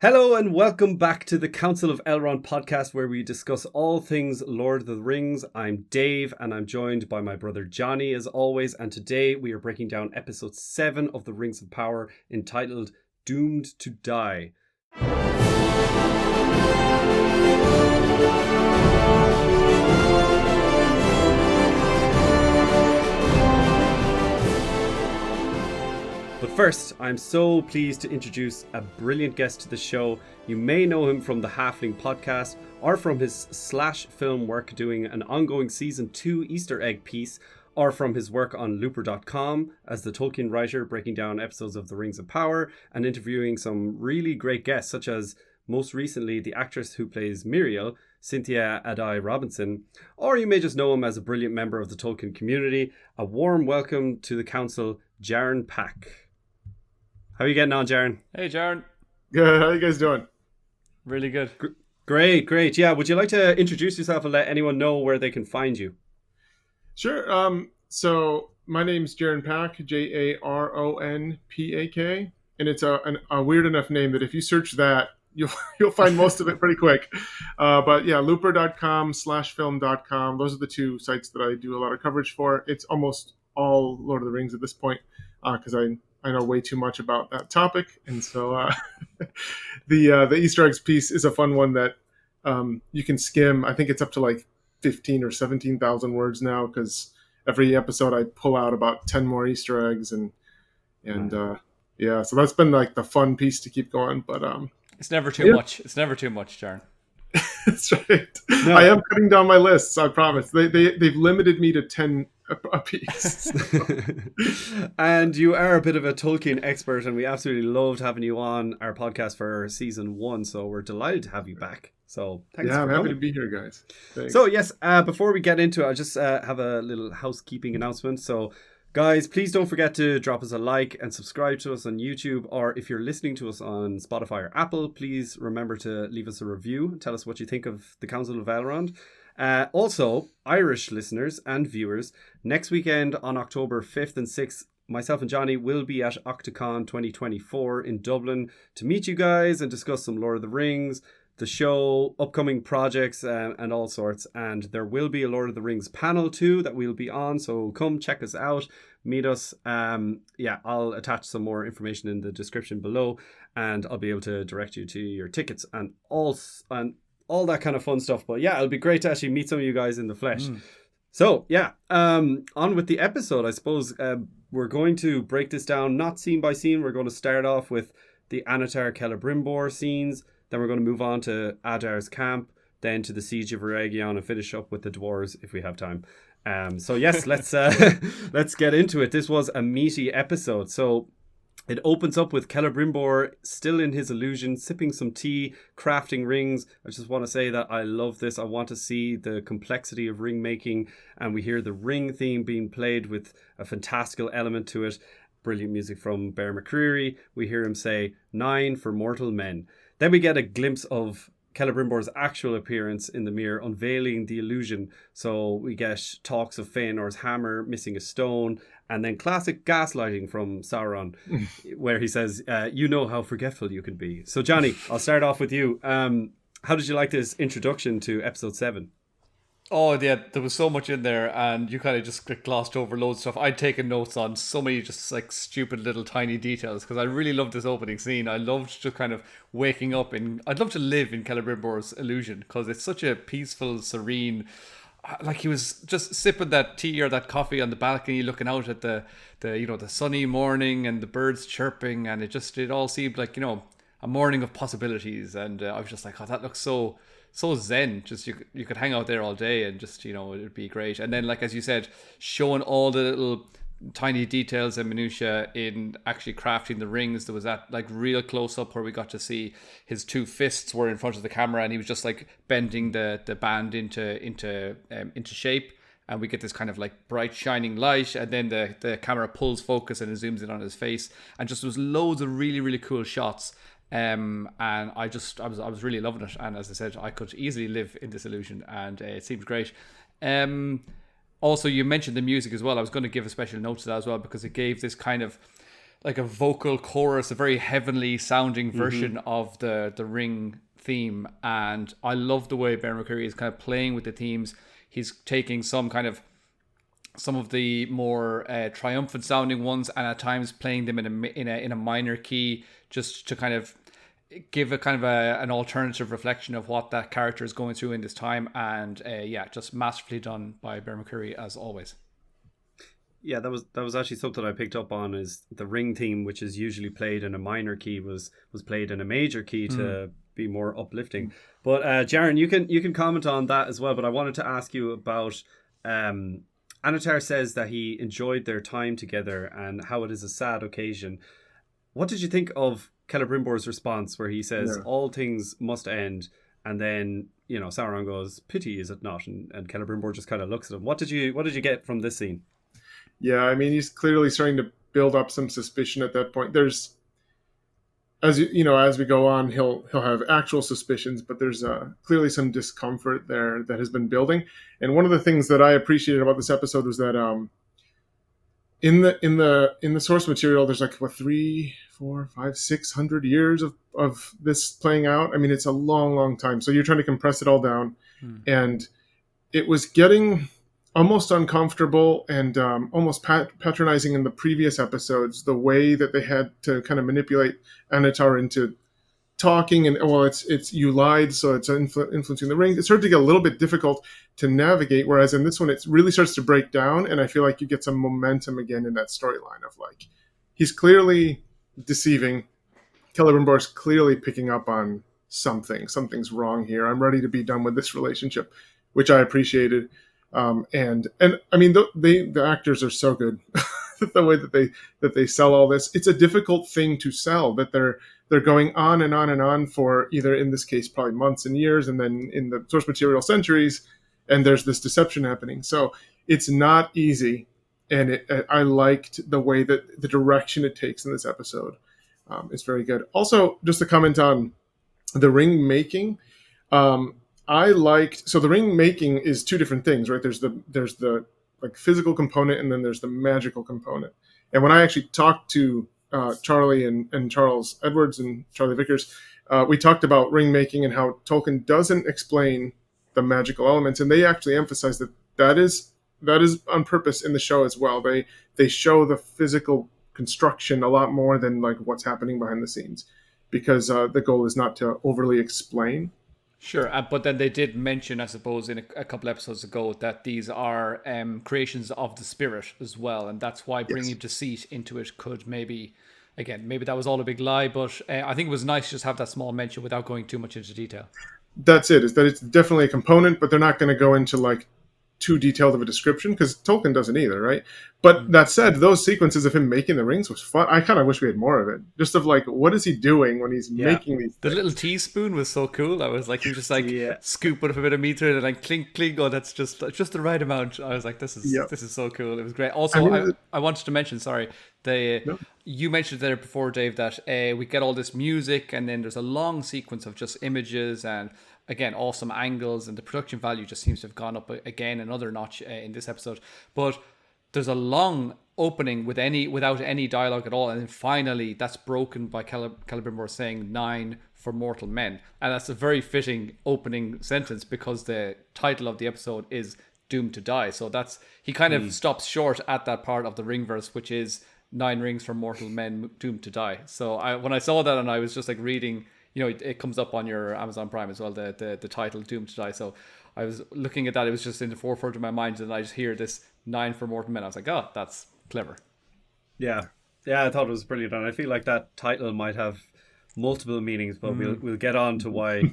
Hello and welcome back to the Council of Elrond podcast where we discuss all things Lord of the Rings. I'm Dave and I'm joined by my brother Johnny as always, and today we are breaking down episode 7 of the Rings of Power entitled Doomed to Die. But first, I'm so pleased to introduce a brilliant guest to the show. You may know him from the Halfling podcast or from his SlashFilm work doing an ongoing season 2 Easter egg piece, or from his work on looper.com as the Tolkien writer breaking down episodes of the Rings of Power and interviewing some really great guests such as most recently the actress who plays Miriel, Cynthia Adai Robinson, or you may just know him as a brilliant member of the Tolkien community. A warm welcome to the council, Jaron Pak. How are you getting on, Jaron? Hey, Jaron. Good. How are you guys doing? Really good. Great. Yeah, would you like to introduce yourself and let anyone know where they can find you? Sure. So my name's Jaron Pak, Jaron Pak, and it's a weird enough name that if you search that, you'll find most of it pretty quick. But yeah, looper.com, SlashFilm.com. Those are the two sites that I do a lot of coverage for. It's almost all Lord of the Rings at this point because I know way too much about that topic. And so the Easter eggs piece is a fun one that you can skim. I think it's up to like 15 or 17,000 words now because every episode I pull out about 10 more Easter eggs. And yeah, so that's been like the fun piece to keep going. But it's never too much. It's never too much, Jaron. That's right. No. I am cutting down my lists, I promise. They've limited me to 10 a piece. And you are a bit of a Tolkien expert, and we absolutely loved having you on our podcast for season 1, so we're delighted to have you back. So thanks for coming. I'm happy to be here, guys. Thanks. So yes, before we get into it, I just have a little housekeeping announcement. So guys, please don't forget to drop us a like and subscribe to us on YouTube, or if you're listening to us on Spotify or Apple, please remember to leave us a review and tell us what you think of the Council of Elrond. Also, Irish listeners and viewers, next weekend on October 5th and 6th, myself and Johnny will be at Octocon 2024 in Dublin to meet you guys and discuss some Lord of the Rings, the show, upcoming projects, and all sorts. And there will be a Lord of the Rings panel too that we'll be on, so come check us out, meet us. I'll attach some more information in the description below, and I'll be able to direct you to your tickets and all that kind of fun stuff. But yeah, it'll be great to actually meet some of you guys in the flesh. So yeah, on with the episode. I suppose we're going to break this down not scene by scene. We're going to start off with the Adar Celebrimbor scenes. Then we're going to move on to Adar's camp, then to the siege of Eregion, and finish up with the dwarves if we have time. So yes, let's get into it. This was a meaty episode. So it opens up with Celebrimbor still in his illusion, sipping some tea, crafting rings. I just want to say that I love this. I want to see the complexity of ring making, and we hear the ring theme being played with a fantastical element to it. Brilliant music from Bear McCreary. We hear him say 9 for mortal men. Then we get a glimpse of Celebrimbor's actual appearance in the mirror, unveiling the illusion. So we get talks of Feanor's hammer missing a stone, and then classic gaslighting from Sauron, where he says, you know how forgetful you can be. So Johnny, I'll start off with you. How did you like this introduction to episode 7? Oh, yeah, there was so much in there, and you kind of just glossed over loads of stuff. I'd taken notes on so many just like stupid little tiny details because I really loved this opening scene. I loved just kind of waking up I'd love to live in Celebrimbor's illusion because it's such a peaceful, serene, like he was just sipping that tea or that coffee on the balcony, looking out at the sunny morning and the birds chirping, and it all seemed like, a morning of possibilities. And I was just like, oh, that looks so zen. Just you could hang out there all day and just it'd be great. And then, like as you said, showing all the little tiny details and minutiae in actually crafting the rings. There was that like real close up where we got to see his 2 fists were in front of the camera and he was just like bending the band into shape, and we get this kind of like bright shining light, and then the camera pulls focus and it zooms in on his face, and just there was loads of really, really cool shots. And I was really loving it, and as I said, I could easily live in this illusion, and it seems great. Also, you mentioned the music as well. I was going to give a special note to that as well because it gave this kind of like a vocal chorus, a very heavenly sounding version of the ring theme. And I love the way Bear McCreary is kind of playing with the themes. He's taking some of the more triumphant sounding ones, and at times playing them in a minor key, just to kind of give a kind of an alternative reflection of what that character is going through in this time. And just masterfully done by Bear McCreary as always. Yeah, that was actually something I picked up on, is the ring theme, which is usually played in a minor key, was played in a major key to be more uplifting. But Jaron, you can comment on that as well. But I wanted to ask you about Anatar says that he enjoyed their time together and how it is a sad occasion. What did you think of Celebrimbor's response, where he says all things must end, and then Sauron goes, "Pity, is it not?" And Celebrimbor just kind of looks at him. What did you get from this scene? Yeah, I mean, he's clearly starting to build up some suspicion at that point. There's, as we go on, he'll have actual suspicions, but there's clearly some discomfort there that has been building. And one of the things that I appreciated about this episode was that in the source material, there's like 300, 400, 500, 600 years of this playing out. I mean, it's a long time. So you're trying to compress it all down, and it was getting almost uncomfortable and almost patronizing in the previous episodes, the way that they had to kind of manipulate Anatar into talking, and it's you lied, so it's influencing the ring. It started to get a little bit difficult to navigate, whereas in this one it really starts to break down, and I feel like you get some momentum again in that storyline of like, he's clearly deceiving, Celebrimbor's clearly picking up on something's wrong here. I'm ready to be done with this relationship, which I appreciated. And I mean, the actors are so good. The way that they sell all this, it's a difficult thing to sell, that they're going on and on and on for, either in this case probably months and years, and then in the source material centuries, and there's this deception happening. So it's not easy, and I liked the way that the direction it takes in this episode. It's very good. Also, just to comment on the ring making, I liked, so the ring making is two different things, right? There's the like physical component, and then there's the magical component. And when I actually talked to Charlie and Charles Edwards and Charlie Vickers, we talked about ring making and how Tolkien doesn't explain the magical elements, and they actually emphasize that is on purpose in the show as well. They show the physical construction a lot more than like what's happening behind the scenes, because the goal is not to overly explain. Sure, but then they did mention, I suppose, in a couple episodes ago, that these are creations of the spirit as well, and that's why bringing deceit into it could maybe that was all a big lie, but I think it was nice to just have that small mention without going too much into detail. That's it, is that it's definitely a component, but they're not going to go into like too detailed of a description, because Tolkien doesn't either, right? But that said, those sequences of him making the rings was fun. I kind of wish we had more of it, just of like, what is he doing when he's making these the things? little teaspoon was so cool. I was like, he was just like scooping up a bit of meat through it and like clink clink. Oh, that's just the right amount. I was like, this is so cool. It was great. Also, I wanted to mention, you mentioned there before, Dave, that we get all this music, and then there's a long sequence of just images and, again, awesome angles, and the production value just seems to have gone up again another notch in this episode. But there's a long opening without any dialogue at all, and then finally that's broken by Celebrimbor saying 9 for mortal men, and that's a very fitting opening sentence, because the title of the episode is Doomed to Die. So that's, he kind of stops short at that part of the ring verse, which is 9 rings for mortal men doomed to die. So when I saw that, and I was just like reading, it comes up on your Amazon Prime as well, the title Doomed to Die. So I was looking at that, it was just in the forefront of my mind, and I just hear this 9 for mortal men. I was like, oh, that's clever. Yeah, I thought it was brilliant, and I feel like that title might have multiple meanings, but we'll get on to why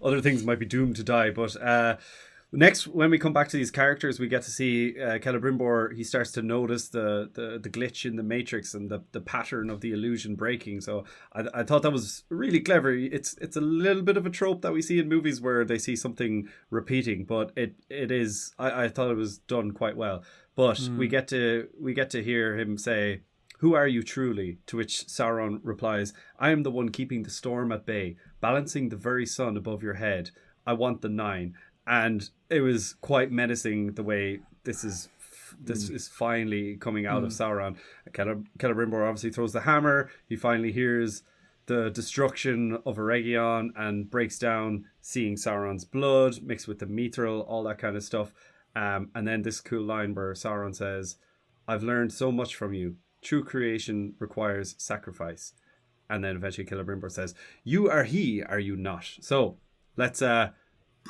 other things might be doomed to die. But next, when we come back to these characters, we get to see Celebrimbor. He starts to notice the glitch in the matrix and the pattern of the illusion breaking. So I thought that was really clever. It's a little bit of a trope that we see in movies where they see something repeating, but it is. I thought it was done quite well. But we get to hear him say, "Who are you truly?" To which Sauron replies, "I am the one keeping the storm at bay, balancing the very sun above your head. I want the 9. And it was quite menacing the way this is this is finally coming out of Sauron. Celebrimbor obviously throws the hammer. He finally hears the destruction of Eregion and breaks down, seeing Sauron's blood mixed with the mithril, all that kind of stuff. And then this cool line where Sauron says, "I've learned so much from you. True creation requires sacrifice." And then eventually Celebrimbor says, "You are he, are you not?" So let's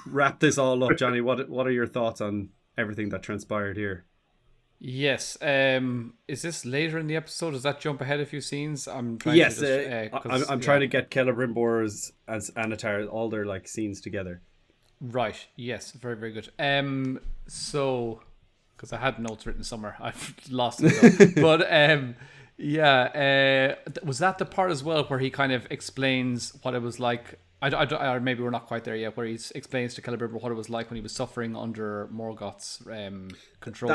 wrap this all up, Johnny. What are your thoughts on everything that transpired here? Yes. Is this later in the episode? Does that jump ahead a few scenes? I'm trying Yes, to just, I'm trying to get Celebrimbor's as Anatar, all their like scenes together. Right. Yes. Very, very good. So, because I had notes written somewhere, I've lost it. But was that the part as well where he kind of explains what it was like? Or maybe we're not quite there yet, where he explains to Celebrimbor what it was like when he was suffering under Morgoth's control.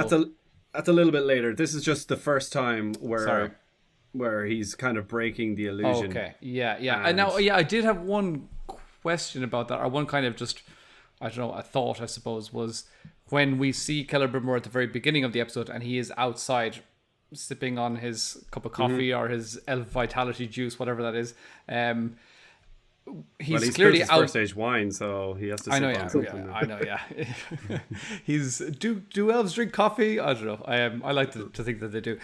That's a little bit later. This is just the first time where he's kind of breaking the illusion. Okay. Yeah. And now, I did have one question about that, or one kind of just, I don't know, a thought, I suppose, was when we see Celebrimbor at the very beginning of the episode and he is outside sipping on his cup of coffee or his elf vitality juice, whatever that is. He's clearly out. First stage wine, so he has to. I know, yeah. He's do elves drink coffee? I don't know. I like to think that they do.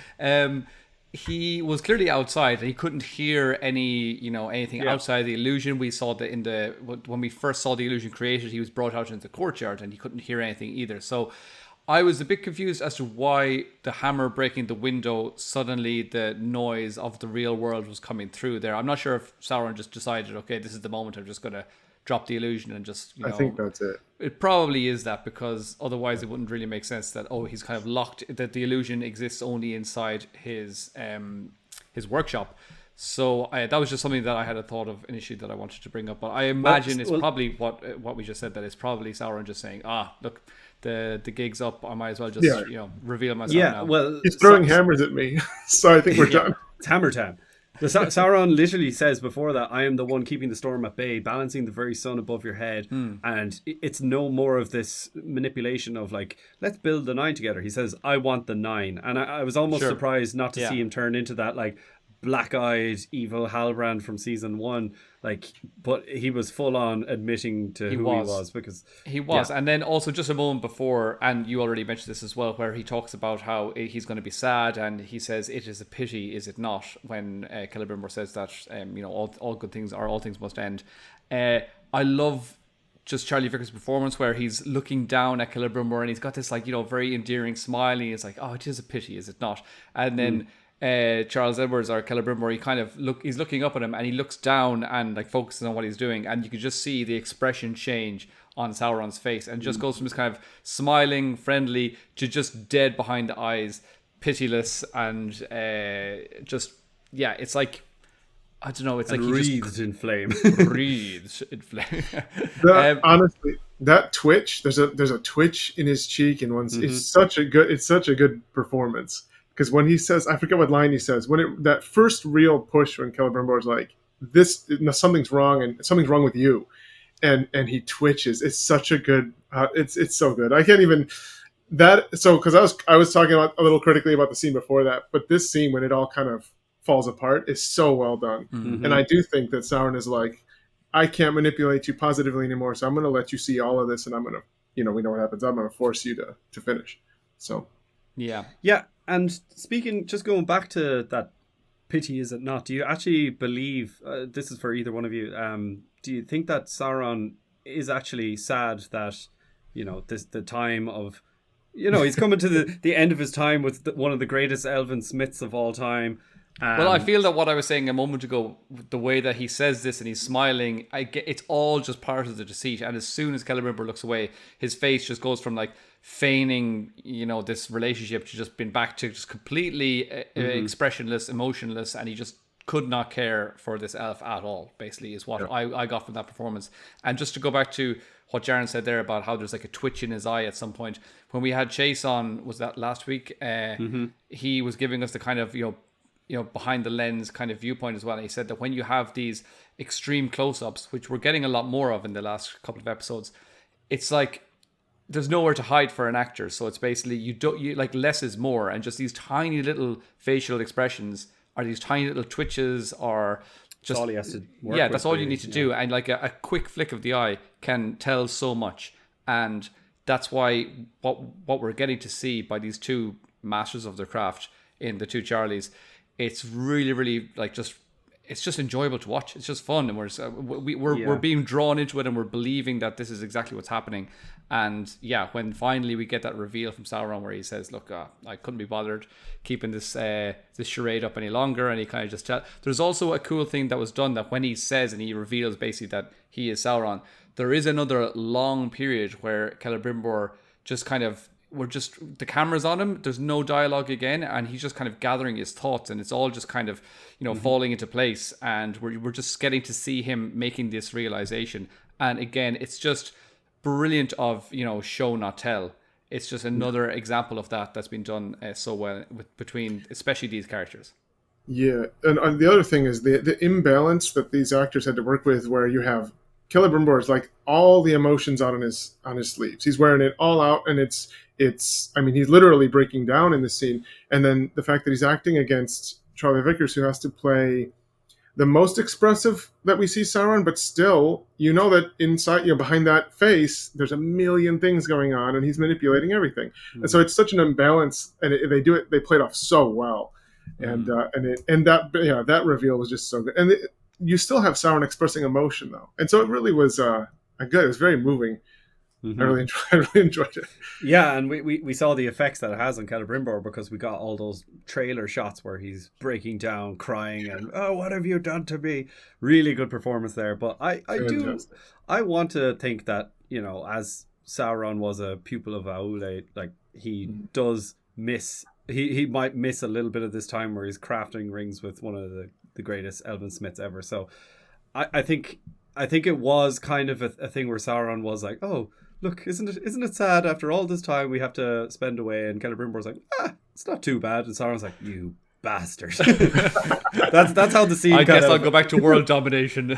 He was clearly outside, and he couldn't hear anything outside the illusion. We saw that when we first saw the illusion created, he was brought out into the courtyard, and he couldn't hear anything either. So I was a bit confused as to why the hammer breaking the window, suddenly the noise of the real world was coming through there. I'm not sure if Sauron just decided, okay, this is the moment, I'm just going to drop the illusion and just, I think that's it. It probably is that, because otherwise it wouldn't really make sense that, he's kind of locked, that the illusion exists only inside his workshop. So that was just something that I had a thought of initially that I wanted to bring up. But I imagine it's probably what we just said, that it's probably Sauron just saying, look, the gig's up, I might as well just reveal myself now. Well, he's throwing hammers at me, so I think we're done. It's hammer time. Sauron literally says before that, "I am the one keeping the storm at bay, balancing the very sun above your head." And it's no more of this manipulation of like, let's build the 9 together. He says, "I want the 9." And I was almost surprised not to see him turn into that like black-eyed evil Halbrand from season 1, but he was full on admitting to who he was, because he was. And then also just a moment before, and you already mentioned this as well, where he talks about how he's going to be sad, and he says, "It is a pity, is it not?" When Celebrimbor says that all good things, or all things must end. I love just Charlie Vicker's performance, where he's looking down at Celebrimbor and he's got this very endearing smile, and he's like, "Oh, it is a pity, is it not?" And then Charles Edwards, or Celebrimbor, he's looking up at him, and he looks down and focuses on what he's doing, and you can just see the expression change on Sauron's face, and just goes from this kind of smiling, friendly, to just dead behind the eyes, pitiless, and it's like, I don't know, it's like he wreathed in flame. Breathes in flame. Honestly, that twitch, there's a twitch in his cheek, and it's such a good performance. Because when he says, I forget what line he says, that first real push when Celebrimbor's like, something's wrong, and something's wrong with you, and he twitches. It's such a good, it's so good. I can't even because I was talking about a little critically about the scene before that, but this scene when it all kind of falls apart is so well done, and I do think that Sauron is like, I can't manipulate you positively anymore, so I'm going to let you see all of this, and I'm going to, we know what happens. I'm going to force you to finish. So yeah. And just going back to that pity, is it not? Do you actually believe, this is for either one of you, do you think that Sauron is actually sad that, the time of, he's coming to the end of his time with one of the greatest elven smiths of all time? Well, I feel that what I was saying a moment ago, the way that he says this and he's smiling, it's all just part of the deceit. And as soon as Celebrimbor looks away, his face just goes from feigning, this relationship to just being back to just completely expressionless, emotionless, and he just could not care for this elf at all, basically, is what I got from that performance. And just to go back to what Jaron said there about how there's a twitch in his eye at some point. When we had Chase on, was that last week? He was giving us the kind of, behind the lens kind of viewpoint as well. And he said that when you have these extreme close-ups, which we're getting a lot more of in the last couple of episodes, it's like there's nowhere to hide for an actor. So it's basically you like less is more, and just these tiny little facial expressions are these tiny little twitches or just that's all he has to work yeah, with, that's all you really. need to do. And like a quick flick of the eye can tell so much. And that's why what we're getting to see by these two masters of their craft in the two Charlies, it's really, really like it's just enjoyable to watch. It's just fun, and we're being drawn into it, and we're believing that this is exactly what's happening. And yeah, when finally we get that reveal from Sauron, where he says, "Look, I couldn't be bothered keeping this charade up any longer," and he kind of just there's also a cool thing that was done, that when he says and he reveals basically that he is Sauron, there is another long period where Celebrimbor just kind of, the camera's on him, there's no dialogue again, and he's just kind of gathering his thoughts, and it's all just kind of, falling into place, and we're just getting to see him making this realization. And again, it's just brilliant of, show not tell. It's just another example of that's been done so well between especially these characters. Yeah, and the other thing is the imbalance that these actors had to work with, where you have Celebrimbor is like all the emotions out on his sleeves. He's wearing it all out, and it's I mean, he's literally breaking down in this scene. And then the fact that he's acting against Charlie Vickers, who has to play the most expressive that we see Sauron, but still, that inside, behind that face, there's a million things going on, and he's manipulating everything. And so it's such an imbalance, and they play it off so well. And that reveal was just so good. And you still have Sauron expressing emotion, though, and so it really was good. It was very moving. I really enjoyed it. Yeah, and we saw the effects that it has on Celebrimbor, because we got all those trailer shots where he's breaking down, crying, and what have you done to me? Really good performance there. But I want to think that, as Sauron was a pupil of Aule, like he does miss. He might miss a little bit of this time where he's crafting rings with one of the greatest elven smiths ever. So I think it was kind of a thing where Sauron was like, oh, look, isn't it sad after all this time we have to spend away? And Celebrimbor's like, it's not too bad. And Sauron's like, you bastard. that's how the scene. I guess I'll go back to world domination.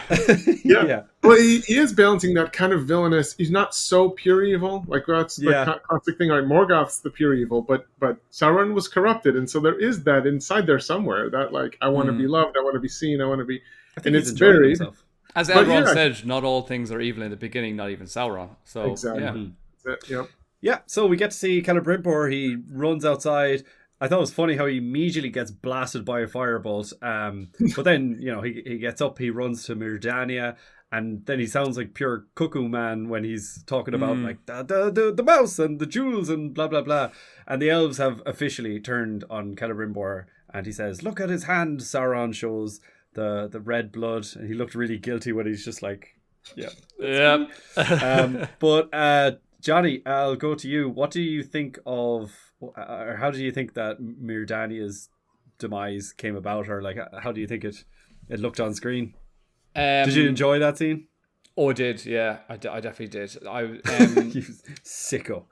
Yeah. Well, he is balancing that kind of villainous. He's not so pure evil. Like that's the classic thing. Like Morgoth's the pure evil, but Sauron was corrupted, and so there is that inside there somewhere. That like, I want to be loved, I want to be seen, I want to be. And it's buried. Himself. As Elrond said, not all things are evil in the beginning, not even Sauron. So exactly. Yeah. So we get to see Celebrimbor. He runs outside. I thought it was funny how he immediately gets blasted by a firebolt. But then, he gets up, he runs to Mirdania, and then he sounds like pure cuckoo man when he's talking about like the mouse and the jewels and blah, blah, blah. And the elves have officially turned on Celebrimbor, and he says, look at his hand. Sauron shows the red blood, and he looked really guilty when he's just like, yeah. But Johnny, I'll go to you. What do you think of, or how do you think that Mirdania's demise came about, or like how do you think it looked on screen? Did you enjoy that scene? Oh, I did. Yeah, I definitely did. You sicko.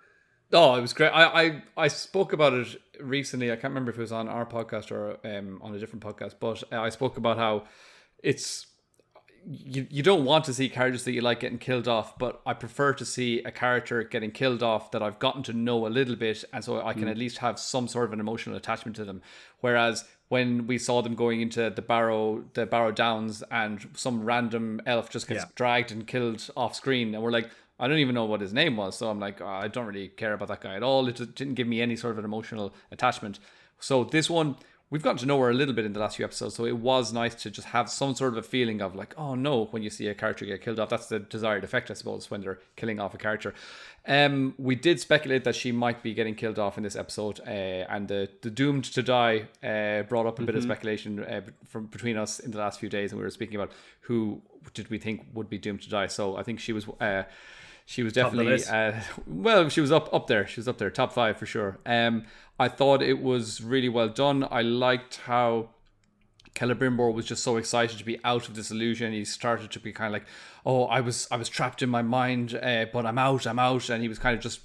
Oh, it was great. I spoke about it recently. I can't remember if it was on our podcast or on a different podcast, but I spoke about how it's you don't want to see characters that you like getting killed off, but I prefer to see a character getting killed off that I've gotten to know a little bit, and so I can at least have some sort of an emotional attachment to them. Whereas when we saw them going into the Barrow Downs, and some random elf just gets dragged and killed off screen, and we're like, I don't even know what his name was, so I'm like, I don't really care about that guy at all. It just didn't give me any sort of an emotional attachment. So this one, we've gotten to know her a little bit in the last few episodes, so it was nice to just have some sort of a feeling of like, oh no, when you see a character get killed off. That's the desired effect, I suppose, when they're killing off a character. We did speculate that she might be getting killed off in this episode, and the doomed to die brought up a bit of speculation from between us in the last few days, and we were speaking about who did we think would be doomed to die. So I think she was definitely she was up there. She was up there, top 5 for sure. I thought it was really well done. I liked how Celebrimbor was just so excited to be out of this illusion. He started to be kind of like, oh, I was trapped in my mind, but I'm out. And he was kind of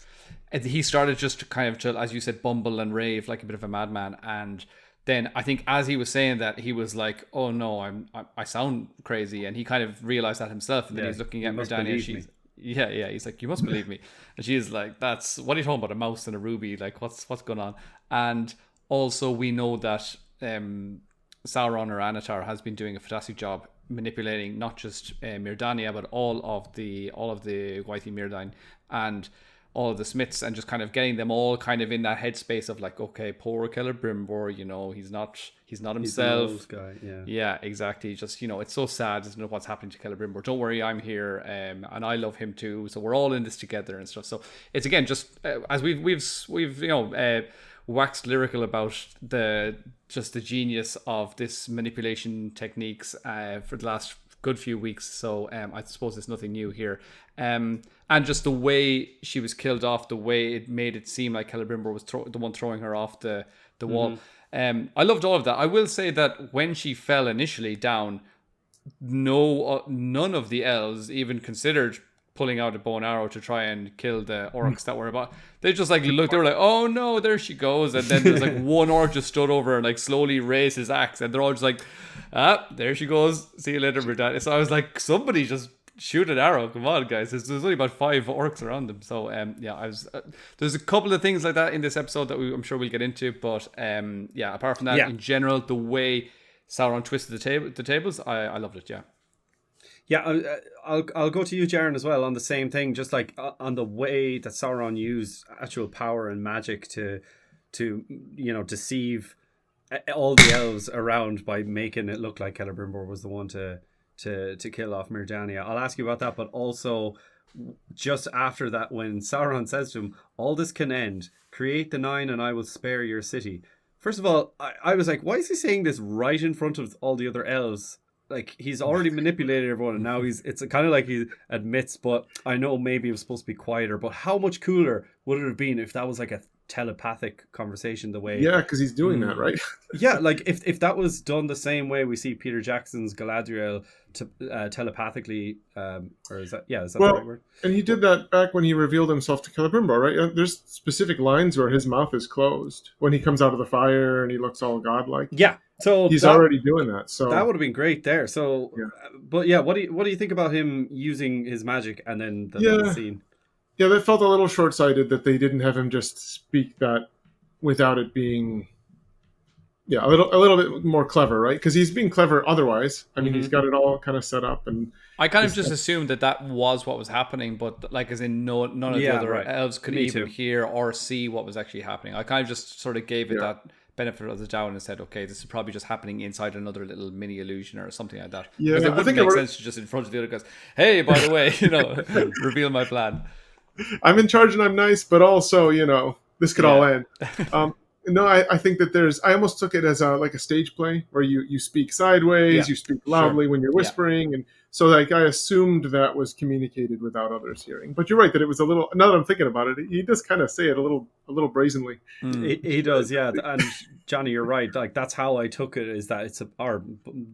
he started just to kind of, as you said, bumble and rave like a bit of a madman. And then I think as he was saying that, he was like, oh no, I sound crazy. And he kind of realized that himself. And then he's looking at Mirdania. yeah. He's like, you must believe me. And she's like, that's, what are you talking about? A mouse and a ruby? Like, what's going on? And also we know that Sauron or Anatar has been doing a fantastic job manipulating not just Mirdania, but all of the Whitey Mirdine and all of the Smiths, and just kind of getting them all kind of in that headspace of like, okay, poor Celebrimbor, you know, he's not himself. He's an old guy, yeah, exactly. Just, you know, it's so sad, isn't it, what's happening to Celebrimbor? Don't worry, I'm here, and I love him too. So we're all in this together and stuff. So it's, again, just as we've you know, waxed lyrical about the genius of this manipulation techniques for the last good few weeks. So I suppose it's nothing new here. And just the way she was killed off, the way it made it seem like Celebrimbor was the one throwing her off the wall. I loved all of that. I will say that when she fell initially down, none of the elves even considered pulling out a bow and arrow to try and kill the orcs that were about. They just like looked, they were like, oh no, there she goes. And then there's like one orc just stood over and like slowly raised his axe, and they're all just like, there she goes. See you later, Mirdania. So I was like, somebody just shoot an arrow. Come on, guys. There's only about 5 orcs around them. So yeah, I was. There's a couple of things like that in this episode that I'm sure we'll get into. But yeah, apart from that, in general, the way Sauron twisted the tables, I loved it. Yeah. Yeah, I'll go to you, Jaron, as well on the same thing. Just like on the way that Sauron used actual power and magic to you know, deceive all the elves around by making it look like Celebrimbor was the one to kill off Mirdania. I'll ask you about that, but also just after that, when Sauron says to him, "All this can end. Create the 9, and I will spare your city." First of all, I was like, why is he saying this right in front of all the other elves? Like, he's already manipulated everyone, and now it's kind of like he admits, but I know maybe it was supposed to be quieter, but how much cooler would it have been if that was like a telepathic conversation the way... Yeah, because he's doing that, right? Yeah, like if that was done the same way we see Peter Jackson's Galadriel telepathically, or is that the right word? And he did that back when he revealed himself to Celebrimbor, right? There's specific lines where his mouth is closed when he comes out of the fire and he looks all godlike. Yeah. So he's already doing that. So that would have been great there. So, but yeah, what do you think about him using his magic and then the scene? Yeah, that felt a little short-sighted that they didn't have him just speak that without it being, a little bit more clever, right? Because he's being clever otherwise. I mean, he's got it all kind of set up, and I kind of just assumed that was what was happening, but like, as in none of the other elves could even hear or see what was actually happening. I kind of just sort of gave it that benefit of the doubt and said, okay, this is probably just happening inside another little mini illusion or something like that. Yeah, because it wouldn't make sense to just in front of the other guys, hey, by the way, reveal my plan. I'm in charge and I'm nice, but also, this could all end. No, I think that I almost took it as like a stage play where you speak sideways, you speak loudly when you're whispering. And so like I assumed that was communicated without others hearing. But you're right that it was a little, now that I'm thinking about it, he does kind of say it a little brazenly. He does, yeah. And Johnny, you're right. Like, that's how I took it, is that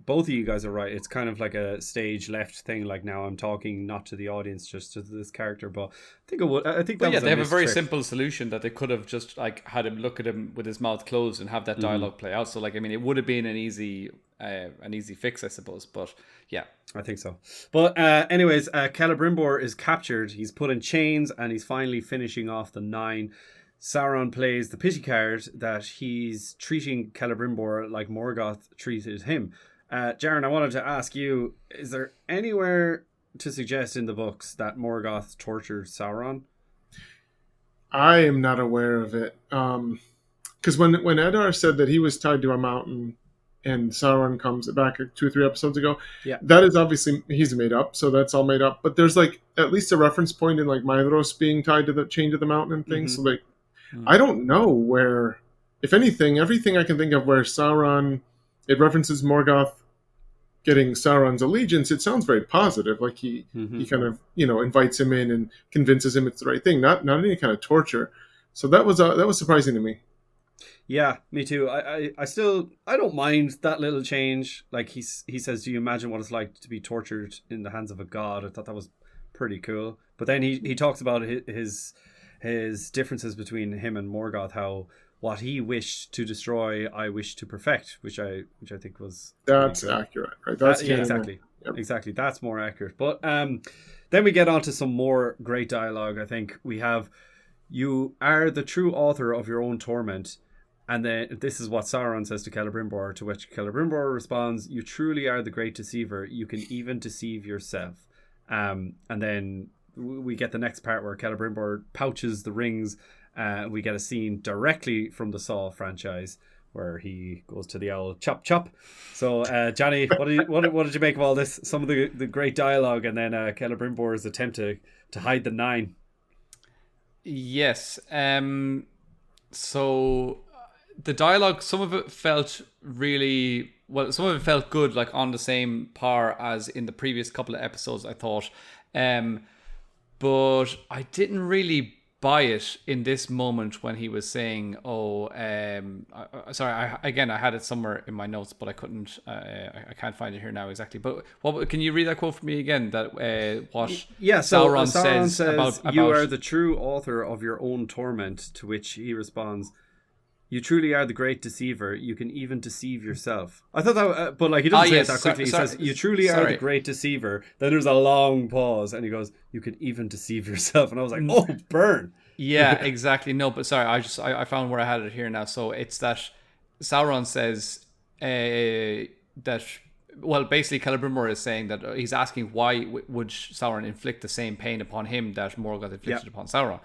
both of you guys are right. It's kind of like a stage left thing. Like, now I'm talking not to the audience, just to this character. But I think they have a very simple solution that they could have just like had him look at him with his mouth closed and have that dialogue play out. So like, I mean, it would have been an easy fix, I suppose. But yeah, I think so. But anyways, Celebrimbor is captured. He's put in chains, and he's finally finishing off the 9. Sauron plays the pity card that he's treating Celebrimbor like Morgoth treated him. Jaron, I wanted to ask you, is there anywhere to suggest in the books that Morgoth tortured Sauron? I am not aware of it. Because when Adar said that he was tied to a mountain and Sauron comes back 2 or 3 episodes ago, that is obviously, he's made up, so that's all made up. But there's like at least a reference point in like Maedhros being tied to the chain to the mountain and things. So like, I don't know where, if anything, everything I can think of where Sauron, it references Morgoth getting Sauron's allegiance, it sounds very positive. Like he kind of, invites him in and convinces him it's the right thing, not any kind of torture. So that was surprising to me. Yeah, me too. I don't mind that little change. Like he says, do you imagine what it's like to be tortured in the hands of a god? I thought that was pretty cool. But then he talks about his differences between him and Morgoth, how what he wished to destroy, I wish to perfect, which I think was That's accurate, right? That's yeah, exactly. Yep. Exactly. That's more accurate. But then we get on to some more great dialogue. I think we have, you are the true author of your own torment. And then this is what Sauron says to Celebrimbor, to which Celebrimbor responds, you truly are the great deceiver. You can even deceive yourself. And then we get the next part where Celebrimbor pouches the rings. We get a scene directly from the Saw franchise where he goes to the owl chop chop. So Johnny, what did you make of all this? Some of the great dialogue, and then Celebrimbor's attempt to hide the 9. Yes. So the dialogue, some of it felt really well. Some of it felt good, like on the same par as in the previous couple of episodes, I thought. But I didn't really buy it in this moment when he was saying, sorry, I had it somewhere in my notes, but I couldn't, I can't find it here now exactly. But can you read that quote for me again? That what Sauron says about you are the true author of your own torment, to which he responds, you truly are the great deceiver. You can even deceive yourself. I thought that, but like he doesn't say it that quickly. He says, you truly are the great deceiver. Then there's a long pause and he goes, you can even deceive yourself. And I was like, oh, burn. Yeah, exactly. No, but sorry, I found where I had it here now. So it's that Sauron says that, well, basically Celebrimbor is saying that he's asking why would Sauron inflict the same pain upon him that Morgoth inflicted upon Sauron.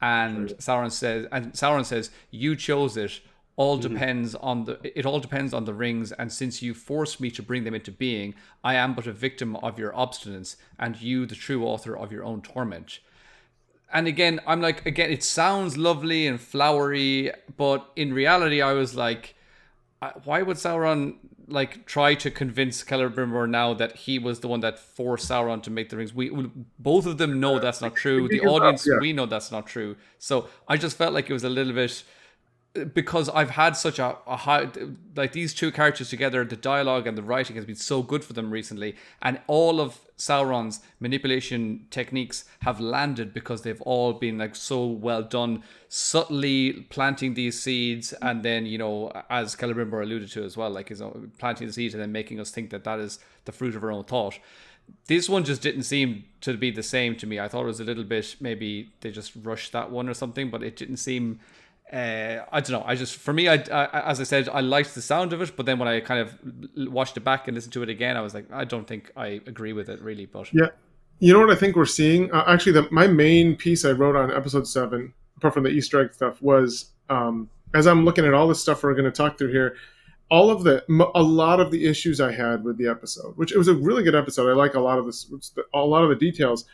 And Sauron says, you chose it. It all depends on the rings, and since you forced me to bring them into being, I am but a victim of your obstinance, and you the true author of your own torment. And again, I'm like, it sounds lovely and flowery, but in reality, I was like, why would Sauron like try to convince Celebrimbor now that he was the one that forced Sauron to make the rings? We both of them know that's not true. The audience, we know that's not true. So I just felt like it was a little bit, because I've had such a high, like these two characters together, the dialogue and the writing has been so good for them recently, and all of Sauron's manipulation techniques have landed because they've all been like so well done, subtly planting these seeds, and then, you know, as Celebrimbor alluded to as well, like his own, planting the seeds and then making us think that is the fruit of our own thought. This one just didn't seem to be the same to me. I thought it was a little bit, maybe they just rushed that one or something, but it didn't seem, I don't know. I as I said, I liked the sound of it, but then when I kind of watched it back and listened to it again, I was like, I don't think I agree with it really. But yeah, you know what I think we're seeing? Actually, my main piece I wrote on episode 7, apart from the Easter egg stuff, was as I'm looking at all the stuff we're going to talk through here, a lot of the issues I had with the episode, which it was a really good episode. I like a lot of the details.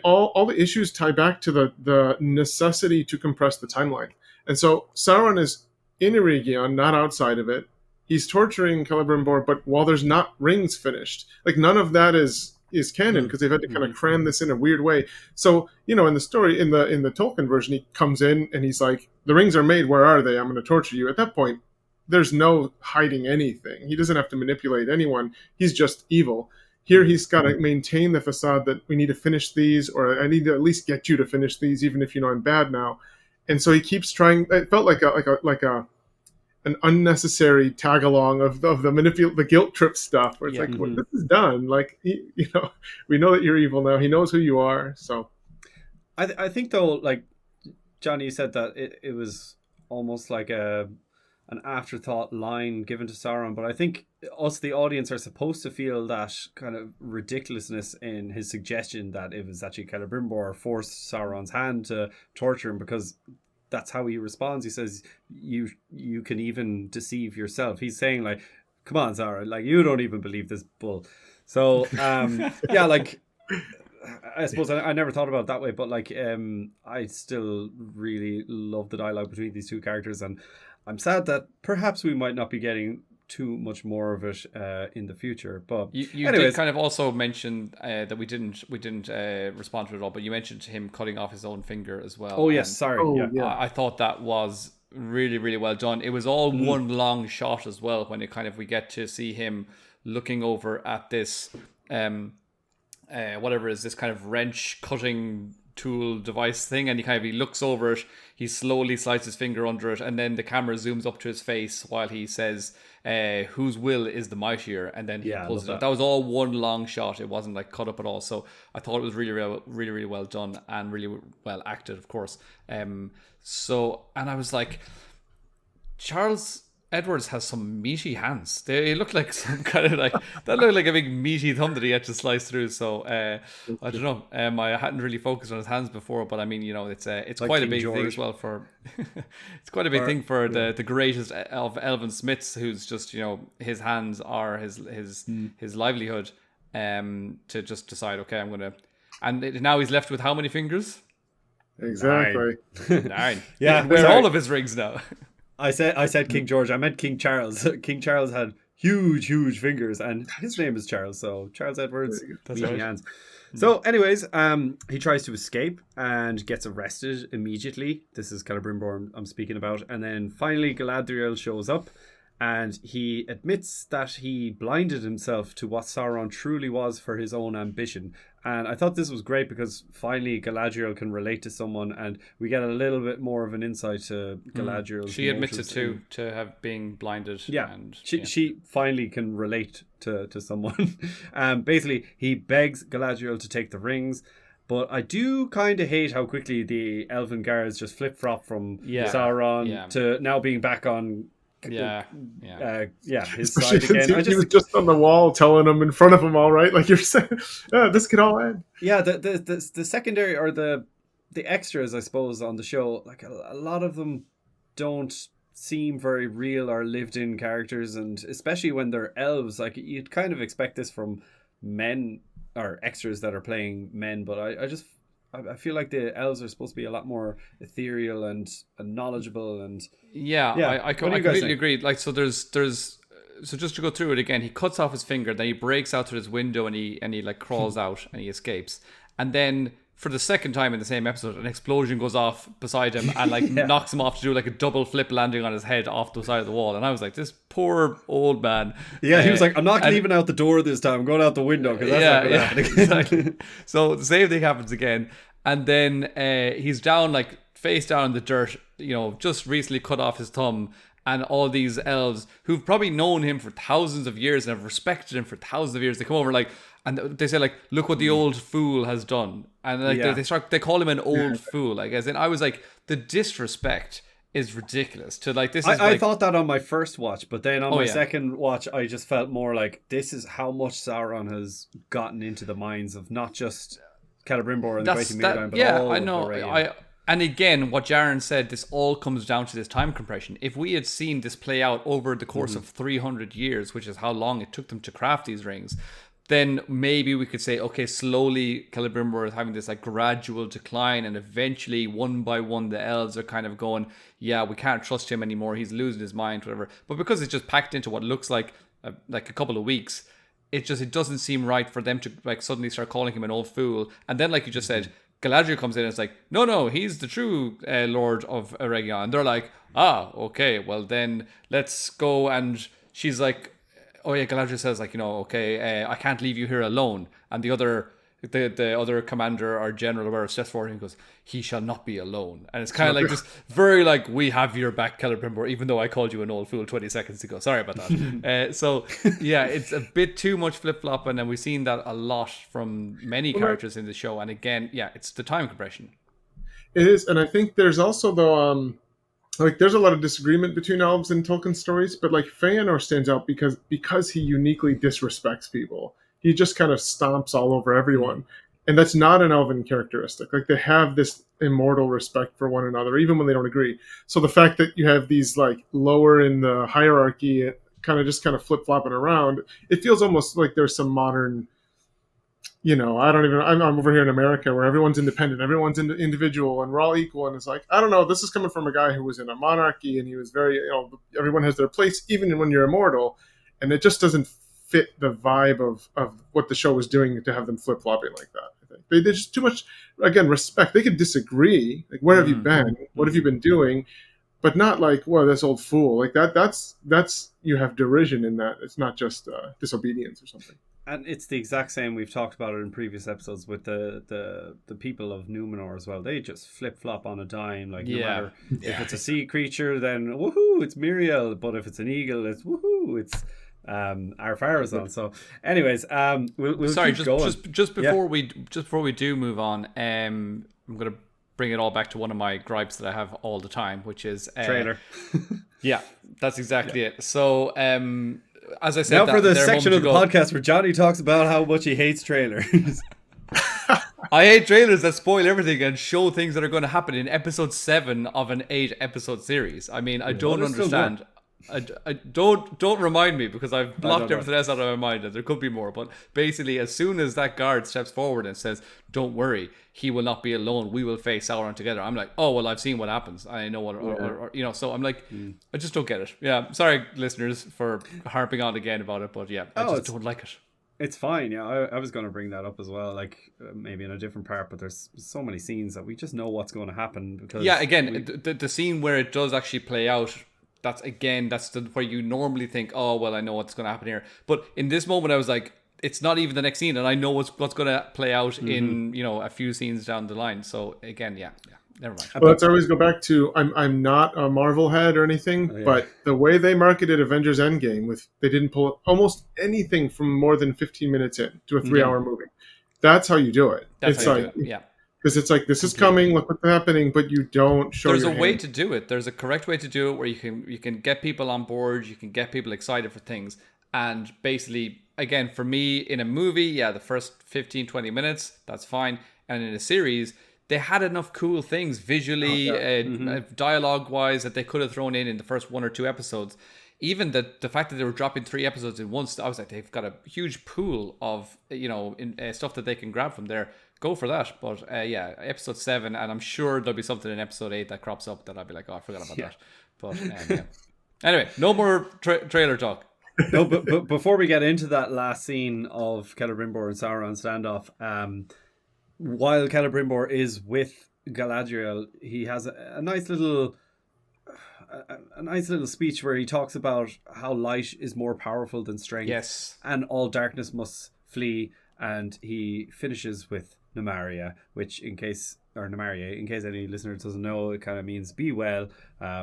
All the issues tie back to the necessity to compress the timeline. And so Sauron is in Eregion, not outside of it. He's torturing Celebrimbor, but while there's not rings finished, like none of that is canon because they've had to kind of cram this in a weird way. So, you know, in the story, in the Tolkien version, he comes in and he's like, the rings are made, where are they? I'm going to torture you. At that point, there's no hiding anything. He doesn't have to manipulate anyone. He's just evil. Here he's got to maintain the facade that we need to finish these, or I need to at least get you to finish these, even if you know I'm bad now. And so he keeps trying. It felt like an unnecessary tag along of the guilt trip stuff, where it's like, well, this is done. Like, you know, we know that you're evil now. He knows who you are. So, I think though, like Johnny, you said that it was almost like an afterthought line given to Sauron, but I think us, the audience, are supposed to feel that kind of ridiculousness in his suggestion that it was actually Celebrimbor forced Sauron's hand to torture him, because that's how he responds. He says, you can even deceive yourself. He's saying, like, come on, Sauron, like, you don't even believe this bull. So yeah, like, I suppose I never thought about it that way, but like I still really love the dialogue between these two characters, and I'm sad that perhaps we might not be getting too much more of it in the future. But you did kind of also mention that we didn't respond to it at all, but you mentioned him cutting off his own finger as well. Oh yes, sorry. Yeah. I thought that was really, really well done. It was all one long shot as well, when we get to see him looking over at this whatever is this kind of wrench cutting tool device thing, and he looks over it, he slowly slides his finger under it, and then the camera zooms up to his face while he says, whose will is the mightier, and then he pulls it out. That was all one long shot. It wasn't like cut up at all. So I thought it was really well done and really well acted, of course. And I was like, Charles Edwards has some meaty hands. They look like some kind of like, that looked like a big meaty thumb that he had to slice through. So I don't know. I hadn't really focused on his hands before, but I mean, it's like quite King a big George. Thing as well for. It's quite a big thing for the greatest of elven smiths, who's just his hands are his livelihood. To just decide, okay, I'm gonna, and now he's left with how many fingers? Exactly. 9. Yeah, wear all of his rings now. I said King George. I meant King Charles. King Charles had huge fingers, and his name is Charles. So Charles Edwards, meaty hands. So, anyways, he tries to escape and gets arrested immediately. This is Celebrimbor I'm speaking about, and then finally Galadriel shows up, and he admits that he blinded himself to what Sauron truly was for his own ambition. And I thought this was great because finally Galadriel can relate to someone, and we get a little bit more of an insight to Galadriel's. She admits it too, to have being blinded. Yeah, and she finally can relate to someone. Basically, he begs Galadriel to take the rings. But I do kind of hate how quickly the elven guards just flip-flop from Sauron to now being back on his side again. He was just on the wall telling them in front of them, all right, like you're saying, this could all end. Yeah, the secondary or the extras, I suppose, on the show, like a lot of them don't seem very real or lived in characters, and especially when they're elves, like you'd kind of expect this from men or extras that are playing men, but I feel like the elves are supposed to be a lot more ethereal and knowledgeable, and I completely agree. Like, so there's so just to go through it again, he cuts off his finger, then he breaks out through his window, and he like crawls out and he escapes, and then for the second time in the same episode, an explosion goes off beside him and like knocks him off to do like a double flip landing on his head off the side of the wall. And I was like, this poor old man. Yeah, he was like, I'm not leaving out the door this time. I'm going out the window because that's not going to happen again. Exactly. So the same thing happens again. And then he's down, like face down in the dirt, just recently cut off his thumb. And all these elves who've probably known him for thousands of years and have respected him for thousands of years, they come over like, and they say like, look what the old fool has done. And like they call him an old fool. Like, as in, I was like, the disrespect is ridiculous. To like this. I thought that on my first watch, but then on my second watch, I just felt more like this is how much Sauron has gotten into the minds of not just Celebrimbor and the Great Mirdania, but all I know. Eregion. And again, what Jaron said, this all comes down to this time compression. If we had seen this play out over the course of 300 years, which is how long it took them to craft these rings, then maybe we could say, okay, slowly Celebrimbor is having this like gradual decline, and eventually one by one the elves are kind of going, yeah, we can't trust him anymore, he's losing his mind, whatever. But because it's just packed into what looks like a couple of weeks, it doesn't seem right for them to like suddenly start calling him an old fool. And then, like you just said, Galadriel comes in and it's like, no, he's the true Lord of Eregion. And they're like, okay, well then let's go. And she's like, oh yeah, Galadriel says like, okay, I can't leave you here alone. And the other commander or general or whatever steps forward and goes, he shall not be alone. And it's kind of like just very like, we have your back, Celebrimbor, even though I called you an old fool 20 seconds ago. Sorry about that. So yeah, it's a bit too much flip-flopping, and we've seen that a lot from many characters in the show. And again, it's the time compression. It is, and I think there's also though like there's a lot of disagreement between elves and Tolkien stories, but like Feanor stands out because he uniquely disrespects people. He just kind of stomps all over everyone. And that's not an elven characteristic. Like, they have this immortal respect for one another, even when they don't agree. So the fact that you have these like lower in the hierarchy kind of flip-flopping around, it feels almost like there's some modern, I'm over here in America where everyone's independent, everyone's individual, and we're all equal. And it's like, I don't know, this is coming from a guy who was in a monarchy, and he was very, everyone has their place, even when you're immortal. And it just doesn't fit the vibe of what the show was doing to have them flip-flopping like that. I think there's just too much, again, respect. They could disagree, like, where have you been, what have you been doing, but not like, well, this old fool, like that's you have derision in that. It's not just disobedience or something. And it's the exact same. We've talked about it in previous episodes with the people of Numenor as well. They just flip flop on a dime. Like no matter if it's a sea creature, then woohoo, it's Miriel. But if it's an eagle, it's woohoo, it's Ar-Pharazôn. So, anyways, we'll sorry, keep going. just before we do move on, I'm gonna bring it all back to one of my gripes that I have all the time, which is trailer. Yeah, that's exactly it. So, as I said, now for the section of the podcast where Johnny talks about how much he hates trailers. I hate trailers that spoil everything and show things that are going to happen in episode 7 of an 8-episode series. I mean, I don't understand. I don't remind me, because I've blocked everything else out of my mind, and there could be more. But basically, as soon as that guard steps forward and says, "Don't worry, he will not be alone. We will face Sauron together," I'm like, "Oh well, I've seen what happens. I know what," or you know. So I'm like, I just don't get it. Yeah, sorry, listeners, for harping on again about it, but yeah, I just don't like it. It's fine. Yeah, I was going to bring that up as well. Like maybe in a different part, but there's so many scenes that we just know what's going to happen. Because the scene where it does actually play out. That's where you normally think, oh, well, I know what's going to happen here. But in this moment, I was like, it's not even the next scene, and I know what's going to play out in, a few scenes down the line. So again, never mind. Well, let's always go back to, I'm not a Marvel head or anything, but the way they marketed Avengers Endgame, they didn't pull almost anything from more than 15 minutes in to a 3-hour movie. That's how you do it. That's how you do it, yeah. Because it's like, this is coming, look what's happening, but you don't show There's a way to do it. There's a correct way to do it where you can get people on board, you can get people excited for things. And basically, again, for me, in a movie, the first 15, 20 minutes, that's fine. And in a series, they had enough cool things visually, dialogue-wise, that they could have thrown in the first 1 or 2 episodes. Even the fact that they were dropping 3 episodes in once, I was like, they've got a huge pool of stuff that they can grab from there. Go for that. But episode 7, and I'm sure there'll be something in episode 8 that crops up that I'll be like, oh, I forgot about that. But anyway, no more trailer talk. No, but before we get into that last scene of Celebrimbor and Sauron standoff, while Celebrimbor is with Galadriel, he has a nice little speech where he talks about how light is more powerful than strength. Yes. And all darkness must flee. And he finishes with Numaria, which in case any listener doesn't know, it kind of means be well.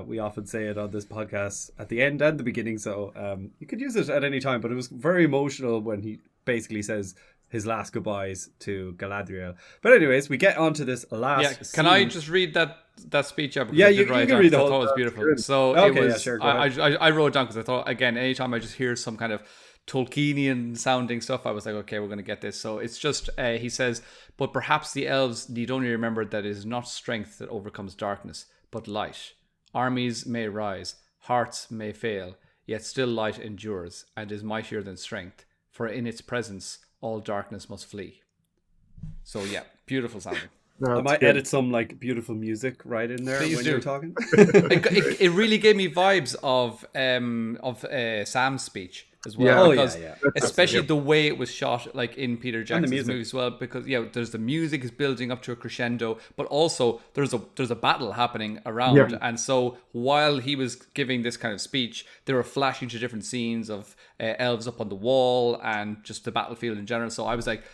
We often say it on this podcast at the end and the beginning, so you could use it at any time, but it was very emotional when he basically says his last goodbyes to Galadriel. But anyways, we get on to this last scene. Can I just read that speech up? Yeah, you can read the whole. I thought it was beautiful. So okay, it was, sure, I wrote it down because I thought, again, anytime I just hear some kind of Tolkienian sounding stuff, I was like, okay, we're going to get this. So it's just, he says, but perhaps the elves need only remember that it is not strength that overcomes darkness, but light. Armies may rise, hearts may fail, yet still light endures and is mightier than strength, for in its presence all darkness must flee. So beautiful sounding. No, I might edit some beautiful music right in there. Please when do. You're talking. it really gave me vibes of Sam's speech as well, because especially the way it was shot, like in Peter Jackson's movie as well, because there's the music is building up to a crescendo, but also there's a battle happening around, and so while he was giving this kind of speech, they were flashing to different scenes of elves up on the wall and just the battlefield in general. So I was like,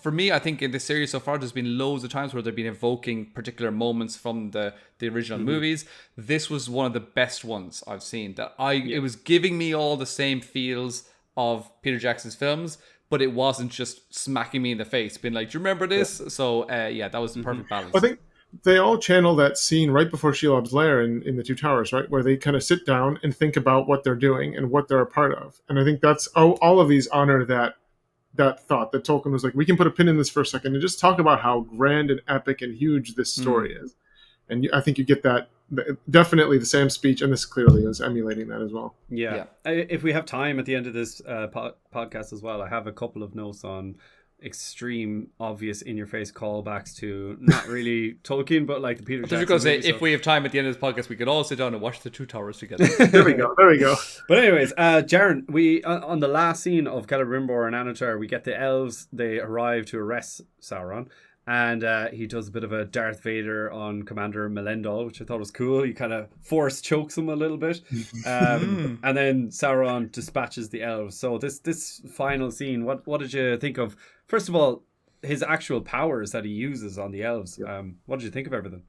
for me, I think in this series so far, there's been loads of times where they've been evoking particular moments from the original movies. This was one of the best ones I've seen. It was giving me all the same feels of Peter Jackson's films, but it wasn't just smacking me in the face, being like, "Do you remember this?" So that was the perfect balance. I think they all channel that scene right before Shelob's Lair in the Two Towers, right, where they kind of sit down and think about what they're doing and what they're a part of. And I think that's all of these honor that thought that Tolkien was like, we can put a pin in this for a second and just talk about how grand and epic and huge this story is. And I think you get that, definitely the Sam speech, and this clearly is emulating that as well. Yeah. If we have time at the end of this podcast as well, I have a couple of notes on extreme, obvious, in-your-face callbacks to not really Tolkien, but like the Peter Jackson. I was going to say, if we have time at the end of this podcast, we could all sit down and watch the Two Towers together. There we go. But anyways, Jaron, we on the last scene of Celebrimbor and Anatar, we get the elves. They arrive to arrest Sauron, And he does a bit of a Darth Vader on Commander Melendal, which I thought was cool. He kind of force chokes him a little bit. And then Sauron dispatches the elves. So this final scene, what did you think of, first of all, his actual powers that he uses on the elves? What did you think of everything?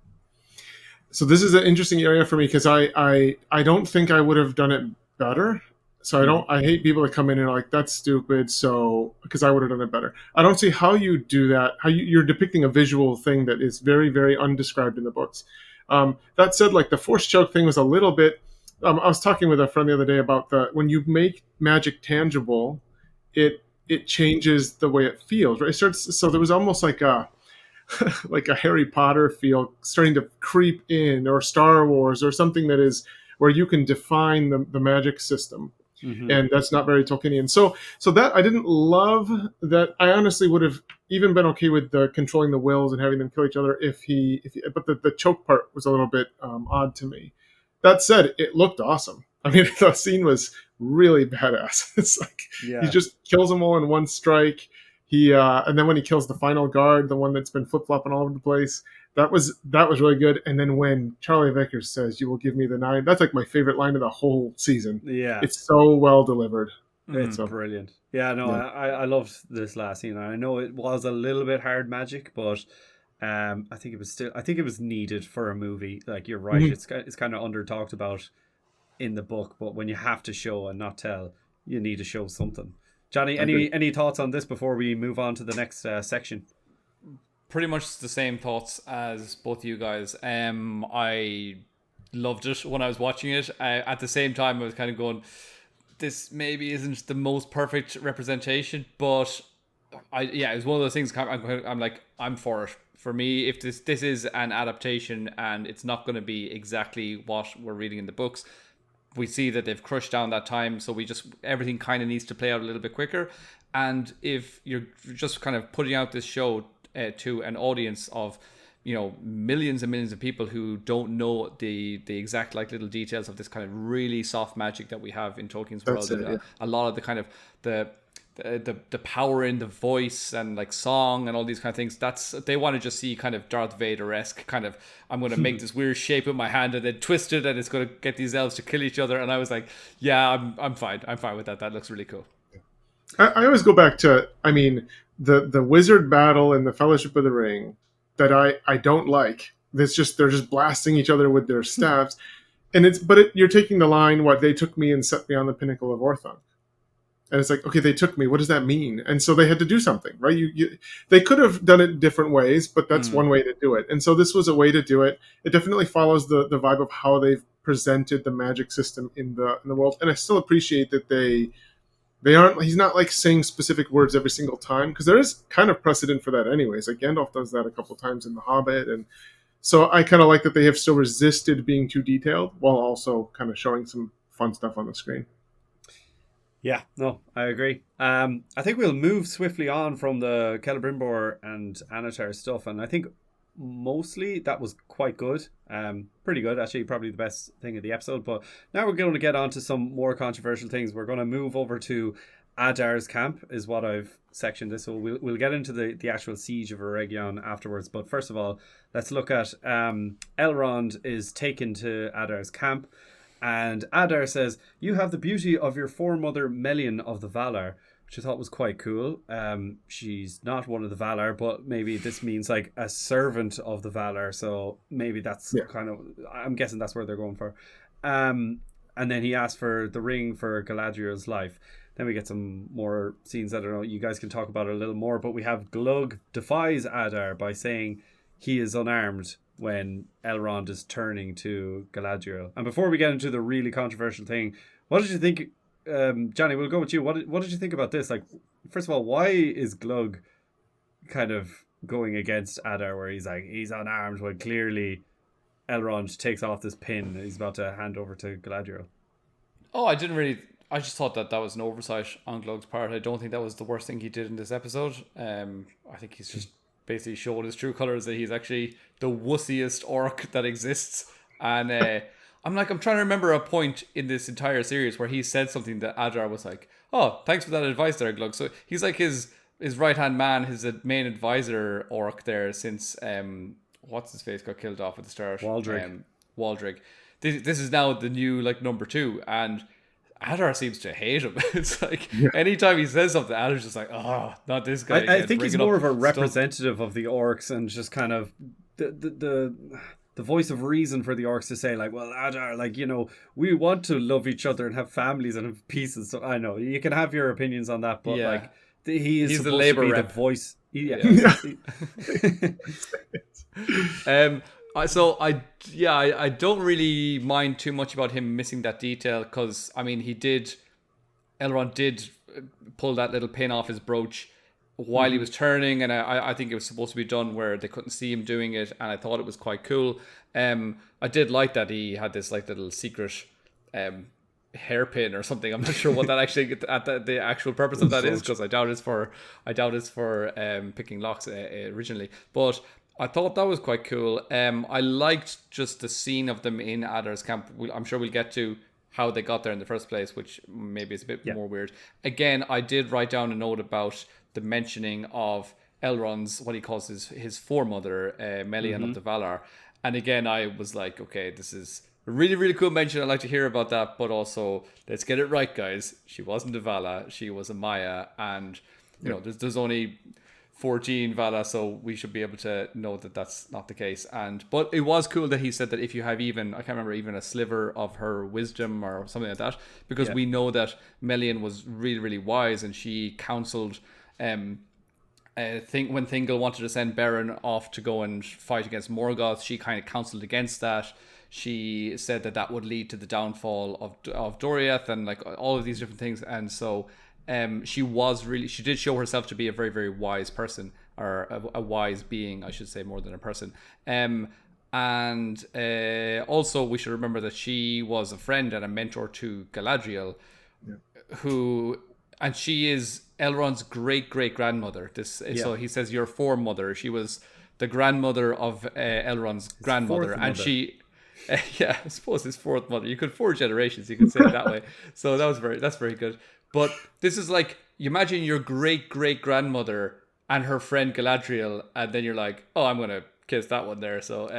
So this is an interesting area for me because I don't think I would have done it better. So I hate people that come in and are like, that's stupid. So, because I would have done it better. I don't see how you do that. You're depicting a visual thing that is very, very undescribed in the books. That said, like the force choke thing was a little bit, I was talking with a friend the other day about when you make magic tangible, it changes the way it feels, right? So there was almost like a Harry Potter feel starting to creep in, or Star Wars, or something that is where you can define the magic system. Mm-hmm. And that's not very Tolkienian. So that I didn't love that. I honestly would have even been okay with the controlling the wills and having them kill each other but the choke part was a little bit odd to me. That said, it looked awesome. I mean, the scene was really badass. It's like he just kills them all in one strike. And then when he kills the final guard, the one that's been flip-flopping all over the place, that was really good. And then when Charlie Vickers says, "You will give me the 9," that's like my favorite line of the whole season. Yeah, it's so well delivered. It's brilliant. Yeah, no, yeah. I loved this last scene. I know it was a little bit hard magic, but I think it was needed for a movie. Like, you're right, it's kind of under talked about in the book, but when you have to show and not tell, you need to show something. Johnny, any thoughts on this before we move on to the next section? Pretty much the same thoughts as both of you guys. I loved it when I was watching it. At the same time, I was kind of going, this maybe isn't the most perfect representation, but it was one of those things. I'm like, I'm for it. For me, if this is an adaptation and it's not going to be exactly what we're reading in the books, we see that they've crushed down that time, so everything kind of needs to play out a little bit quicker. And if you're just kind of putting out this show to an audience of, millions and millions of people who don't know the exact little details of this kind of really soft magic that we have in Tolkien's world, a lot of the kind of the power in the voice and like song and all these kind of things, they want to just see kind of Darth Vader-esque kind of, I'm going to make this weird shape with my hand and then twist it and it's going to get these elves to kill each other. And I was like, yeah, I'm fine with that. That looks really cool. I always go back to, the wizard battle in the Fellowship of the Ring that I don't like. They're just blasting each other with their staves. And you're taking the line, what, they took me and set me on the pinnacle of Orthanc. And it's like, okay, they took me. What does that mean? And so they had to do something, right? They could have done it different ways, but that's one way to do it. And so this was a way to do it. It definitely follows the vibe of how they've presented the magic system in the world. And I still appreciate that he's not like saying specific words every single time, because there is kind of precedent for that anyways. Like Gandalf does that a couple times in The Hobbit. And so I kind of like that they have still resisted being too detailed while also kind of showing some fun stuff on the screen. Yeah, no, I agree. I think we'll move swiftly on from the Celebrimbor and Anatar stuff, and I think mostly that was quite good. Pretty good, actually, probably the best thing of the episode. But now we're going to get on to some more controversial things. We're going to move over to Adar's camp, is what I've sectioned this. So we'll get into the actual siege of Eregion afterwards. But first of all, let's look at Elrond is taken to Adar's camp. And Adar says, "You have the beauty of your foremother Melian of the Valar," which I thought was quite cool. She's not one of the Valar, but maybe this means like a servant of the Valar. So maybe that's kind of, I'm guessing that's where they're going for. And then he asked for the ring for Galadriel's life. Then we get some more scenes. I don't know, you guys can talk about it a little more, but we have Glug defies Adar by saying he is unarmed when Elrond is turning to Galadriel. And before we get into the really controversial thing, what did you think, Johnny, we'll go with you. What did you think about this? Like, first of all, why is Glug kind of going against Adar, where he's like, he's unarmed, when clearly Elrond takes off this pin and he's about to hand over to Galadriel? I just thought that was an oversight on Glug's part. I don't think that was the worst thing he did in this episode. I think he's just basically showed his true colors, that he's actually the wussiest orc that exists. And I'm trying to remember a point in this entire series where he said something that Adar was like, "Oh, thanks for that advice there, Glug." So he's like his his right hand man, his main advisor orc there since what's his face got killed off at the start. Waldrig. This is now the new like number 2, and Adar seems to hate him. It's like anytime he says something, Adar's just like, oh, not this guy. I think he's more of a representative of the orcs and just kind of the voice of reason for the orcs to say like, well, Adar, like, you know, we want to love each other and have families and have peace and stuff. I know you can have your opinions on that, but like he's the labor to be rep. The voice. So I don't really mind too much about him missing that detail, because I mean Elrond did pull that little pin off his brooch while he was turning, and I think it was supposed to be done where they couldn't see him doing it, and I thought it was quite cool. I did like that he had this like little secret hairpin or something. I'm not sure what that actually the actual purpose of that is, because I doubt it's for picking locks originally, but I thought that was quite cool. I liked just the scene of them in Adar's camp. I'm sure we'll get to how they got there in the first place, which maybe is a bit more weird. Again, I did write down a note about the mentioning of Elrond's, what he calls his foremother, Melian of the Valar. And again, I was like, okay, this is a really, really cool mention. I'd like to hear about that, but also, let's get it right, guys. She wasn't a Vala, she was a Maya, and you know, there's only 14 Vala, so we should be able to know that that's not the case. But it was cool that he said that if you have even a sliver of her wisdom or something like that, because we know that Melian was really, really wise, and she counseled when Thingol wanted to send Beren off to go and fight against Morgoth, she kind of counseled against that. She said that would lead to the downfall of Doriath and like all of these different things, and so she did show herself to be a very, very wise person, or a wise being, I should say, more than a person. And also we should remember that she was a friend and a mentor to Galadriel, and she is Elrond's great grandmother. So he says your foremother. She was the grandmother of Elrond's grandmother, and she. I suppose his fourth mother. You could 4 generations. You could say it that way. So that's very good. But this is like, you imagine your great grandmother and her friend Galadriel, and then you're like, oh, I'm gonna kiss that one there. So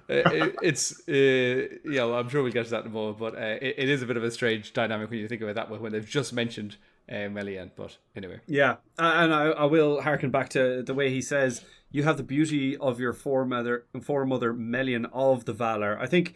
it's I'm sure we'll get to that in a moment. But it is a bit of a strange dynamic when you think of it that way, when they've just mentioned Melian. But anyway, and I will harken back to the way he says, you have the beauty of your foremother Melian of the Valar. I think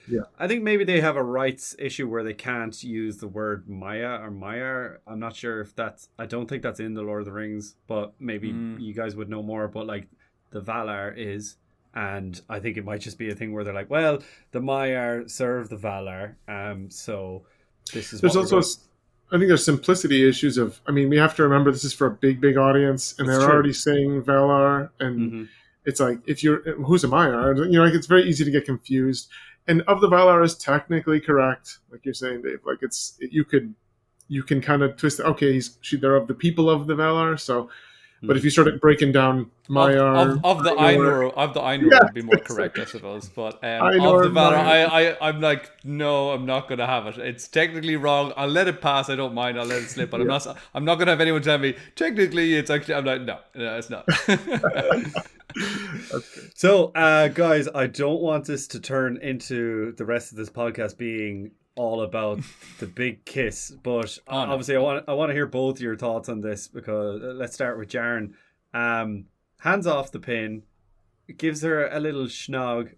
maybe they have a rights issue where they can't use the word Maya or Maya. I'm not sure if I don't think that's in the Lord of the Rings, but maybe you guys would know more. But like the Valar is, and I think it might just be a thing where they're like, well, the Maiar serve the Valar, so this is. There's also. I think there's simplicity issues we have to remember this is for a big audience, and they're already saying Valar, and it's like, who's a Maiar? You know, like, it's very easy to get confused. And of the Valar is technically correct, like you're saying, Dave. Like you can kind of twist it. Okay, they're of the people of the Valar, so. But if you started breaking down Maiar... Of the Ainur would be more correct, I suppose. But of the Valar, I'm like, no, I'm not going to have it. It's technically wrong. I'll let it pass. I don't mind. I'll let it slip. But I'm not going to have anyone tell me, technically, it's actually... I'm like, no, it's not. Okay. So, guys, I don't want this to turn into the rest of this podcast being all about the big kiss, but obviously I want to hear both your thoughts on this, because let's start with Jaron. Hands off the pin, gives her a little schnog.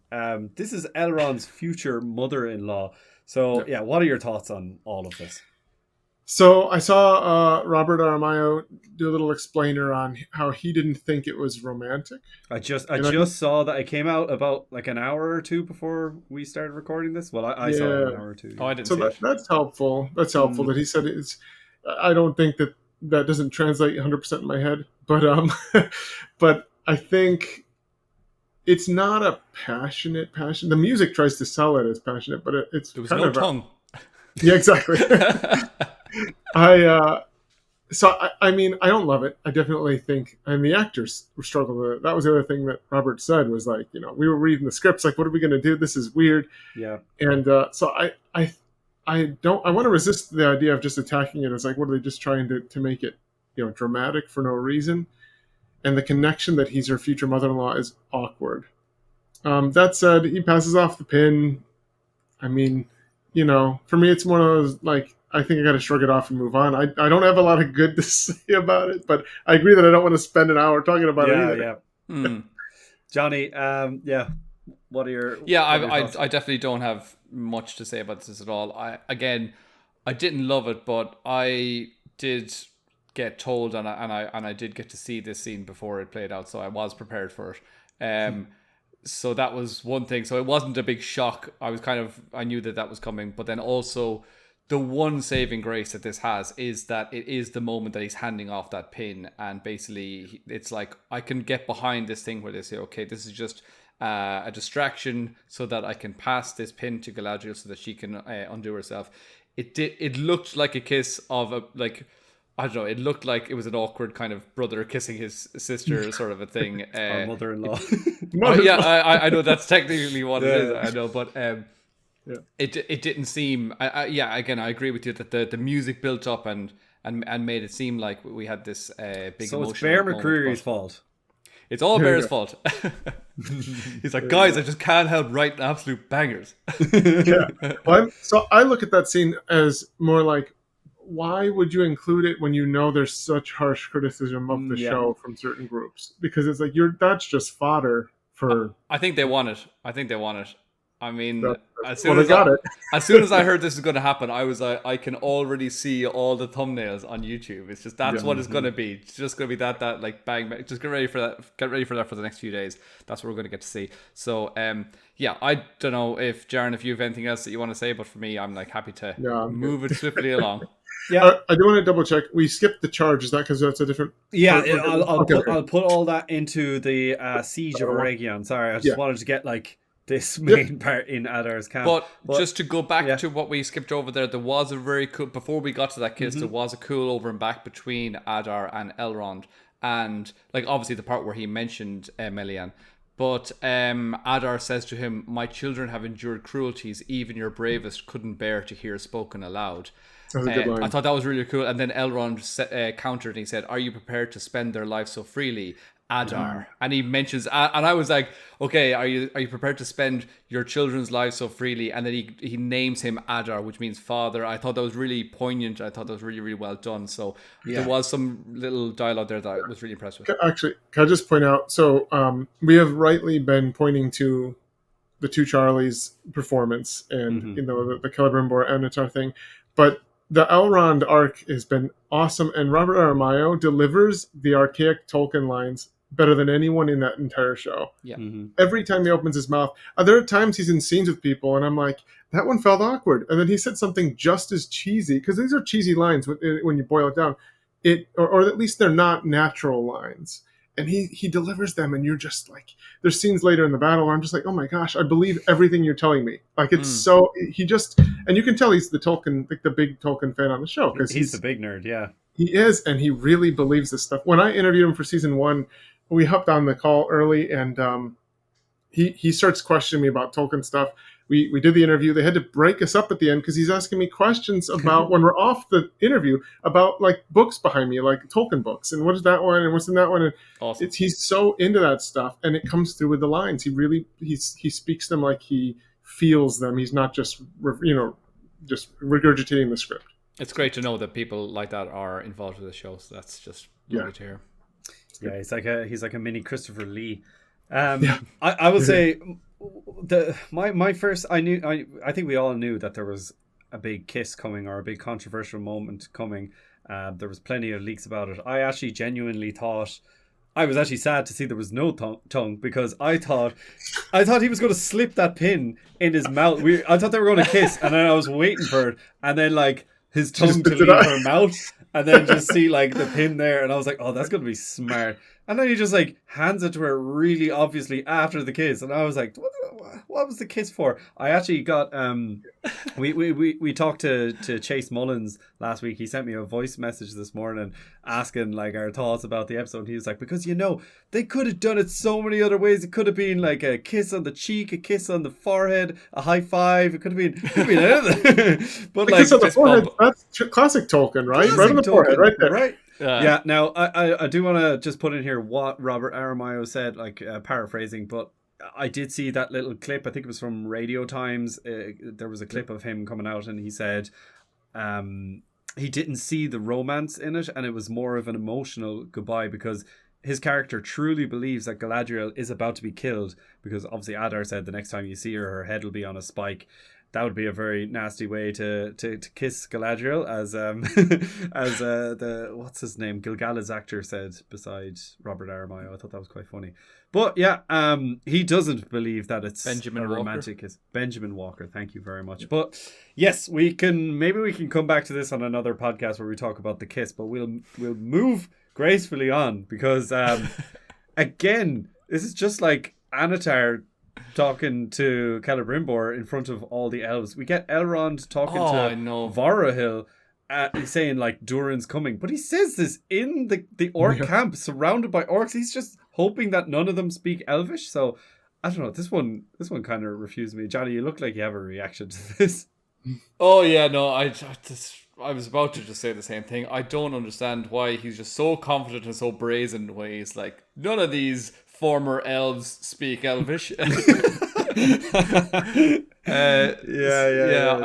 This is Elrond's future mother-in-law, so what are your thoughts on all of this? So I saw Robert Aramayo do a little explainer on how he didn't think it was romantic. I just saw that. It came out about like an hour or two before we started recording this. Well, I saw it an hour or two. Oh, I didn't. So that's helpful. That's helpful that he said it's. I don't think that doesn't translate 100% in my head, but but I think it's not a passionate passion. The music tries to sell it as passionate, but it's there was kind no of tongue. Yeah, exactly. I don't love it. I definitely think, and the actors were struggling with it. That was the other thing that Robert said, was like, you know, we were reading the scripts, like, what are we going to do? This is weird. Yeah. And so I want to resist the idea of just attacking it as like, what are they just trying to make it, you know, dramatic for no reason? and the connection that he's her future mother-in-law is awkward. That said, he passes off the pin. I mean, for me, it's one of those, like, I think I got to shrug it off and move on. I don't have a lot of good to say about it, but I agree that I don't want to spend an hour talking about it either. Yeah. Johnny, what are your... Yeah, thoughts? I definitely don't have much to say about this at all. I didn't love it, but I did get told, and I did get to see this scene before it played out, so I was prepared for it. So that was one thing. So it wasn't a big shock. I knew that was coming, but then also the one saving grace that this has is that it is the moment that he's handing off that pin, and basically it's like, I can get behind this thing where they say, okay, this is just a distraction so that I can pass this pin to Galadriel so that she can undo herself. It looked like a kiss of I don't know, it looked like it was an awkward kind of brother kissing his sister sort of a thing. Or mother-in-law. Yeah, I know that's technically what it is. I know, but it didn't seem. Again, I agree with you that the music built up and made it seem like we had this big. So emotional it's Bear moment, McCreary's fault. It's all Bear's fault. He's like, guys, I just can't help writing absolute bangers. Yeah. So I look at that scene as more like, why would you include it when you know there's such harsh criticism of the show from certain groups? Because it's like, that's just fodder for... I think they want it. I mean, as soon as I heard this is going to happen, I was like, I can already see all the thumbnails on YouTube. It's just, that's what it's going to be. It's just going to be that like bang, bang. Just get ready for that. Get ready for that for the next few days. That's what we're going to get to see. So, I don't know if Jaron, if you have anything else that you want to say, but for me, I'm like happy to move it swiftly along. Yeah, I do want to double check. We skipped the charge. Is that because that's a different? Yeah, I'll put all that into the siege of Eregion. Sorry, I just wanted to get like this main part in Adar's camp. But just to go back to what we skipped over there was a very cool, before we got to that kiss, there was a cool over and back between Adar and Elrond, and like obviously the part where he mentioned Melian. But Adar says to him, "My children have endured cruelties even your bravest couldn't bear to hear spoken aloud." That's a good line. I thought that was really cool. And then Elrond countered and he said, "Are you prepared to spend their life so freely, Adar?" And he mentions, and I was like, okay, are you prepared to spend your children's lives so freely? And then he names him Adar, which means father. I thought that was really poignant. I thought that was really, really well done. So there was some little dialogue there that I was really impressed with. Actually, can I just point out, so we have rightly been pointing to the two Charlies' performance and the Celebrimbor and Avatar thing, but the Elrond arc has been awesome, and Robert Aramayo delivers the archaic Tolkien lines better than anyone in that entire show. Yeah. Every time he opens his mouth, there are times he's in scenes with people, and I'm like, that one felt awkward. And then he said something just as cheesy, because these are cheesy lines when you boil it down. Or at least they're not natural lines. And he delivers them, and you're just like, there's scenes later in the battle where I'm just like, oh my gosh, I believe everything you're telling me. Like, it's so, and you can tell he's the Tolkien, like the big Tolkien fan on the show. Because he's the big nerd, yeah. He is, and he really believes this stuff. When I interviewed him for season 1, we hopped on the call early, and he starts questioning me about Tolkien stuff. We did the interview. They had to break us up at the end because he's asking me questions about, when we're off the interview, about like books behind me, like Tolkien books, and what is that one, and what's in that one. And awesome. He's so into that stuff, and it comes through with the lines. He speaks them like he feels them. He's not just just regurgitating the script. It's great to know that people like that are involved with the show. So that's just lovely to hear. Yeah, he's like a mini Christopher Lee. I will say, my first, I think we all knew that there was a big kiss coming or a big controversial moment coming. There was plenty of leaks about it. I actually genuinely thought, I was actually sad to see there was no tongue, because I thought he was going to slip that pin in his mouth. I thought they were going to kiss, and then I was waiting for it, and then like his tongue to leave her mouth, and then just see like the pin there, and I was like, oh, that's going to be smart. And then he just like hands it to her really obviously after the kiss, and I was like, what was the kiss for? I actually got we talked to Chase Mullins last week. He sent me a voice message this morning asking like our thoughts about the episode. He was like, because they could have done it so many other ways. It could have been like a kiss on the cheek, a kiss on the forehead, a high five. It could have been anything. But like, kiss on the forehead, that's classic Tolkien, right? Right on the forehead, right there. Right. Yeah, now I do want to just put in here what Robert Aramayo said, like paraphrasing, but I did see that little clip. I think it was from Radio Times. There was a clip of him coming out, and he said he didn't see the romance in it, and it was more of an emotional goodbye because his character truly believes that Galadriel is about to be killed, because obviously Adar said the next time you see her head will be on a spike. That would be a very nasty way to kiss Galadriel, as the what's his name, Gilgalad's actor said beside Robert Aramayo. I thought that was quite funny. But yeah, he doesn't believe that it's Benjamin Walker. Romantic kiss. Benjamin Walker, thank you very much. But yes, we can come back to this on another podcast where we talk about the kiss. But we'll move gracefully on, because again, this is just like Anatar talking to Celebrimbor in front of all the elves. We get Elrond talking to Vorahil, saying like Durin's coming, but he says this in the orc camp, surrounded by orcs. He's just hoping that none of them speak Elvish. So I don't know. This one kind of refused me. Johnny, you look like you have a reaction to this. Oh yeah, no, I was about to just say the same thing. I don't understand why he's just so confident and so brazen when he's like, none of these former elves speak Elvish. I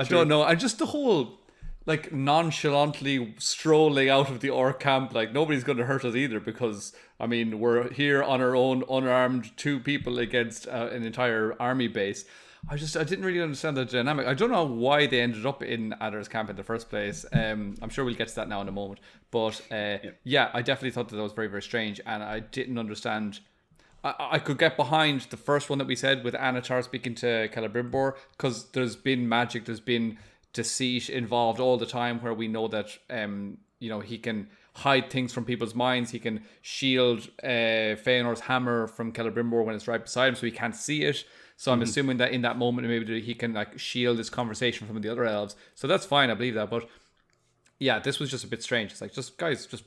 don't know. And just the whole like nonchalantly strolling out of the orc camp, like nobody's going to hurt us either, because I mean we're here on our own, unarmed, 2 people against an entire army base. I didn't really understand the dynamic. I don't know why they ended up in Adar's camp in the first place. I'm sure we'll get to that now in a moment. But yeah, I definitely thought that was very, very strange, and I didn't understand. I could get behind the first one that we said with Anatar speaking to Celebrimbor, because there's been magic, there's been deceit involved all the time, where we know that he can hide things from people's minds. He can shield Feanor's hammer from Celebrimbor when it's right beside him, so he can't see it. So I'm assuming that in that moment maybe he can like shield his conversation from the other elves. So that's fine, I believe that. But yeah, this was just a bit strange. It's like, just guys, just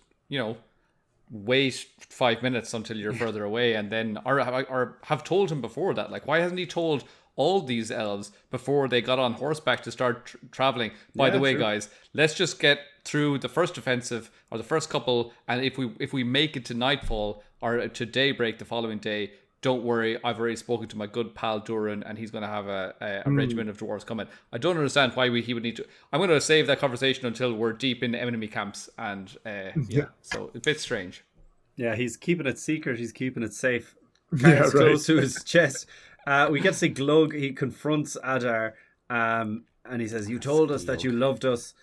wait 5 minutes until you're further away, and then or have told him before that. Like, why hasn't he told all these elves before they got on horseback to start traveling? By the way, guys, let's just get through the first offensive or the first couple, and if we make it to nightfall or to daybreak the following day, don't worry, I've already spoken to my good pal Durin, and he's going to have a regiment of dwarves coming. I don't understand why he would need to. I'm going to save that conversation until we're deep in enemy camps, and so a bit strange. Yeah, he's keeping it secret. He's keeping it safe. Close to his chest. We get to see Glug. He confronts Adar, and he says, "You told us that you loved us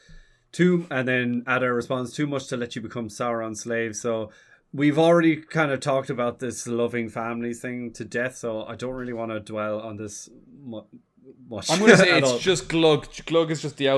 too," and then Adar responds, "Too much to let you become Sauron's slave." So we've already kind of talked about this loving families thing to death, so I don't really want to dwell on this much. I'm going to say it's just Glug. Glug is just the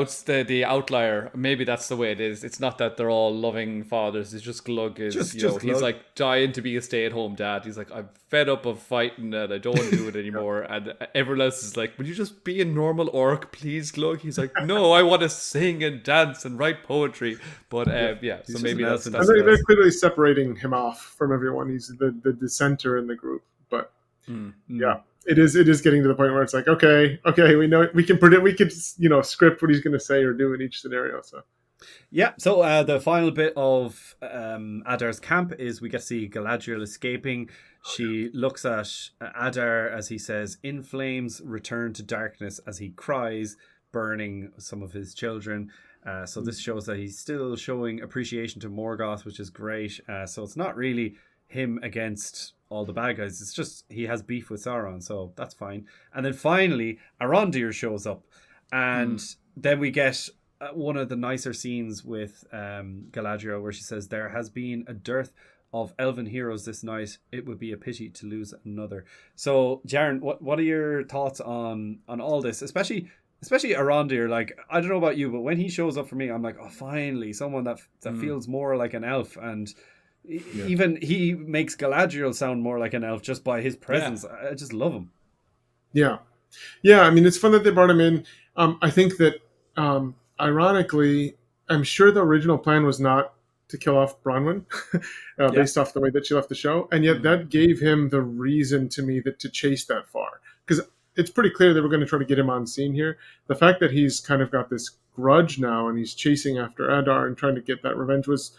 outlier. Maybe that's the way it is. It's not that they're all loving fathers. It's just Glug is, just Glug. He's like dying to be a stay-at-home dad. He's like, I'm fed up of fighting and I don't want to do it anymore. And everyone else is like, would you just be a normal orc, please, Glug? He's like, no, I want to sing and dance and write poetry. But so maybe that's they're clearly separating him off from everyone. He's the dissenter in the group. But yeah. It is getting to the point where it's like, okay, we know, we can predict, we could script what he's going to say or do in each scenario. So yeah, so the final bit of Adar's camp is we get to see Galadriel escaping. She looks at Adar as he says, "In flames, return to darkness," as he cries, burning some of his children. So this shows that he's still showing appreciation to Morgoth, which is great. So it's not really him against all the bad guys. It's just he has beef with Sauron, so that's fine. And then finally, Arondir shows up, and then we get one of the nicer scenes with Galadriel, where she says, "There has been a dearth of elven heroes this night. It would be a pity to lose another." So, Jaron, what are your thoughts on all this, especially Arondir? Like, I don't know about you, but when he shows up for me, I'm like, oh, finally, someone that feels more like an elf. And even he makes Galadriel sound more like an elf just by his presence. Yeah. I just love him. Yeah. I mean, it's fun that they brought him in. I think that, ironically, I'm sure the original plan was not to kill off Bronwyn, based off the way that she left the show, and yet that gave him the reason to me to chase that far. Because it's pretty clear they were going to try to get him on scene here. The fact that he's kind of got this grudge now and he's chasing after Adar and trying to get that revenge was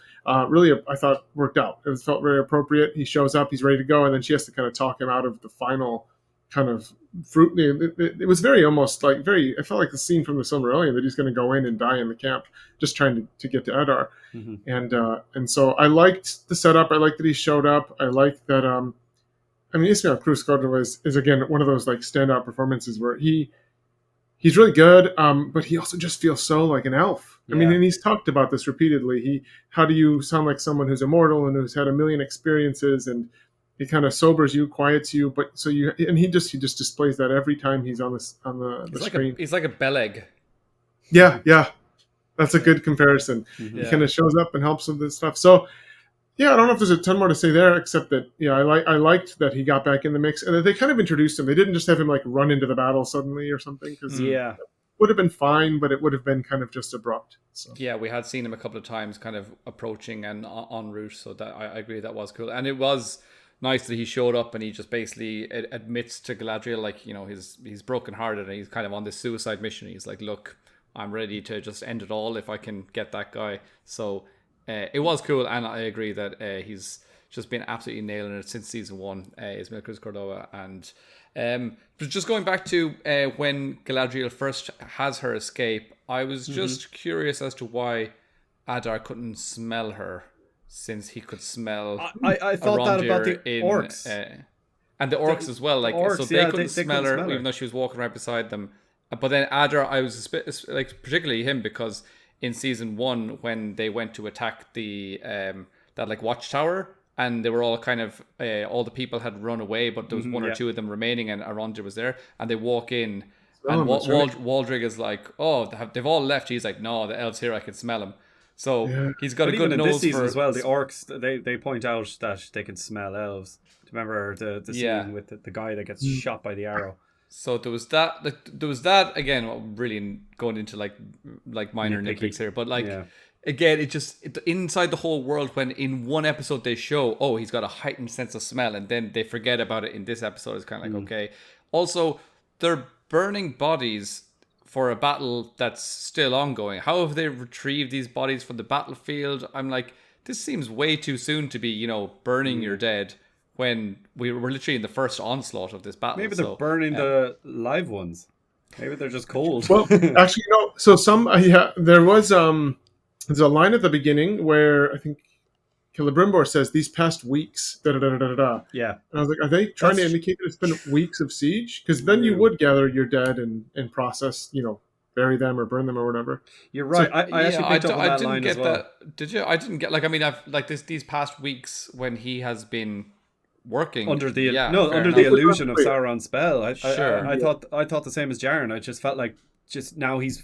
really, I thought, worked out. It felt very appropriate. He shows up, he's ready to go, and then she has to kind of talk him out of the final kind of fruit. It was very almost like very. It felt like the scene from the Silmarillion that he's going to go in and die in the camp, just trying to get to Adar. And so I liked the setup. I liked that he showed up. I liked that. I mean, Ismael Cruz-Cordova is again one of those like standout performances where he's really good, but he also just feels so like an elf. I mean, and he's talked about this repeatedly. How do you sound like someone who's immortal and who's had a million experiences, and it kind of sobers you, quiets you, but he just displays that every time he's on the screen. He's like a Beleg. Yeah, that's a good comparison. He kind of shows up and helps with this stuff. So. Yeah, I don't know if there's a ton more to say there, except that I liked that he got back in the mix and that they kind of introduced him. They didn't just have him like run into the battle suddenly or something, because it would have been fine, but it would have been kind of just abrupt. So. Yeah, we had seen him a couple of times, kind of approaching and en route. So that I agree that was cool, and it was nice that he showed up and he just basically admits to Galadriel, like, he's brokenhearted and he's kind of on this suicide mission. He's like, look, I'm ready to just end it all if I can get that guy. So. It was cool, and I agree that he's just been absolutely nailing it since season 1, Ismael Cruz-Cordova. And but just going back to when Galadriel first has her escape, I was just curious as to why Adar couldn't smell her, since he could smell. I thought that about the orcs. And the orcs as well. Like, orcs, so they couldn't smell her, even though she was walking right beside them. But then Adar, I was like, particularly him, because in season 1, when they went to attack the that like watchtower, and they were all kind of all the people had run away, but there was one or two of them remaining, and Elrond was there, and they walk in, and Waldrig is like, "Oh, they've all left." He's like, "No, the elves here, I can smell them." So he's got a good nose this season for as well. The orcs, they point out that they can smell elves. Do you remember the scene with the guy that gets shot by the arrow? So there was that again, really going into like minor nitpicks here, but again, it inside the whole world, when in one episode they show, he's got a heightened sense of smell, and then they forget about it in this episode. It's kind of like, okay. Also, they're burning bodies for a battle that's still ongoing. How have they retrieved these bodies from the battlefield? I'm like, this seems way too soon to be, burning your dead, when we were literally in the first onslaught of this battle. Maybe they're burning the live ones. Maybe they're just cold. Well, actually, so there was there's a line at the beginning where I think Celebrimbor says, "These past weeks, da da da da da." Yeah. And I was like, are they trying to indicate that it's been weeks of siege? Because then you would gather your dead and process, bury them or burn them or whatever. You're right. So, I actually picked up on that line as well. Did you? I didn't get, I've like these past weeks when he has been working under the illusion of Sauron's spell. I thought the same as Jaron. I just felt like just now he's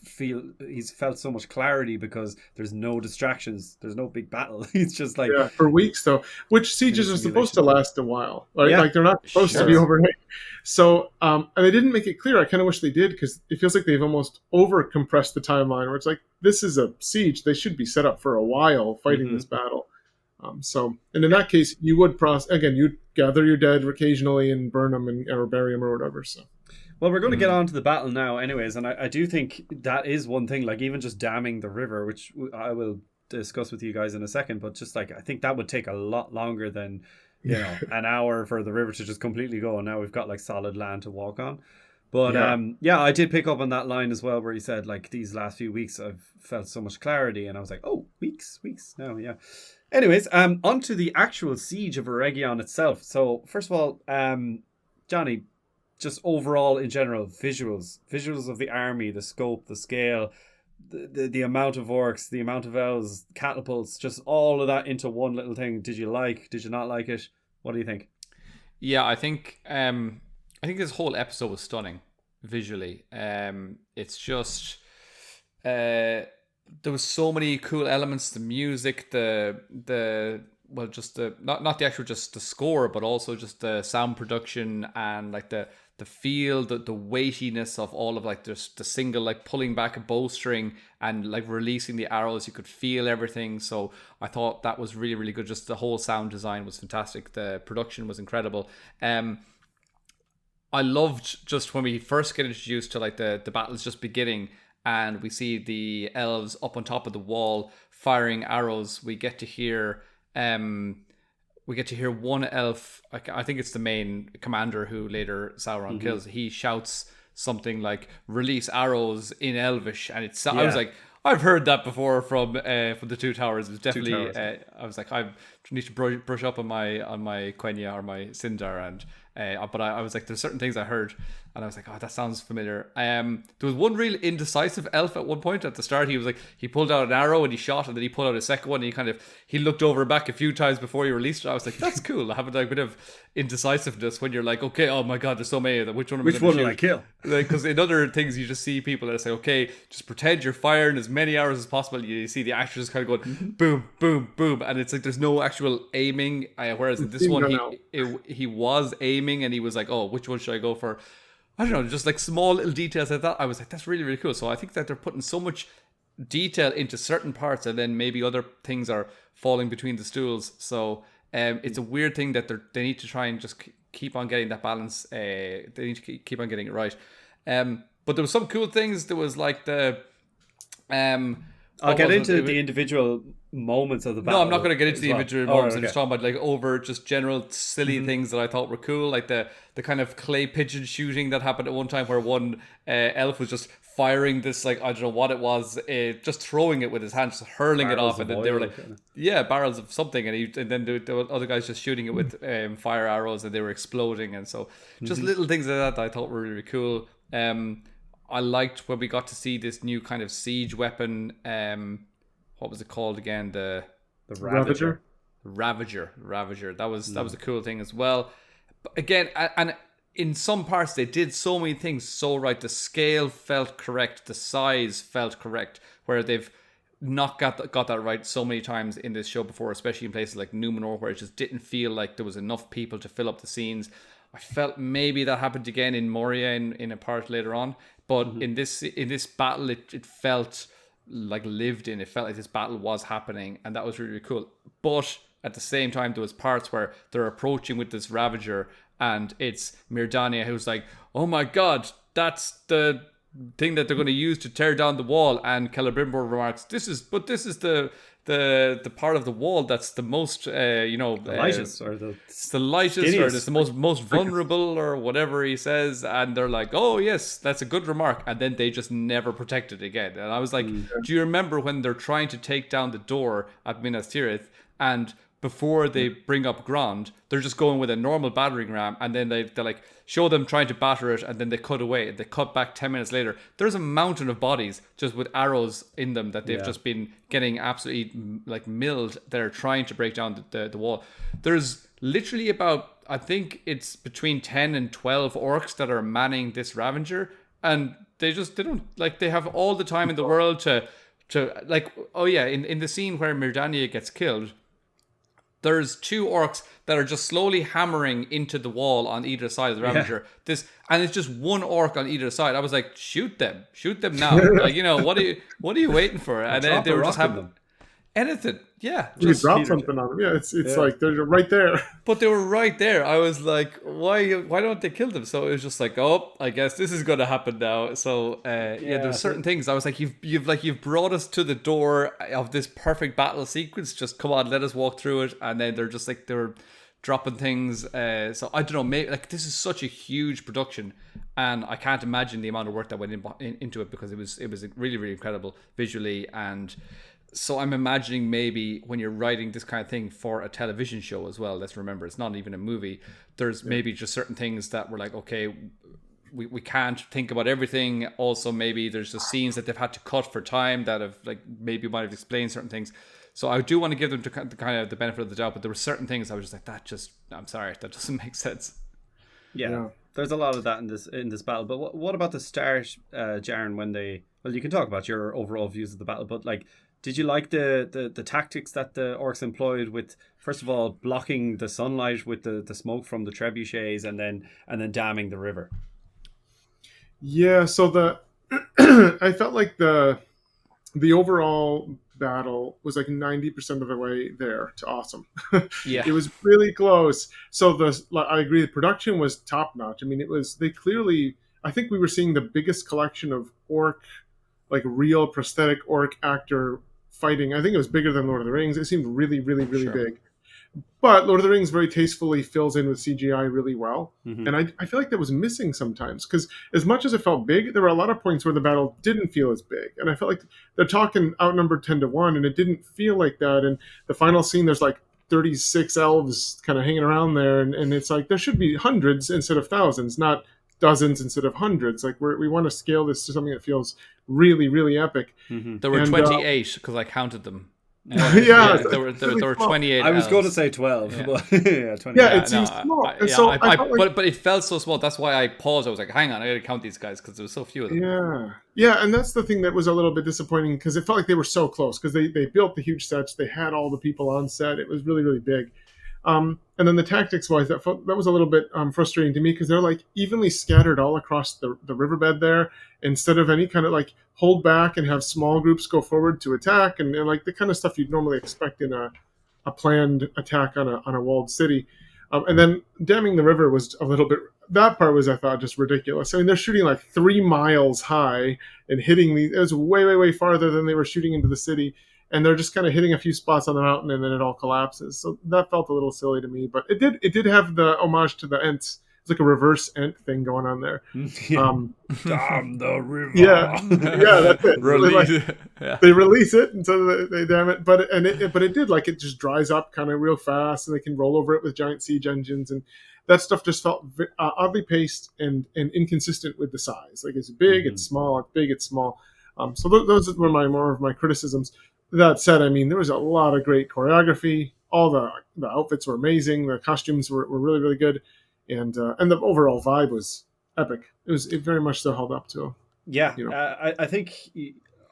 felt so much clarity because there's no distractions, there's no big battle. He's just like for weeks though, which sieges are supposed to last a while, right? Like they're not supposed to be overnight. So and they didn't make it clear. I kind of wish they did, because it feels like they've almost over compressed the timeline, where it's like, this is a siege, they should be set up for a while fighting this battle. And in that case, you would you'd gather your dead occasionally and burn them or bury them or whatever. So, well, we're going to get on to the battle now, anyways, and I do think that is one thing. Like, even just damming the river, which I will discuss with you guys in a second, but just like, I think that would take a lot longer than an hour for the river to just completely go. And now we've got like solid land to walk on. But I did pick up on that line as well, where he said, like, these last few weeks I've felt so much clarity, and I was like, oh, weeks now, yeah. Anyways, on to the actual siege of Eregion itself. So, first of all, Johnny, just overall in general, visuals of the army, the scope, the scale, the amount of orcs, the amount of elves, catapults, just all of that into one little thing. Did you not like it? What do you think? Yeah, I think this whole episode was stunning visually. It's just there was so many cool elements, the music, not the actual just the score, but also just the sound production and like the feel, the weightiness of all of like the single, like pulling back a bowstring and like releasing the arrows. You could feel everything. So I thought that was really, really good. Just the whole sound design was fantastic. The production was incredible. I loved just when we first get introduced to like the battles just beginning, and we see the elves up on top of the wall firing arrows. We get to hear one elf. I think it's the main commander who later Sauron kills. He shouts something like "Release arrows" in Elvish, and it's. I was like, I've heard that before from the Two Towers. It was definitely. I was like, I need to brush up on my Quenya or my Sindar, and but I was like, there's certain things I heard, and I was like, oh, that sounds familiar. There was one real indecisive elf at one point at the start. He was like, he pulled out an arrow and he shot, and then he pulled out a second one, and he looked over back a few times before he released it. I was like, that's cool. Having like a bit of indecisiveness when you're like, okay, oh my god, there's so many of them. Which one will I kill? Like, because in other things you just see people that say, okay, just pretend you're firing as many arrows as possible. You see the actors kind of going boom, boom, boom, and it's like there's no actual aiming. Whereas in this one, he was aiming, and he was like, oh, which one should I go for? I don't know, just like small little details like that. I was like, that's really, really cool. So I think that they're putting so much detail into certain parts, and then maybe other things are falling between the stools. So it's a weird thing that they need to try and just keep on getting that balance. They need to keep on getting it right. But there was some cool things. There was like the I'll get into the individual moments of the battle. No, I'm not going to get into the individual moments. I'm just talking about like over just general silly things that I thought were cool, like the kind of clay pigeon shooting that happened at one time, where one elf was just firing this, like, I don't know what it was, just throwing it with his hands, just hurling barrels it off, and then they were like, barrels of something, and then the other guys just shooting it with fire arrows, and they were exploding, and so just little things like that I thought were really cool. I liked when we got to see this new kind of siege weapon. What was it called again? The Ravager. Ravager. That was a cool thing as well. But again, and in some parts they did so many things so right. The scale felt correct. The size felt correct. Where they've not got that right so many times in this show before, especially in places like Numenor, where it just didn't feel like there was enough people to fill up the scenes. I felt maybe that happened again in Moria in a part later on. But in this battle, it felt like lived in. It felt like this battle was happening, and that was really, really cool. But at the same time, there was parts where they're approaching with this Ravager, and it's Mirdania who's like, "Oh my god, that's the thing that they're going to use to tear down the wall." And Celebrimbor remarks, "This is the part of the wall that's the most the lightest, or it's the lightest, skinniest, or it's the most vulnerable, or whatever he says." And they're like, "Oh yes, that's a good remark." And then they just never protect it again. And I was like, do you remember when they're trying to take down the door at Minas Tirith, and before they bring up Grond, they're just going with a normal battering ram, and then they like show them trying to batter it, and then they cut away. They cut back 10 minutes later. There's a mountain of bodies just with arrows in them that they've just been getting absolutely like milled. They're trying to break down the wall. There's literally about, I think it's between 10 and 12 orcs that are manning this Ravager, and they don't like, they have all the time in the world to like, oh yeah, in the scene where Mirdania gets killed, there's two orcs that are just slowly hammering into the wall on either side of the Ravager. And it's just one orc on either side. I was like, shoot them now. Like, what are you waiting for? And then they were just having them. Anything, yeah. Just drop something on them. Yeah, it's like they're right there. But they were right there. I was like, why don't they kill them? So it was just like, oh, I guess this is going to happen now. So there's certain things. I was like, you've brought us to the door of this perfect battle sequence. Just come on, let us walk through it. And then they're just like, they're dropping things. So I don't know, maybe like this is such a huge production, and I can't imagine the amount of work that went into it, because it was really, really incredible visually. And so I'm imagining maybe when you're writing this kind of thing for a television show as well, let's remember it's not even a movie, there's maybe just certain things that were like, okay, we can't think about everything. Also, maybe there's just scenes that they've had to cut for time that have like maybe might have explained certain things. So I do want to give them the kind of the benefit of the doubt, but there were certain things I was just like, I'm sorry, that doesn't make sense. Yeah. There's a lot of that in this battle. But what about the start, Jaron, when you can talk about your overall views of the battle, but like, did you like the tactics that the orcs employed with, first of all, blocking the sunlight with the smoke from the trebuchets, and then damming the river? Yeah, so I felt like the overall battle was like 90% of the way there to awesome. Yeah. It was really close. So I agree, the production was top notch. I mean, I think we were seeing the biggest collection of orc, like real prosthetic orc actor fighting. I think it was bigger than Lord of the Rings. It seemed really, really, really big. But Lord of the Rings very tastefully fills in with CGI really well. Mm-hmm. And I feel like that was missing sometimes, because as much as it felt big, there were a lot of points where the battle didn't feel as big. And I felt like they're talking outnumbered 10-1, and it didn't feel like that. And the final scene, there's like 36 elves kind of hanging around there. And it's like, there should be hundreds instead of thousands, not dozens instead of hundreds. Like we want to scale this to something that feels really, really epic. Mm-hmm. There were 28 because I counted them. Yeah, there were 28. I was going to say 12, but yeah, 28. Yeah, it seems small. But it felt so small. That's why I paused. I was like, hang on, I got to count these guys because there was so few of them. Yeah, and that's the thing that was a little bit disappointing, because it felt like they were so close, because they built the huge sets, they had all the people on set. It was really, really big. And then the tactics wise, that was a little bit frustrating to me, because they're like evenly scattered all across the riverbed there, instead of any kind of like hold back and have small groups go forward to attack, and like the kind of stuff you'd normally expect in a planned attack on a walled city. And then damming the river was a little bit, that part was, I thought, just ridiculous. I mean, they're shooting like 3 miles high and hitting it was way, way, way farther than they were shooting into the city. And they're just kind of hitting a few spots on the mountain, and then it all collapses. So that felt a little silly to me, but it did have the homage to the Ents. It's like a reverse Ent thing going on there. Damn the river. Yeah, that's it. They release it, and so they damn it. But it did, like, it just dries up kind of real fast, and they can roll over it with giant siege engines, and that stuff just felt oddly paced and inconsistent with the size. Like, it's big, it's small, it's big, it's small. So those were more of my criticisms. That said, I mean, there was a lot of great choreography. All the outfits were amazing. The costumes were really, really good. And the overall vibe was epic. It very much so held up to. Yeah, I think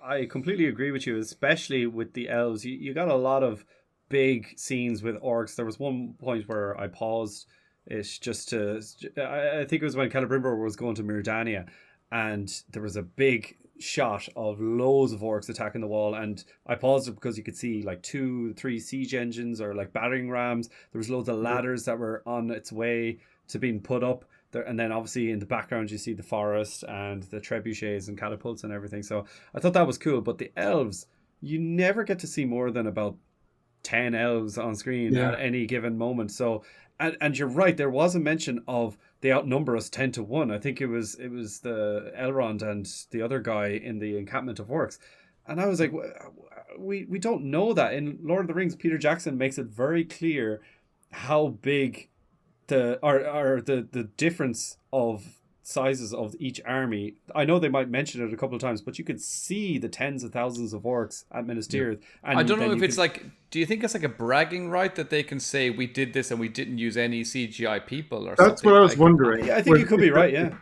I completely agree with you, especially with the elves. You got a lot of big scenes with orcs. There was one point where I paused. It's just I think it was when Celebrimbor was going to Mirdania, and there was a big shot of loads of orcs attacking the wall, and I paused it because you could see like 2-3 siege engines or like battering rams. There was loads of ladders that were on its way to being put up there, and then obviously in the background you see the forest and the trebuchets and catapults and everything. So I thought that was cool. But the elves, you never get to see more than about 10 elves on screen at any given moment. So and you're right, there was a mention of they outnumber us 10-1. I think it was the Elrond and the other guy in the encampment of orcs. And I was like, we don't know that. In Lord of the Rings, Peter Jackson makes it very clear how big the difference of sizes of each army. I know they might mention it a couple of times, but you could see the tens of thousands of orcs at Minas Tirith. And I don't know if it's like, do you think it's like a bragging right that they can say we did this and we didn't use any CGI people or something? That's what I was wondering. Yeah, I think you could be right, yeah.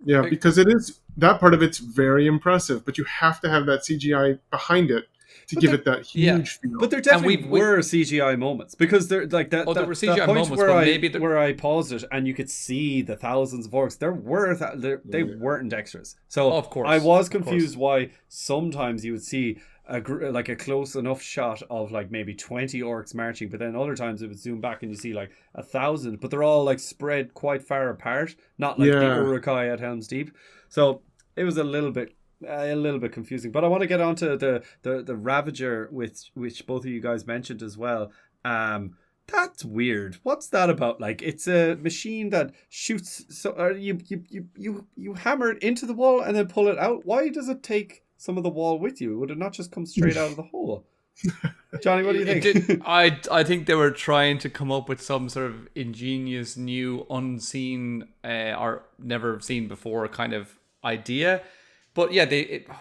Yeah, because it is, that part of it's very impressive, but you have to have that CGI behind it to give it that huge feel. But there definitely were CGI moments, because there like that. There were CGI that moments, where but maybe where I paused it and you could see the thousands of orcs. They weren't extras. So of course, I was confused why sometimes you would see a close enough shot of like maybe 20 orcs marching, but then other times it would zoom back and you see like 1,000, but they're all like spread quite far apart, not like the Uruk-hai at Helm's Deep. So it was a little bit confusing. But I want to get on to the Ravager, which both of you guys mentioned as well. That's weird. What's that about? Like, it's a machine that shoots. So you hammer it into the wall and then pull it out. Why does it take some of the wall with you? Would it not just come straight out of the hole? Johnny, what do you think? I think they were trying to come up with some sort of ingenious, new, unseen, or never seen before kind of idea. But yeah,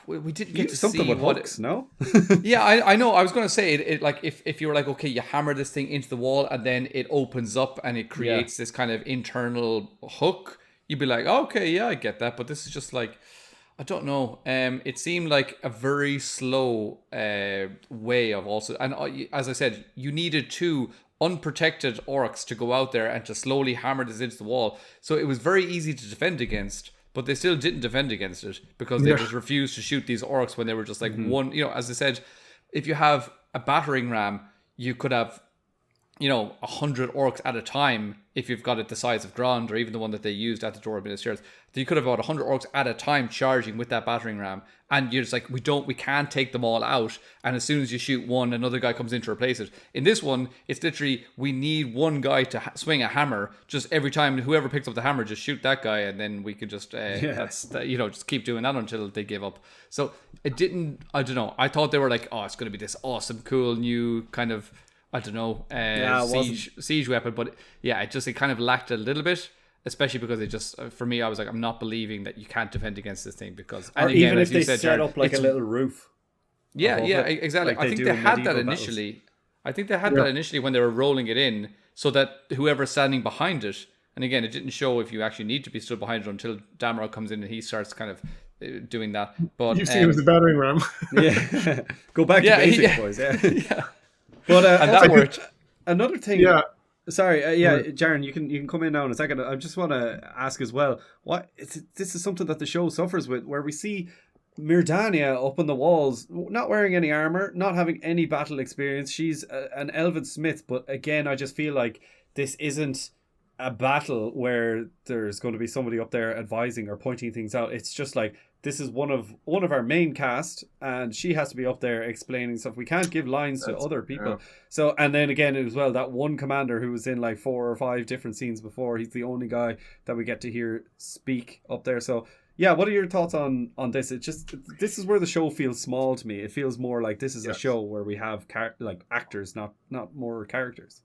we didn't get to something see with what hooks, no? Yeah, I know. I was going to say it like if you were like, okay, you hammer this thing into the wall and then it opens up and it creates this kind of internal hook, you'd be like, oh, okay, yeah, I get that. But this is just like, I don't know. It seemed like a very slow way of also, and as I said, you needed 2 unprotected orcs to go out there and to slowly hammer this into the wall. So it was very easy to defend against. But they still didn't defend against it because they just refused to shoot these orcs when they were just like one, as I said, if you have a battering ram, you could have, 100 orcs at a time if you've got it the size of Grond, or even the one that they used at the Dwarven Ministers. You could have about 100 orcs at a time charging with that battering ram, and you're just like, we can't take them all out, and as soon as you shoot one, another guy comes in to replace it. In this one, it's literally, we need one guy to swing a hammer, just every time whoever picks up the hammer, just shoot that guy, and then we could just just keep doing that until they give up. So it didn't, I don't know, I thought they were like, oh, it's going to be this awesome, cool, new kind of, I don't know, siege weapon, but yeah, it kind of lacked a little bit, especially because it just, for me, I was like, I'm not believing that you can't defend against this thing, because, and or again, even as if you they said, set Jared, up like a little roof. Yeah, exactly. Like I think they had that initially. I think they had that initially when they were rolling it in, so that whoever's standing behind it, and again, it didn't show if you actually need to be stood behind it until Damrog comes in and he starts kind of doing that. But you see it was a battering ram. Yeah, go back to basics, boys. Yeah, yeah. But and that worked. Another thing. Yeah. Sorry, Jaron, you can come in now in a second. I just want to ask as well. This is something that the show suffers with, where we see Mirdania up on the walls, not wearing any armor, not having any battle experience. She's an elven smith, but again, I just feel like this isn't a battle where there's going to be somebody up there advising or pointing things out. It's just like, this is one of our main cast, and she has to be up there explaining stuff. We can't give lines to other people. Yeah. So, and then again as well, that one commander who was in like 4 or 5 different scenes before, he's the only guy that we get to hear speak up there. So yeah, what are your thoughts on this? It just, this is where the show feels small to me. It feels more like this is a show where we have like actors, not more characters.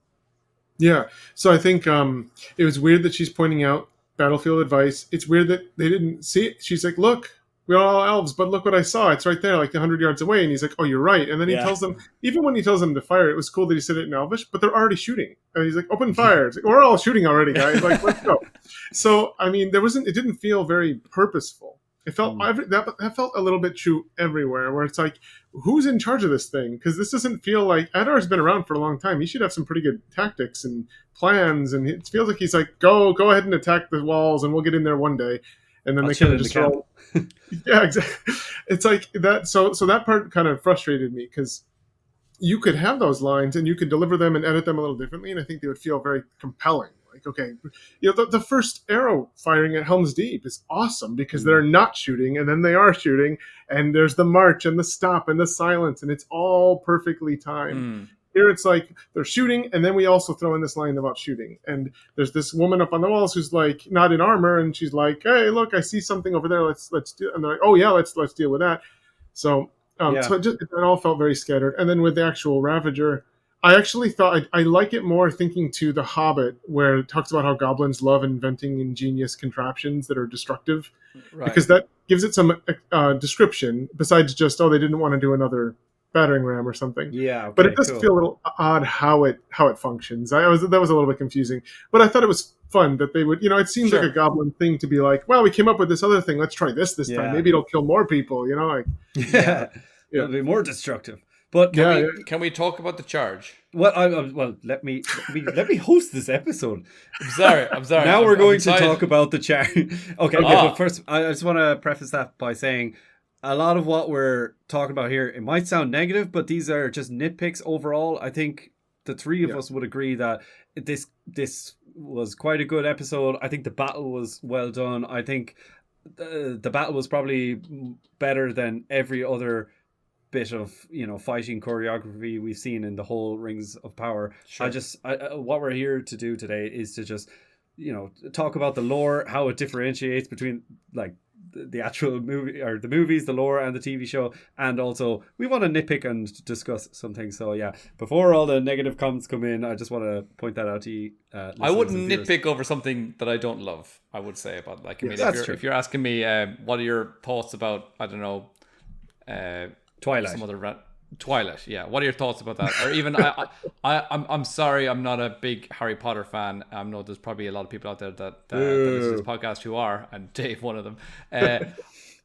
Yeah. So I think it was weird that she's pointing out battlefield advice. It's weird that they didn't see it. She's like, look, we're all elves, but look what I saw. It's right there, like 100 yards away. And he's like, oh, you're right. And then he tells them, even when he tells them to fire, it was cool that he said it in Elvish, but they're already shooting. And he's like, open fire. It's like, we're all shooting already, guys. Like, let's go. So, I mean, it didn't feel very purposeful. It felt, that felt a little bit true everywhere, where it's like, who's in charge of this thing? Because this doesn't feel like, Adar's been around for a long time. He should have some pretty good tactics and plans. And it feels like he's like, go ahead and attack the walls and we'll get in there one day. And then they kind of just roll. Yeah, exactly. It's like that. So that part kind of frustrated me, because you could have those lines and you could deliver them and edit them a little differently, and I think they would feel very compelling. Like, okay, the first arrow firing at Helm's Deep is awesome because they're not shooting, and then they are shooting, and there's the march and the stop and the silence, and it's all perfectly timed. Here it's like they're shooting, and then we also throw in this line about shooting. And there's this woman up on the walls who's like not in armor, and she's like, "Hey, look, I see something over there. Let's do." And they're like, "Oh yeah, let's deal with that." So so it all felt very scattered. And then with the actual Ravager, I actually thought I like it more thinking to The Hobbit, where it talks about how goblins love inventing ingenious contraptions that are destructive, because that gives it some description besides just, oh, they didn't want to do another battering ram or something. Yeah, okay, but it does feel a little odd how it functions. That was a little bit confusing, but I thought it was fun that they would, it seems like a goblin thing to be like, well, we came up with this other thing, let's try this time, maybe it'll kill more people, like it'll be more destructive. But can we talk about the charge? Well, let me host this episode. I'm sorry. Now we're going to talk about the charge. Okay, but first I just want to preface that by saying, a lot of what we're talking about here, it might sound negative, but these are just nitpicks overall. I think the three of us would agree that this was quite a good episode. I think the battle was well done. I think the battle was probably better than every other bit of fighting choreography we've seen in the whole Rings of Power. Sure. What we're here to do today is to just talk about the lore, how it differentiates between like the actual movie or the movies, the lore, and the TV show, and also we want to nitpick and discuss some things. So yeah, before all the negative comments come in, I just want to point that out to you. I wouldn't nitpick over something that I don't love. I would say about if you're asking me what are your thoughts about, I don't know, Twilight. Some other Twilight, yeah. What are your thoughts about that? Or even I'm sorry, I'm not a big Harry Potter fan. I know there's probably a lot of people out there that listen to this podcast who are, and Dave, one of them.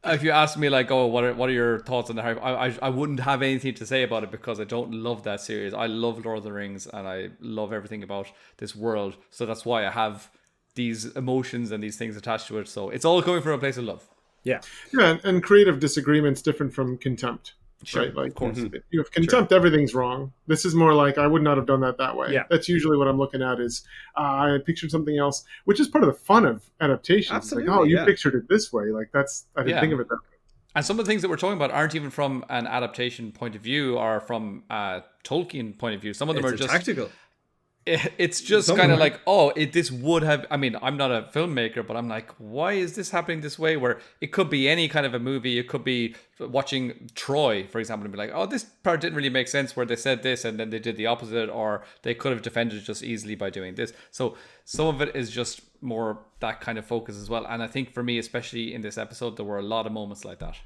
If you ask me, like, oh, what are your thoughts on the Harry? I wouldn't have anything to say about it because I don't love that series. I love Lord of the Rings and I love everything about this world. So that's why I have these emotions and these things attached to it. So it's all coming from a place of love. Yeah, and creative disagreement's different from contempt. Sure, right? Like, of course. if you have contempt, everything's wrong. This is more like, I would not have done that way. Yeah. That's usually what I'm looking at is, I pictured something else, which is part of the fun of adaptations. Absolutely, Like, oh, you yeah. pictured it this way. Like, I didn't think of it that way. And some of the things that we're talking about aren't even from an adaptation point of view or from a Tolkien point of view. Some of them are just tactical. It's just kind of like, this would have, I mean, I'm not a filmmaker, but I'm like, why is this happening this way? Where it could be any kind of a movie. It could be watching Troy, for example, and be like, oh, this part didn't really make sense where they said this and then they did the opposite, or they could have defended it just easily by doing this. So some of it is just more that kind of focus as well. And I think for me, especially in this episode, there were a lot of moments like that.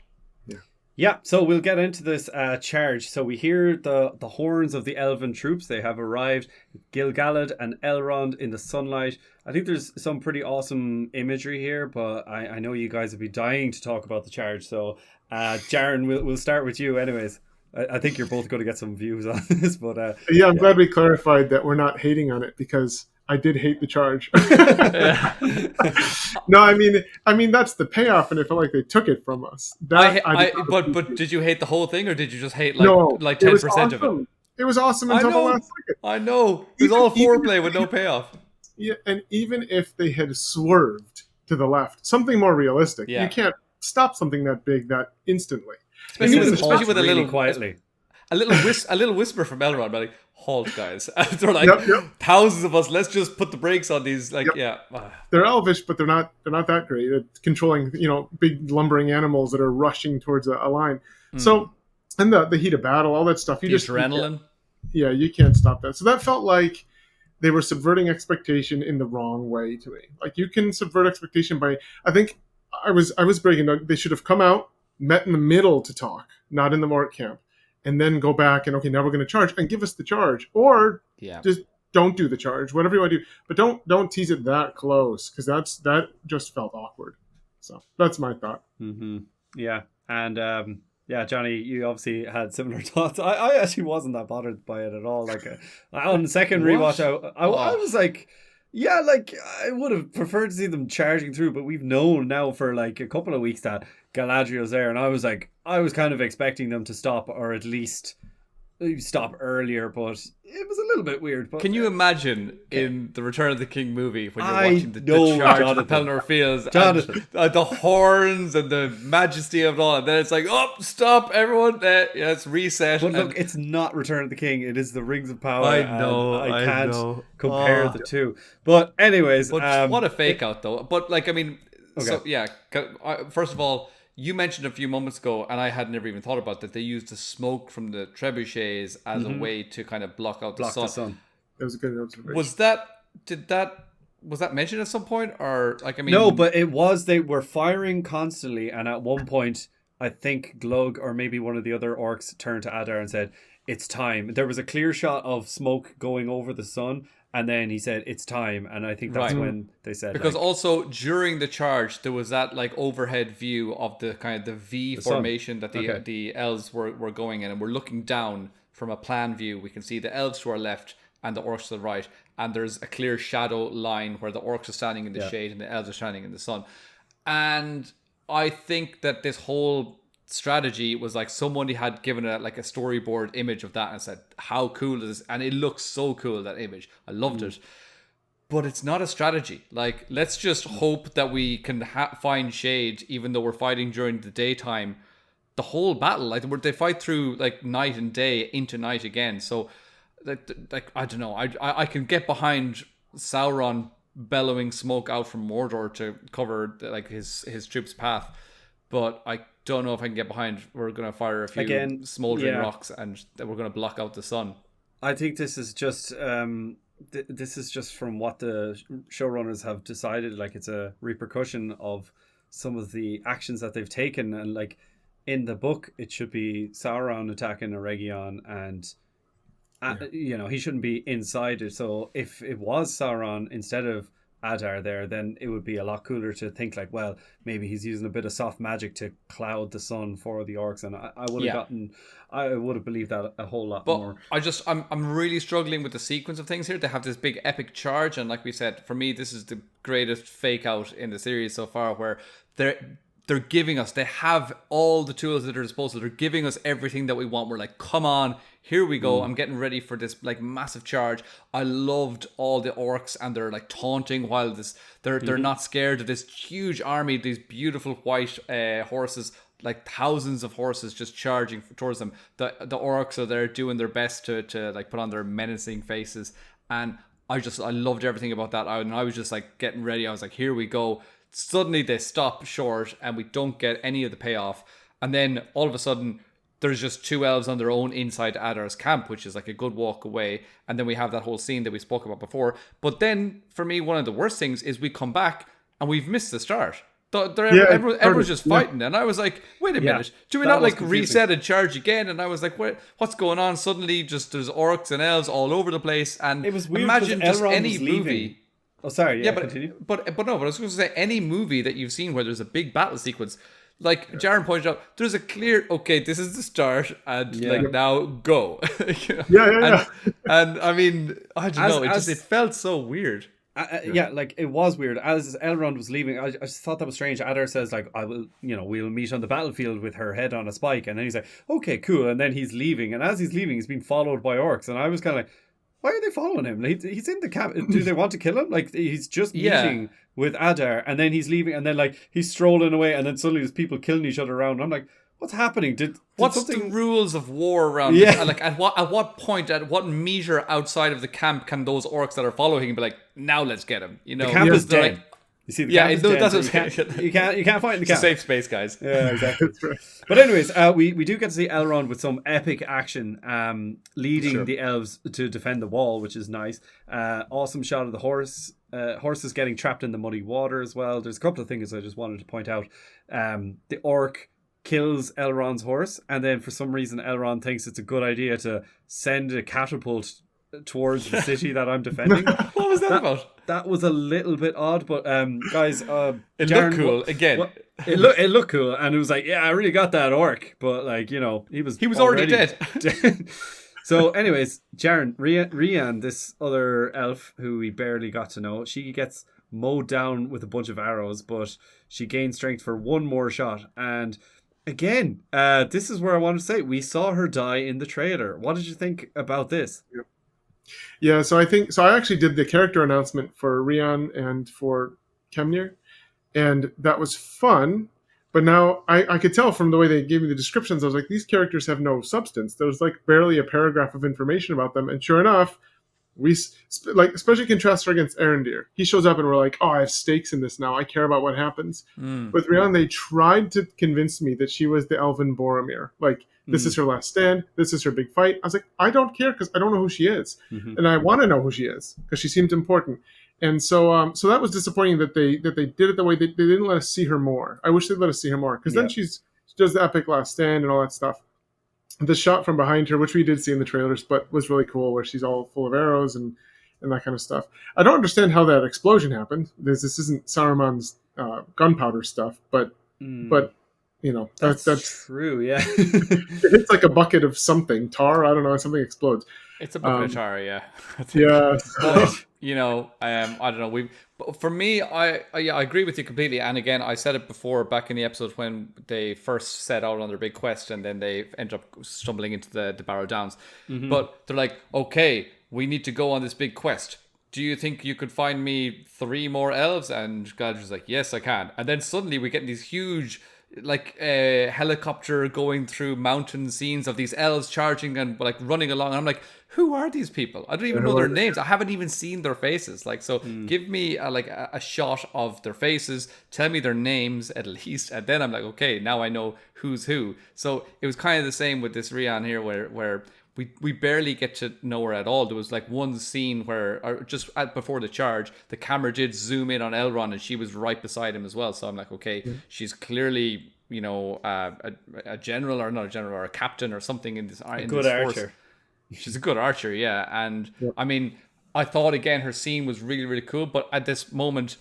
Yeah, so we'll get into this charge. So we hear the horns of the elven troops. They have arrived. Gil-galad and Elrond in the sunlight. I think there's some pretty awesome imagery here, but I know you guys would be dying to talk about the charge. So, Jaron, we'll start with you anyways. I think you're both going to get some views on this, but I'm glad we clarified that we're not hating on it, because I did hate the charge. No, I mean that's the payoff, and I felt like they took it from us. But did you hate the whole thing, or did you just hate like 10% awesome. of it? It was awesome until the last second. I know. It was all foreplay with no payoff. Yeah, and even if they had swerved to the left, something more realistic, you can't stop something that big that instantly. Especially with a really little quietly. A little whisper from Elrond, like, halt, guys. They're like, thousands of us, let's just put the brakes on these. Like, They're elvish, but they're not that great at controlling, big lumbering animals that are rushing towards a line. So, and the heat of battle, all that stuff. Adrenaline. You can't stop that. So that felt like they were subverting expectation in the wrong way to me. Like, you can subvert expectation by, I think I was breaking down, they should have come out, met in the middle to talk, not in the Mort camp. And then go back and, okay, now we're going to charge, and give us the charge, or just don't do the charge, whatever you want to do, but don't tease it that close, because that just felt awkward. So that's my thought. Mm-hmm. Yeah, and Johnny, you obviously had similar thoughts. I actually wasn't that bothered by it at all. Like on the second rewatch, I was like, yeah, like I would have preferred to see them charging through, but we've known now for like a couple of weeks that Galadriel's there, and I was kind of expecting them to stop, or at least stop earlier, but it was a little bit weird. But can you imagine in the Return of the King movie when you're watching the charge of the Pelennor Fields, and the horns and the majesty of it all, and then it's like, oh, stop, everyone, it's reset. But look, it's not Return of the King, it is the Rings of Power. I know, I can't compare the two. But anyways, what a fake out though. But like, I mean, so first of all, you mentioned a few moments ago, and I had never even thought about that, they used the smoke from the trebuchets as a way to kind of block out the sun. That was a good observation. Was that mentioned at some point, or like, I mean, no, but it was. They were firing constantly, and at one point, I think Glug or maybe one of the other orcs turned to Adar and said, "It's time." There was a clear shot of smoke going over the sun. And then he said, "It's time," and I think that's when they said, because also during the charge there was that like overhead view of the kind of the V formation that the elves were going in, and we're looking down from a plan view. We can see the elves to our left and the orcs to the right, and there's a clear shadow line where the orcs are standing in the shade and the elves are standing in the sun. And I think that this whole strategy was like somebody had given it like a storyboard image of that and said, how cool is this? And it looks so cool, that image. I loved it. But it's not a strategy. Like, let's just hope that we can find shade, even though we're fighting during the daytime. The whole battle, like, they fight through like night and day into night again. So, like I don't know. I can get behind Sauron bellowing smoke out from Mordor to cover like his troops' path, but I don't know if I can get behind. We're going to fire a few smoldering rocks, and that we're going to block out the sun. I think this is just from what the showrunners have decided. Like, it's a repercussion of some of the actions that they've taken, and like in the book, it should be Sauron attacking Eregion, and he shouldn't be inside it. So if it was Sauron instead of Adar there, then it would be a lot cooler to think like, well, maybe he's using a bit of soft magic to cloud the sun for the orcs, and I would have believed that a whole lot more. I'm really struggling with the sequence of things here. They have this big epic charge, and like we said, for me, this is the greatest fake out in the series so far, where they're giving us, they have all the tools at their disposal. They're giving us everything that we want. We're like, come on, here we go. I'm getting ready for this like massive charge. I loved all the orcs, and they're like taunting while they're not scared of this huge army, these beautiful white horses, like thousands of horses just charging towards them. The orcs are there doing their best to like put on their menacing faces. And I loved everything about that. And I was just like getting ready. I was like, here we go. Suddenly they stop short and we don't get any of the payoff. And then all of a sudden there's just two elves on their own inside Adar's camp, which is like a good walk away. And then we have that whole scene that we spoke about before. But then for me, one of the worst things is we come back and we've missed the start. Everyone's just fighting. And I was like, wait a minute. Do we not like reset and charge again? And I was like, what's going on? Suddenly just there's orcs and elves all over the place. And it was weird. Imagine just Elrond any was leaving. movie. Oh, sorry. Yeah, but continue. But no, but I was going to say any movie that you've seen where there's a big battle sequence, like Jaron pointed out, there's a clear, okay, this is the start, and like now go. You know? And I mean, I don't know, it felt so weird. Like it was weird. As Elrond was leaving, I just thought that was strange. Adar says like, we'll meet on the battlefield with her head on a spike, and then he's like, okay, cool, and then he's leaving, and as he's leaving, he's being followed by orcs, and I was kind of like, why are they following him? He's in the camp. Do they want to kill him? Like he's just meeting with Adar, and then he's leaving, and then like he's strolling away, and then suddenly there's people killing each other around. And I'm like, what's happening? What's the rules of war around? Yeah. Like at what point, at what meter outside of the camp can those orcs that are following him be like, now let's get him? You know, the camp is dead. Like, you see, the camp is dead, that's so what you can't fight in the camp. It's a safe space, guys. Yeah, exactly. But anyways, we do get to see Elrond with some epic action, leading the elves to defend the wall, which is nice. Awesome shot of the horses getting trapped in the muddy water as well. There's a couple of things I just wanted to point out. The orc kills Elrond's horse, and then for some reason Elrond thinks it's a good idea to send a catapult towards the city that I'm defending. What was that about? That was a little bit odd, but guys, it Jaron, looked cool again. It looked cool, and it was like, yeah, I really got that orc, but like, you know, he was already dead. So, anyways, Jaron, Rian, this other elf who we barely got to know, she gets mowed down with a bunch of arrows, but she gains strength for one more shot. And again, this is where I want to say we saw her die in the trailer. What did you think about this? Yeah, so I actually did the character announcement for Rian and for Kemnir, and that was fun. But now I could tell from the way they gave me the descriptions, I was like, these characters have no substance. There was like barely a paragraph of information about them, and sure enough, we like, especially contrast her against Erendir. He shows up and we're like, oh, I have stakes in this now. I care about what happens. With Rian, they tried to convince me that she was the elven Boromir. Like, this is her last stand. This is her big fight. I was like, I don't care because I don't know who she is. And I want to know who she is because she seemed important. And so that was disappointing that they did it the way they didn't let us see her more. I wish they'd let us see her more because then she does the epic last stand and all that stuff. The shot from behind her, which we did see in the trailers, but was really cool, where she's all full of arrows and that kind of stuff. I don't understand how that explosion happened. This isn't Saruman's gunpowder stuff, but you know, that's true. Yeah, it's like a bucket of something, tar. I don't know, something explodes. It's a bucket of tar, yeah. Yeah. But, you know, I don't know. For me, I agree with you completely. And again, I said it before back in the episode when they first set out on their big quest, and then they end up stumbling into the Barrow Downs. But they're like, okay, we need to go on this big quest. Do you think you could find me 3 more elves? And Galadriel's like, yes, I can. And then suddenly we get these huge, like a helicopter going through mountain scenes of these elves charging and like running along. And I'm like, who are these people? I don't even know their names. I haven't even seen their faces. Like, so give me a shot of their faces. Tell me their names at least. And then I'm like, okay, now I know who's who. So it was kind of the same with this Rian here where we barely get to know her at all. There was like one scene where, just before the charge, the camera did zoom in on Elrond and she was right beside him as well. So I'm like, okay, she's clearly, you know, a general, or not a general, or a captain or something in this good archer. Force. She's a good archer, yeah. And I mean, I thought again her scene was really, really cool. But at this moment,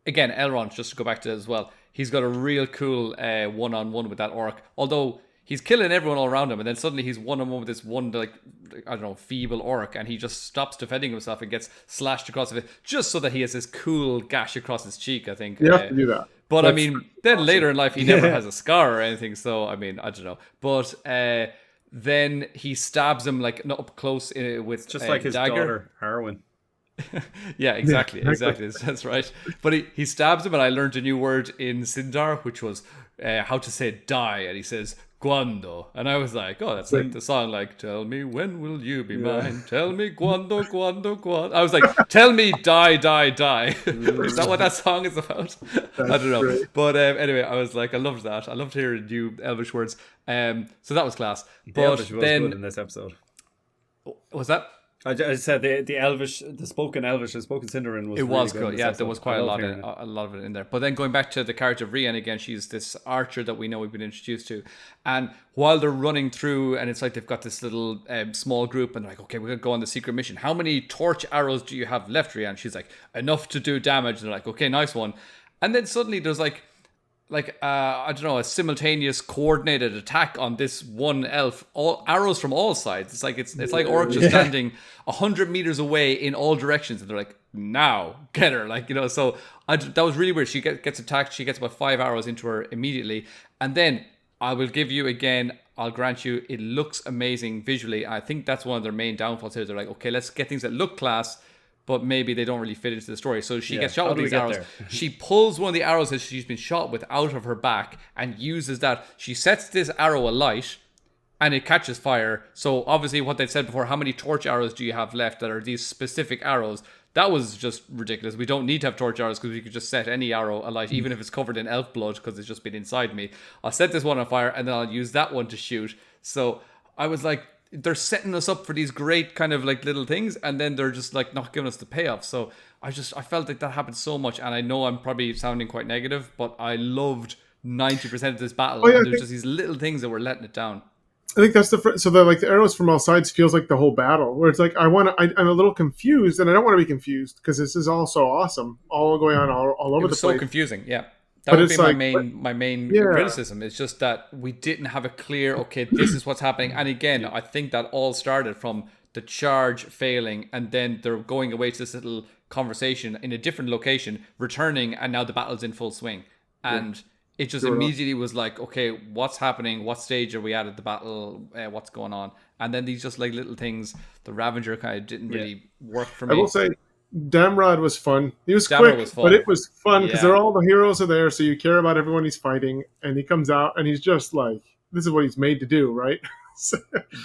again, Elrond, just to go back to that as well, he's got a real cool one-on-one with that orc. Although he's killing everyone all around him, and then suddenly he's one-on-one with this one, like, I don't know, feeble orc, and he just stops defending himself and gets slashed across the face, just so that he has this cool gash across his cheek, I think. You have to do that. But I mean, then later in life, he never has a scar or anything. So, I mean, I don't know. But then he stabs him like up close with just like his dagger. daughter, Harwin. Yeah, exactly. That's right. But he stabs him, and I learned a new word in Sindar, which was how to say die. And he says, Cuando. And I was like, oh, that's like the song, like, tell me when will you be mine? Tell me cuando. I was like, tell me die, die, die. Is that what that song is about? I don't know. Great. But anyway, I was like, I loved that. I loved hearing new Elvish words. So that was class. The Elvish was good in this episode. Was that? I said the Elvish, the spoken Elvish, the spoken Sindarin was. It really was good. good. Yeah, there was quite a lot of it in there. But then going back to the character of Rian again, she's this archer that we know we've been introduced to, and while they're running through, and it's like they've got this little small group, and they're like, okay, we're gonna go on the secret mission. How many torch arrows do you have left, Rian? She's like, enough to do damage. And they're like, okay, nice one. And then suddenly there's like I don't know, a simultaneous coordinated attack on this one elf, all arrows from all sides. It's like orcs just standing 100 meters away in all directions, and they're like, now get her, like, you know. So that was really weird. She gets attacked. She gets about 5 arrows into her immediately, and then I will give you again, I'll grant you, it looks amazing visually. I think that's one of their main downfalls here. They're like, okay, let's get things that look class, but maybe they don't really fit into the story. So she gets shot with these arrows. She pulls one of the arrows that she's been shot with out of her back and uses that. She sets this arrow alight and it catches fire. So obviously what they've said before, how many torch arrows do you have left that are these specific arrows? That was just ridiculous. We don't need to have torch arrows because we could just set any arrow alight, even if it's covered in elf blood, because it's just been inside me. I'll set this one on fire and then I'll use that one to shoot. So I was like, they're setting us up for these great kind of like little things, and then they're just like not giving us the payoff. So I felt like that happened so much, and I know I'm probably sounding quite negative, but I loved 90% of this battle. And there's just these little things that were letting it down. I think that's the arrows from all sides feels like the whole battle, where it's like I'm a little confused, and I don't want to be confused because this is all so awesome, all going on all over the place. So confusing, yeah. That would be my main criticism. It's just that we didn't have a clear, okay, this is what's happening. And again, I think that all started from the charge failing, and then they're going away to this little conversation in a different location, returning, and now the battle's in full swing. And it just immediately was like, okay, what's happening? What stage are we at the battle? What's going on? And then these just like little things, the Ravager kind of didn't really work for me. I will say, Damrod was fun. He was quick, but it was fun because all the heroes are there, so you care about everyone he's fighting, and he comes out and he's just like, this is what he's made to do, right?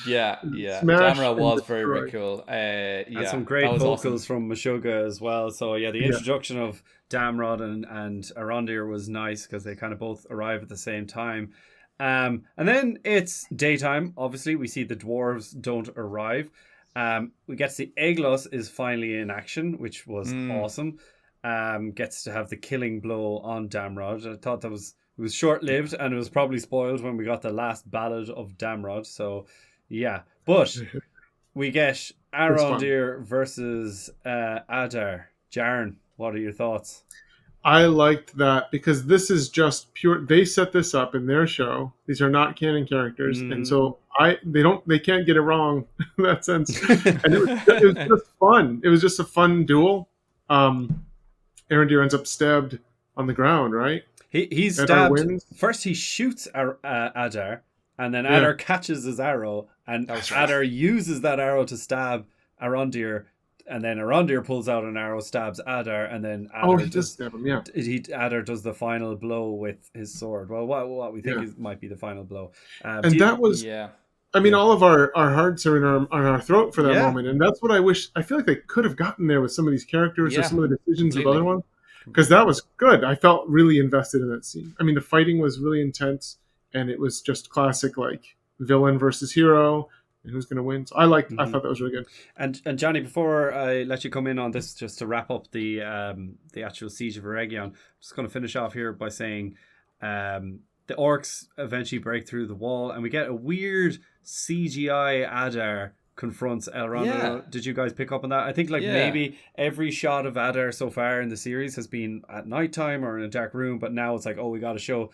Yeah. Damrod was very, very cool. And some great vocals from Meshuggah as well. So the introduction of Damrod and Arondir was nice because they kind of both arrive at the same time. And then it's daytime. Obviously, we see the dwarves don't arrive. We get to see Aeglos is finally in action, which was awesome. Gets to have the killing blow on Damrod. I thought it was short-lived, and it was probably spoiled when we got the last ballad of Damrod. So, yeah. But we get Arondir versus Adar. Jaron, what are your thoughts? I liked that because this is just pure. They set this up in their show. These are not canon characters, and so they can't get it wrong in that sense. And it was just fun. It was just a fun duel. Arondir ends up stabbed on the ground, right? He's stabbed. First, he shoots Adar, and then Adar catches his arrow, and Adar uses that arrow to stab Arondir. And then Arondir pulls out an arrow, stabs Adar, and then Adar does stab him. Yeah, Adar does the final blow with his sword. Well, what we think might be the final blow. I mean, all of our hearts are on our throat for that moment, and that's what I wish. I feel like they could have gotten there with some of these characters or some of the decisions of other ones, because that was good. I felt really invested in that scene. I mean, the fighting was really intense, and it was just classic, like villain versus hero. And who's going to win? So I thought that was really good. And Johnny, before I let you come in on this, just to wrap up the actual siege of Eregion, I'm just going to finish off here by saying the orcs eventually break through the wall, and we get a weird CGI Adar confronts Elrond. Yeah. Did you guys pick up on that? I think maybe every shot of Adar so far in the series has been at nighttime or in a dark room, but now it's like, we got to show.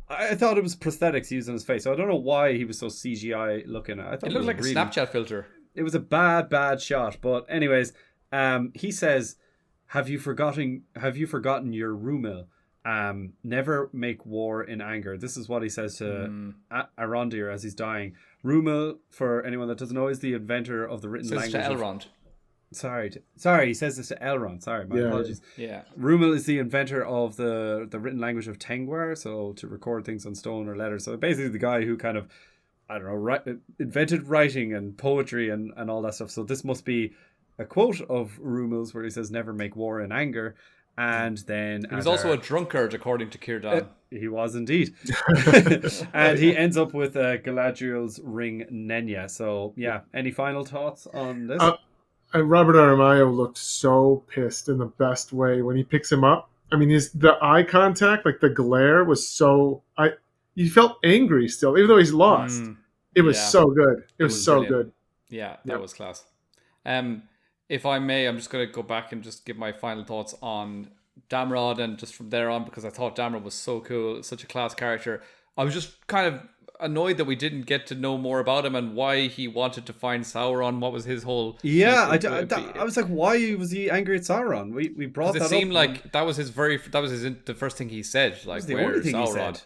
I thought it was prosthetics used on his face, so I don't know why he was so CGI looking. I thought it looked like a Snapchat filter. It was a bad shot, but anyways, he says, "Have you forgotten your Rumil?" never make war in anger. This is what he says to Arondir as he's dying. Rumil, for anyone that doesn't know, is the inventor of the written language. To Elrond. Sorry, he says this to Elrond. Sorry, my apologies. Yeah. Rumil is the inventor of the written language of Tengwar, so to record things on stone or letters. So basically the guy who kind of, I don't know, invented writing and poetry and all that stuff. So this must be a quote of Rumil's where he says, never make war in anger. And then he was also a drunkard, according to Círdan. He was indeed. And he ends up with Galadriel's ring Nenya. So yeah, any final thoughts on this? Robert Aramayo looked so pissed in the best way when he picks him up. I mean, the eye contact, like the glare, was so. You felt angry still, even though he's lost. It was so good. It was so brilliant. good. Yeah, that was class. If I may, I'm just going to go back and just give my final thoughts on Damrod, and just from there on, because I thought Damrod was so cool, such a class character. I was just kind of annoyed that we didn't get to know more about him and why he wanted to find Sauron. What was his whole... Yeah, I was like, why was he angry at Sauron? We brought that up. It seemed like that was the first thing he said. Like, where is Sauron?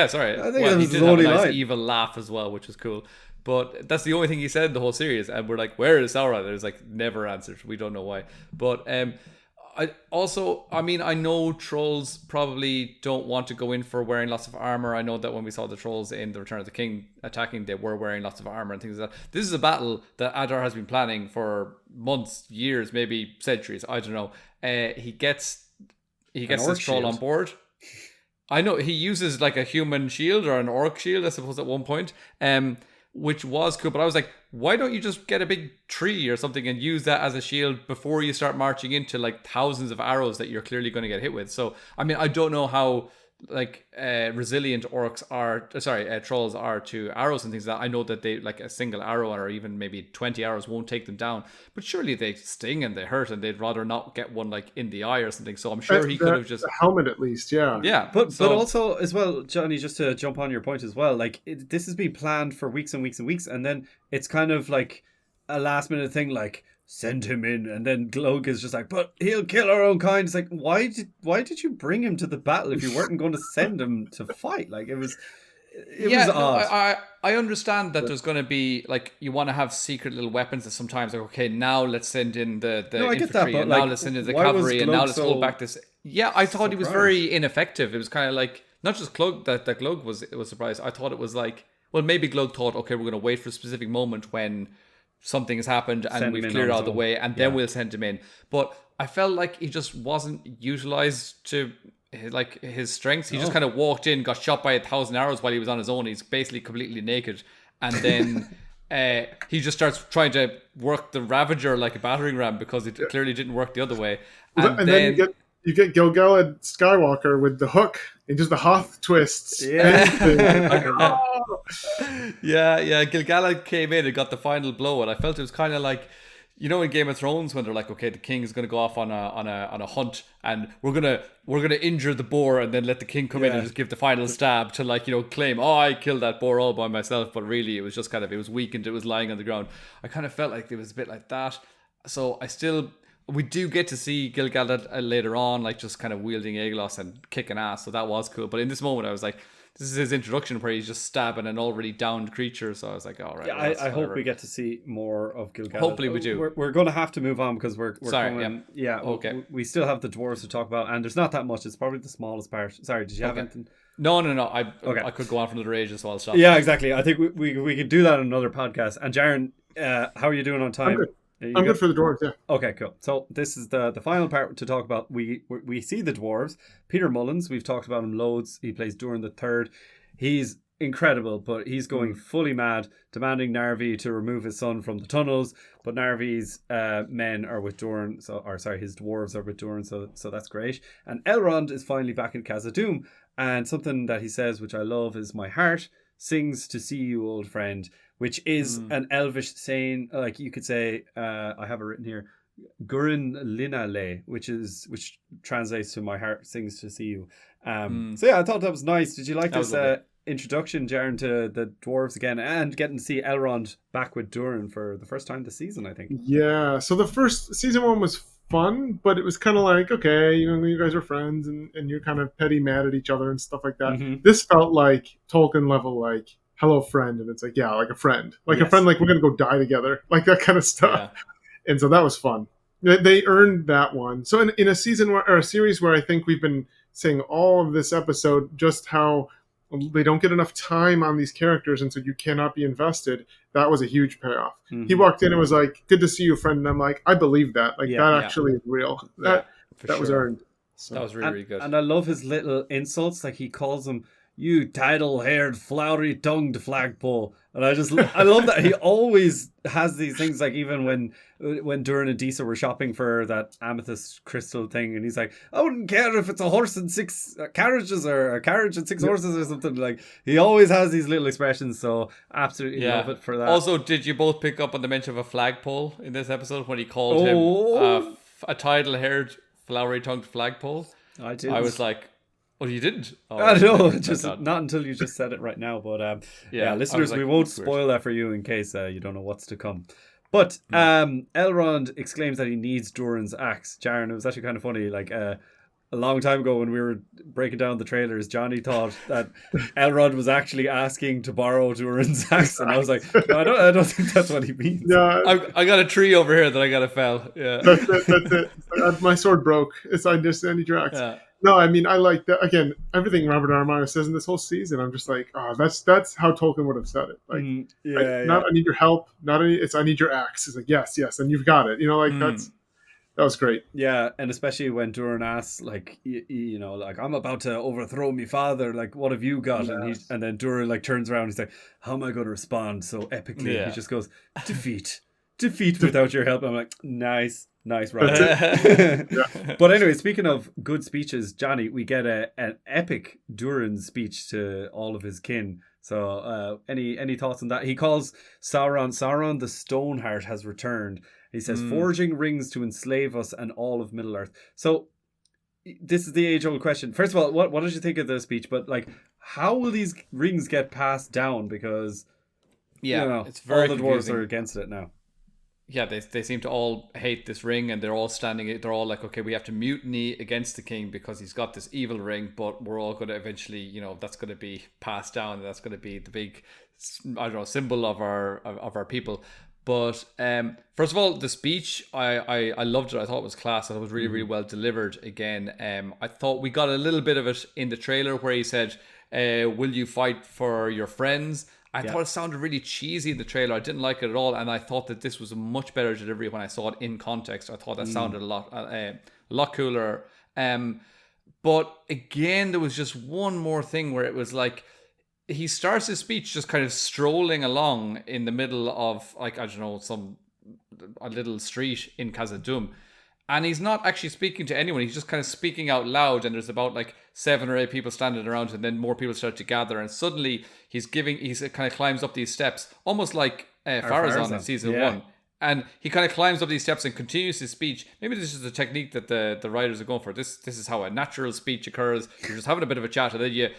Sorry. I think well, that he was did the have a only nice line. evil laugh as well, which was cool. But that's the only thing he said in the whole series. And we're like, where is Sauron? There's like never answered. We don't know why. But I know trolls probably don't want to go in for wearing lots of armor. I know that when we saw the trolls in The Return of the King attacking, they were wearing lots of armor and things like that. This is a battle that Adar has been planning for months, years, maybe centuries. I don't know. He gets this troll on board. I know he uses like a human shield or an orc shield, I suppose, at one point. Which was cool, but I was like, why don't you just get a big tree or something and use that as a shield before you start marching into like thousands of arrows that you're clearly going to get hit with? So, I mean, I don't know how like resilient trolls are to arrows and things like that. I know that they like a single arrow or even maybe 20 arrows won't take them down, but surely they sting and they hurt and they'd rather not get one like in the eye or something. So I'm sure he could have just... The helmet at least, yeah. Yeah. But also as well, Johnny, just to jump on your point as well, like this has been planned for weeks and weeks and weeks, and then it's kind of like a last minute thing, like send him in, and then Glug is just like, but he'll kill our own kind. It's like, why did you bring him to the battle if you weren't going to send him to fight? Like it was odd. I understand that there's going to be like, you want to have secret little weapons that sometimes like, okay, now let's send in the infantry, and now let's send in the cavalry, and now let's hold back this. Yeah, I thought he was very ineffective. It was kind of like, not just Glug, that Glug was surprised. I thought it was like, well, maybe Glug thought, okay, we're going to wait for a specific moment when something has happened and we've cleared out the way, and then we'll send him in. But I felt like he just wasn't utilized to like his strengths. He just kind of walked in, got shot by 1,000 arrows while he was on his own. He's basically completely naked, and then he just starts trying to work the Ravager like a battering ram because it clearly didn't work the other way. And then you get Gil-galad Skywalker with the hook and just the Hoth twists. Yeah. Gil-galad came in and got the final blow, and I felt it was kind of like, you know, in Game of Thrones when they're like, okay, the king is going to go off on a hunt, and we're gonna injure the boar and then let the king come in and just give the final stab to, like, you know, claim, oh, I killed that boar all by myself, but really it was just kind of, it was weakened, it was lying on the ground. I kind of felt like it was a bit like that. So we do get to see Gil-galad later on, like just kind of wielding Aeglos and kicking ass, so that was cool. But in this moment I was like, this is his introduction where he's just stabbing an already downed creature, so I was like, all right. Yeah, I hope we get to see more of Gil-galad. Hopefully we do. We're going to have to move on because we're sorry, coming, okay. We still have the dwarves to talk about, and there's not that much. It's probably the smallest part. Sorry, did you have anything? No. I could go on for another ages, so I'll stop. Yeah, exactly. I think we could do that on another podcast. And Jaron, how are you doing on time? I'm good. I'm good for the dwarves, yeah. Okay, cool. So this is the final part to talk about. We see the dwarves. Peter Mullins, we've talked about him loads. He plays Durin the Third. He's incredible, but he's going fully mad, demanding Narvi to remove his son from the tunnels. But Narvi's men are with Durin, his dwarves are with Durin, so that's great. And Elrond is finally back in Khazad-dûm, and something that he says, which I love, is "My heart sings to see you, old friend," which is an Elvish saying. Like you could say, I have it written here, Gurin Linale, which translates to "My heart sings to see you." So yeah, I thought that was nice. Did you like this introduction, Jaron, to the dwarves again, and getting to see Elrond back with Durin for the first time this season, I think? Yeah, so the first season one was fun, but it was kind of like, okay, you guys are friends, and you're kind of petty mad at each other and stuff like that. Mm-hmm. This felt like Tolkien level, like hello friend, and it's like, yeah, like a friend, like a Yes. friend, like we're gonna go die together, like that kind of stuff. And so that was fun. They earned that one. So in a season or a series where I think we've been saying all of this episode just how they don't get enough time on these characters, and so you cannot be invested. That was a huge payoff. Mm-hmm. He walked in and was like, "Good to see you, friend." And I'm like, "I believe that. Like that actually is real. That was earned." So. That was really good. And I love his little insults. Like he calls him, "You title-haired, flowery-tongued flagpole," and I love that he always has these things. Like even when Durin and Disa were shopping for that amethyst crystal thing, and he's like, "I wouldn't care if it's a horse and 6 carriages, or a carriage and 6 horses, or something." Like he always has these little expressions. So absolutely love it for that. Also, did you both pick up on the mention of a flagpole in this episode when he called him a title-haired, flowery-tongued flagpole? I did. I was like, "Oh, you didn't?" Oh, I know, just not until you just said it right now. But listeners, we won't spoil that for you in case you don't know what's to come. But Elrond exclaims that he needs Durin's axe. Jaron, it was actually kind of funny. Like a long time ago when we were breaking down the trailers, Johnny thought that Elrond was actually asking to borrow Durin's axe, and I was like, no, I don't think that's what he means. Yeah, I got a tree over here that I got to fell. Yeah, that's it. My sword broke. I need your axe. Yeah. No, I mean, I like that. Again, everything Robert Armano says in this whole season, I'm just like, oh, that's how Tolkien would have said it. Like, I need your help. I need your axe. It's like, yes, and you've got it. That was great. Yeah, and especially when Durin asks, like, like, I'm about to overthrow my father. Like, what have you got? Yes. And then Durin like turns around. And he's like, how am I going to respond so epically? Yeah. He just goes, defeat without your help. I'm like, nice, Robert. But anyway, speaking of good speeches, Johnny, we get an epic Durin speech to all of his kin. So any thoughts on that? He calls Sauron, the Stoneheart has returned. He says, forging rings to enslave us and all of Middle-earth. So this is the age-old question. First of all, what did you think of the speech? But like, how will these rings get passed down? Because it's very all the dwarves are against it now. Yeah, they seem to all hate this ring, and they're all they're all like, okay, we have to mutiny against the king because he's got this evil ring, but we're all going to eventually, that's going to be passed down, and that's going to be the big, symbol of our people. But first of all, the speech, I loved it. I thought it was class. I thought it was really, really well delivered. Again, I thought we got a little bit of it in the trailer where he said, will you fight for your friends? I thought it sounded really cheesy in the trailer. I didn't like it at all, and I thought that this was a much better delivery when I saw it in context. I thought that sounded a lot cooler. But again, there was just one more thing where it was like, he starts his speech just kind of strolling along in the middle of, like, I don't know, a little street in Khazad-dûm. And he's not actually speaking to anyone. He's just kind of speaking out loud. And there's about like 7 or 8 people standing around. And then more people start to gather. And suddenly he kind of climbs up these steps, almost like Farazan in season 1. And he kind of climbs up these steps and continues his speech. Maybe this is the technique that the writers are going for. This is how a natural speech occurs. You're just having a bit of a chat, and then you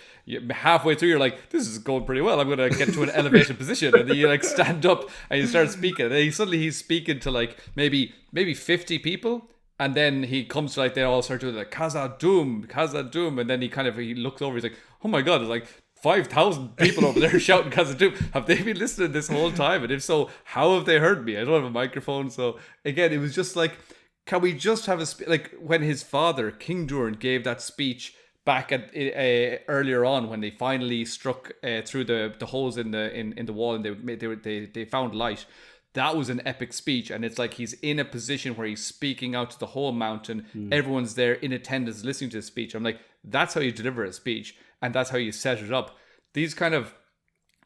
halfway through, you're like, this is going pretty well. I'm going to get to an elevated position. And then you like stand up and you start speaking. And then suddenly he's speaking to like maybe 50 people. And then he comes to like, they all start doing like, Khazad-dûm. And then he looks over, he's like, oh my God, it's like 5,000 people over there shouting Khazad-dûm. Have they been listening this whole time? And if so, how have they heard me? I don't have a microphone. So again, it was just like, can we just have like when his father, King Durin, gave that speech back at earlier on when they finally struck through the holes in the wall and they found light. That was an epic speech, and it's like he's in a position where he's speaking out to the whole mountain. Everyone's there in attendance listening to his speech. I'm like, that's how you deliver a speech, and that's how you set it up. These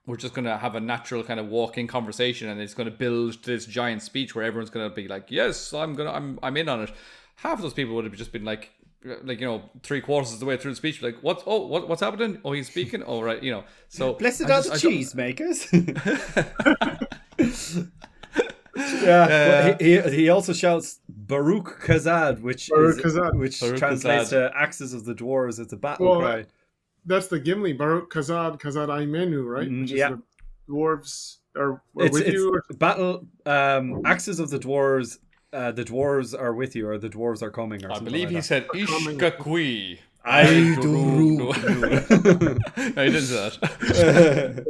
we're just going to have a natural kind of walking conversation, and it's going to build this giant speech where everyone's going to be like, yes, I'm in on it. Half of those people would have just been like 3/4 of the way through the speech, like, what's happening? Oh, he's speaking. Oh, right, So blessed are the cheesemakers. Yeah, he also shouts Baruch Khazad, which translates to axes of the dwarves. It's a battle cry. That's the Gimli, Baruch Khazad Aimenu, right? Which is the dwarves are with you. Battle axes of the dwarves. the dwarves are with you, or the dwarves are coming, or I something believe like he that. said Ishkakui. I do. No, he didn't say that.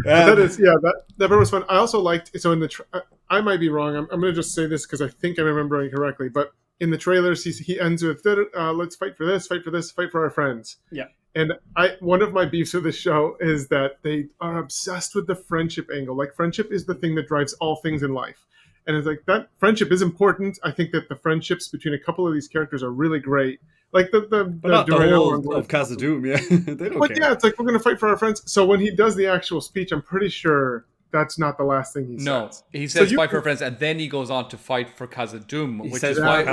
That is, yeah, that part was fun. I also liked, so in the I might be wrong. I'm going to just say this because I think I'm remembering correctly, but in the trailers he ends with let's fight for this, fight for our friends. Yeah. And one of my beefs with the show is that they are obsessed with the friendship angle. Like, friendship is the thing that drives all things in life. And it's like, that friendship is important. I think that the friendships between a couple of these characters are really great. Like But not the whole of Khazad-dûm, yeah. They don't But care. yeah, it's like, we're going to fight for our friends. So when he does the actual speech, I'm pretty sure that's not the last thing he says. No, he says fight for our friends, and then he goes on to fight for Khazad-dûm, which is why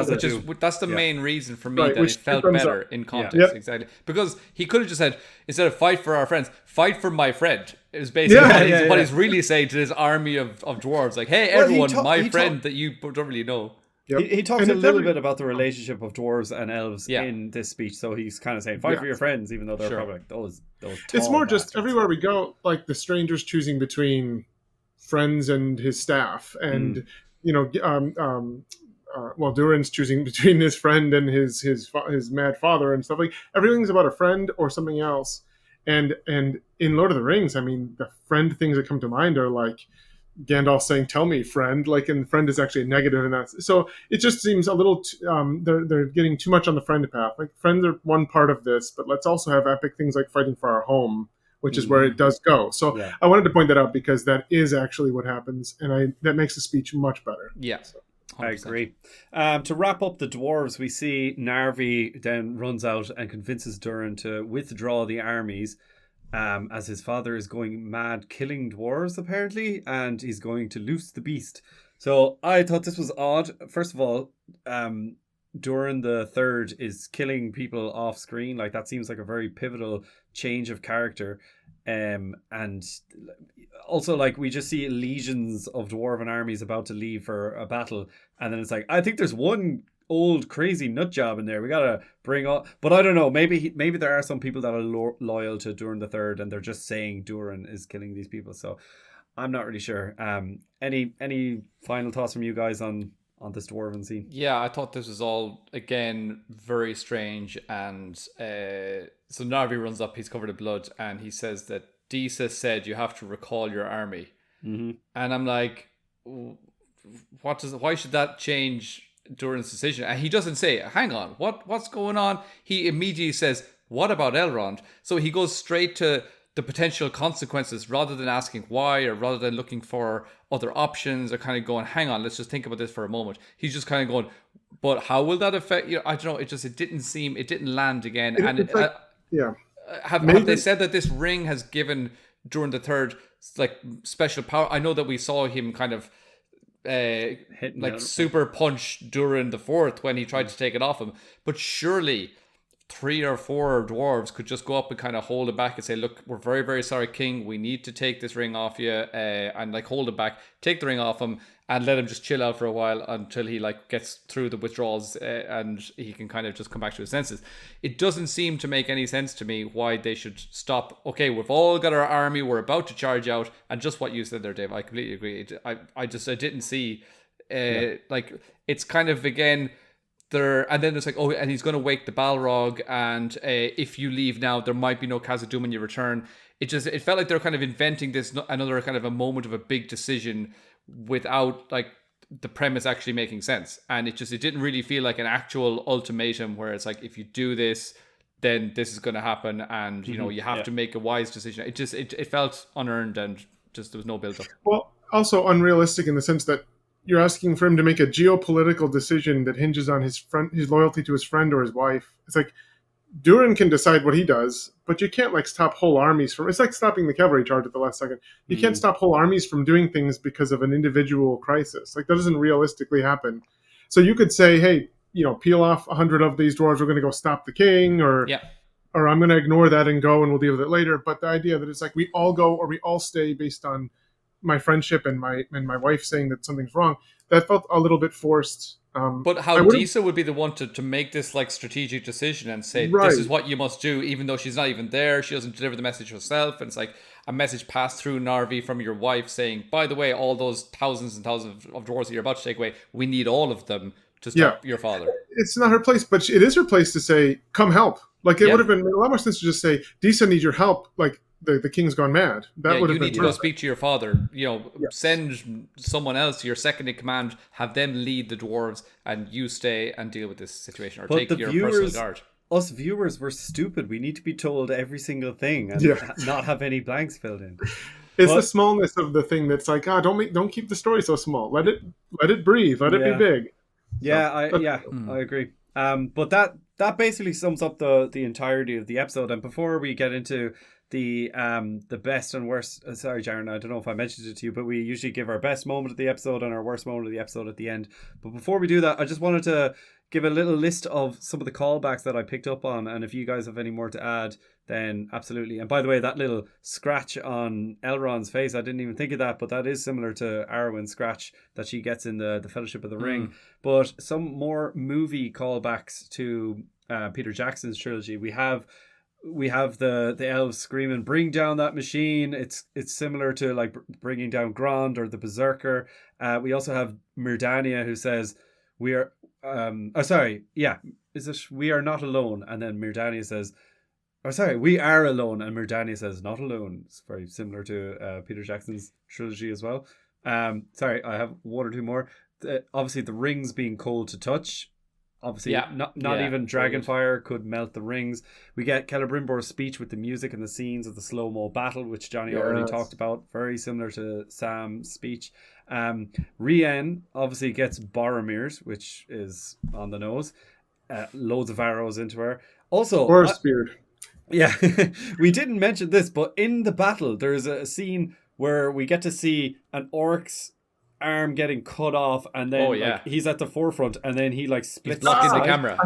that's the main reason for me that it felt better in context. Yeah. Exactly, because he could have just said, instead of fight for our friends, fight for my friend. It was basically what he's really saying to this army of dwarves, like, hey, everyone, my friend that you don't really know. Yep. He talks a little bit about the relationship of dwarves and elves in this speech, so he's kind of saying, fight for your friends, even though they're probably like, those it's more bastards. just everywhere we go, like the stranger's choosing between friends and his staff, and well, Durin's choosing between his friend and his mad father and stuff. Like, everything's about a friend or something else. And in Lord of the Rings, I mean, the friend things that come to mind are like Gandalf saying, "Tell me, friend," like, and friend is actually a negative in that. So it just seems a little they're getting too much on the friend path. Like, friends are one part of this, but let's also have epic things like fighting for our home, which is where it does go. So I wanted to point that out because that is actually what happens, and that makes the speech much better. Yeah. So. I agree. To wrap up the dwarves, we see Narvi then runs out and convinces Durin to withdraw the armies, as his father is going mad killing dwarves, apparently, and he's going to loose the beast. So I thought this was odd. First of all, Durin the Third is killing people off screen. Like, that seems like a very pivotal change of character. And also, like, we just see legions of dwarven armies about to leave for a battle, and then it's like, I think there's one old crazy nut job in there we gotta bring up. But I don't know, maybe there are some people that are loyal to Durin the Third, and they're just saying Durin is killing these people. So I'm not really sure. Any final thoughts from you guys on this dwarven scene? Yeah, I thought this was all, again, very strange. And so Narvi runs up, he's covered in blood, and he says that Disa said you have to recall your army. Mm-hmm. And I'm like, why should that change Durin's decision? And he doesn't say, hang on, what's going on? He immediately says, what about Elrond? So he goes straight to the potential consequences rather than asking why, or rather than looking for other options, or kind of going, hang on, let's just think about this for a moment. He's just kind of going, but how will that affect you? I don't know. It didn't land again. Have they said that this ring has given Durin the Third like special power? I know that we saw him kind of super punch Durin the Fourth when he tried to take it off him, but surely 3 or 4 dwarves could just go up and kind of hold it back and say, look, we're very, very sorry, King, we need to take this ring off you, and like hold it back, take the ring off him, and let him just chill out for a while until he like gets through the withdrawals, and he can kind of just come back to his senses. It doesn't seem to make any sense to me why they should stop. Okay, we've all got our army, we're about to charge out, and just what you said there, Dave, I completely agree. I didn't see like, it's kind of, again, there, and then it's like, oh, and he's going to wake the Balrog, and if you leave now, there might be no Khazad-dûm when you return. It felt like they're kind of inventing this, another kind of a moment of a big decision without like the premise actually making sense. And it didn't really feel like an actual ultimatum where it's like, if you do this, then this is going to happen, and you know, you have to make a wise decision. It felt unearned, and just there was no build up. Well, also unrealistic in the sense that you're asking for him to make a geopolitical decision that hinges on his loyalty to his friend or his wife. It's like, Durin can decide what he does, but you can't like stop whole armies from. It's like stopping the cavalry charge at the last second. You can't stop whole armies from doing things because of an individual crisis. Like, that doesn't realistically happen. So you could say, hey, you know, peel off 100 of these dwarves. We're going to go stop the king, or I'm going to ignore that and go, and we'll deal with it later. But the idea that it's like we all go or we all stay based on my friendship and my wife saying that something's wrong, that felt a little bit forced. But how Disa would be the one to make this like strategic decision and say, this is what you must do, even though she's not even there, she doesn't deliver the message herself, and it's like, a message passed through Narvi from your wife saying, by the way, all those thousands and thousands of dwarves that you're about to take away, we need all of them to stop your father. It's not her place, but it is her place to say, come help. Like, it would have been a lot more sense to just say, Disa needs your help. Like, the king's gone mad. That would have been you need to go speak to your father. Send someone else, your second in command, have them lead the dwarves, and you stay and deal with this situation, or take your personal guard. Us viewers were stupid. We need to be told every single thing and not have any blanks filled in. It's the smallness of the thing that's like, don't keep the story so small. Let it breathe. Let it be big. Yeah, I agree. But that basically sums up the entirety of the episode. And before we get into the best and worst, sorry, Jaron, I don't know if I mentioned it to you, but we usually give our best moment of the episode and our worst moment of the episode at the end. But before we do that, I just wanted to give a little list of some of the callbacks that I picked up on, and if you guys have any more to add, then absolutely. And by the way, that little scratch on Elrond's face, I didn't even think of that, but that is similar to Arwen's scratch that she gets in the Fellowship of the Ring. But some more movie callbacks to Peter Jackson's trilogy. We have the elves screaming, "Bring down that machine!" It's similar to like bringing down Grond or the Berserker. We also have Mirdania, who says, "We are." Is it "We are not alone"? And then Mirdania says, "We are alone." And Mirdania says, "Not alone." It's very similar to Peter Jackson's trilogy as well. I have one or two more. Obviously, the rings being cold to touch. Obviously, not even Dragonfire could melt the rings. We get Celebrimbor's speech with the music and the scenes of the slow-mo battle, which Johnny already talked about. Very similar to Sam's speech. Rien obviously gets Boromir's, which is on the nose. Loads of arrows into her. Also, or a spear. Yeah, we didn't mention this, but in the battle, there's a scene where we get to see an orc's arm getting cut off, and then he's at the forefront, and then he splits. He's blocking the camera.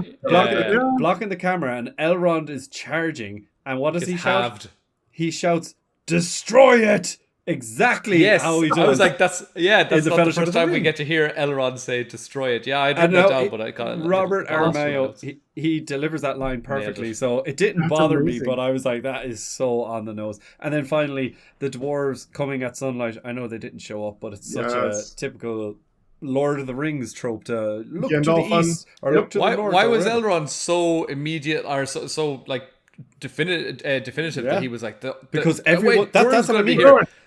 Blocking the camera, and Elrond is charging. And what does he shout? He shouts, "Destroy it!" Exactly how he does. I was like, that's not the first time we get to hear Elrond say "destroy it." Yeah, I didn't know, but I got Robert Aramayo. He delivers that line perfectly, so it didn't bother me. But I was like, that is so on the nose. And then finally, the dwarves coming at sunlight. I know they didn't show up, but it's such a typical Lord of the Rings trope to look to the east or look to the north. Why was Elrond so immediate or so like definitive that he was like because everyone that's what I mean.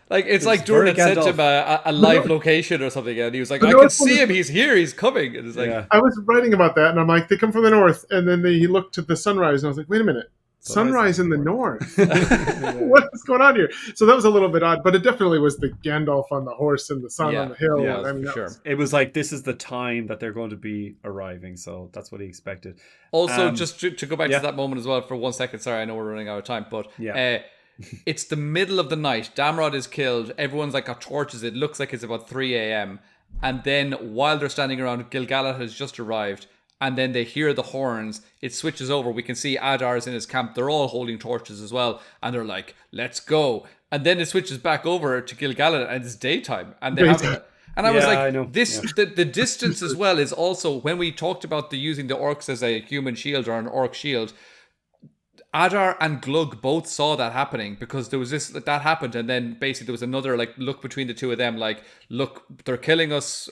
Like it's like Durin had sent him a live location or something, and he was like, "I can see him. He's here. He's coming." And it's like, I was writing about that, and I'm like, they come from the north, and then he looked to the sunrise, and I was like, wait a minute, sunrise in the north. What is going on here? So that was a little bit odd, but it definitely was the Gandalf on the horse and the sun on the hill. Yeah, for sure. It was like, this is the time that they're going to be arriving, so that's what he expected. Also, just to go back to that moment as well for 1 second. Sorry, I know we're running out of time, but it's the middle of the night. Damrod is killed. Everyone's got torches. It looks like it's about 3 a.m. And then while they're standing around, Gil-galad has just arrived. And then they hear the horns. It switches over. We can see Adar's in his camp. They're all holding torches as well. And they're like, "Let's go." And then it switches back over to Gil-galad, and it's daytime. And they have and I was like, the distance as well is also, when we talked about using the orcs as a human shield or an orc shield, Adar and Glug both saw that happening, because there was that happened, and then basically there was another look between the two of them, look, they're killing us.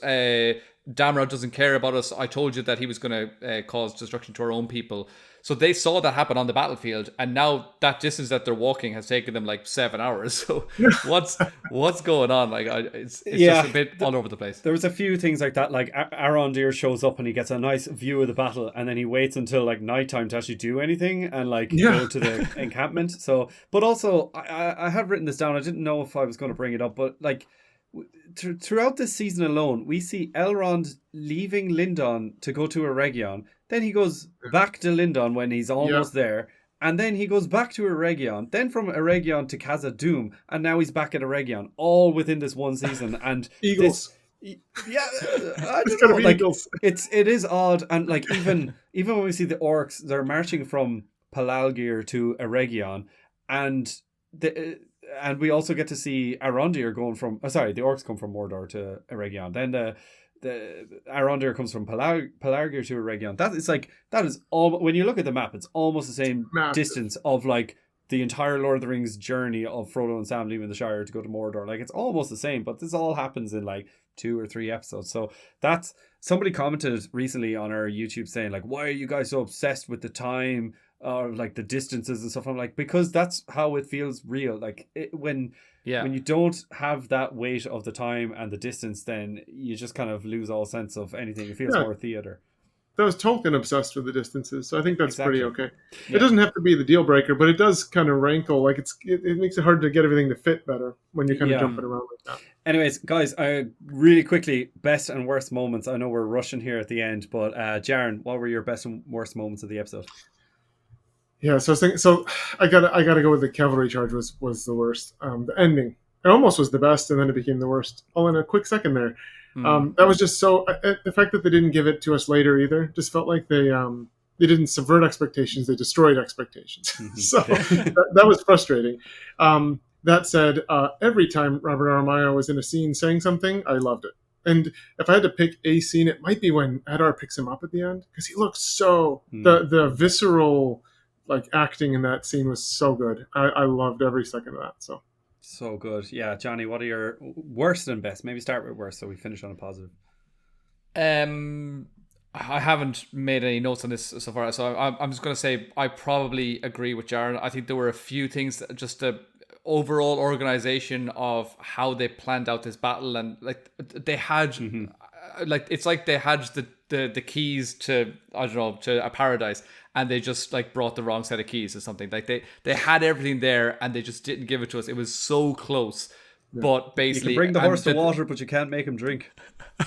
Damrod doesn't care about us. I told you that he was going to cause destruction to our own people. So they saw that happen on the battlefield, and now that distance that they're walking has taken them 7 hours. So what's going on? It's just a bit all over the place. There was a few things like that. Arondir shows up and he gets a nice view of the battle, and then he waits until nighttime to actually do anything and go to the encampment. So, but also I have written this down. I didn't know if I was going to bring it up, but throughout this season alone, we see Elrond leaving Lindon to go to Eregion. Then he goes back to Lindon when he's almost there. And then he goes back to Eregion. Then from Eregion to Khazad-dûm. And now he's back at Eregion. All within this one season. And Eagles. I don't know. Eagles. It is odd. And even when we see the orcs, they're marching from Pelalgir to Eregion. And we also get to see Arondir going from... the orcs come from Mordor to Eregion. Then the Arondir comes from Pelargir to Eregion. That is all. When you look at the map, it's almost the same distance of the entire Lord of the Rings journey of Frodo and Sam leaving the Shire to go to Mordor. Like, it's almost the same, but this all happens in like 2 or 3 episodes. So that's, somebody commented recently on our YouTube saying like, why are you guys so obsessed with the time or like the distances and stuff? I'm like, because that's how it feels real. Like when you don't have that weight of the time and the distance, then you just kind of lose all sense of anything. It feels more theater. That was Tolkien obsessed with the distances, so I think that's pretty okay. Yeah. It doesn't have to be the deal breaker, but it does kind of rankle. Like it makes it hard to get everything to fit better when you're kind of jumping around like that. Anyways, guys, really quickly, best and worst moments. I know we're rushing here at the end, but Jaron, what were your best and worst moments of the episode? Yeah, so I was thinking, I gotta go with the cavalry charge was the worst. The ending, it almost was the best, and then it became the worst. All in a quick second there. That was just so. The fact that they didn't give it to us later either just felt like they didn't subvert expectations; they destroyed expectations. So that was frustrating. That said, every time Robert Aramayo was in a scene saying something, I loved it. And if I had to pick a scene, it might be when Adar picks him up at the end, because he looks so the visceral like acting in that scene was so good. I loved every second of that. So good. Yeah, Johnny, what are your worst and best? Maybe start with worst so we finish on a positive. I haven't made any notes on this so far, so I'm just going to say I probably agree with Jaron. I think there were a few things, just the overall organization of how they planned out this battle, and like they had, like it's like they had the keys to, I don't know, to a paradise, and they just like brought the wrong set of keys or something. Like they had everything there and they just didn't give it to us. It was so close, but basically you can bring the horse to water, but you can't make him drink.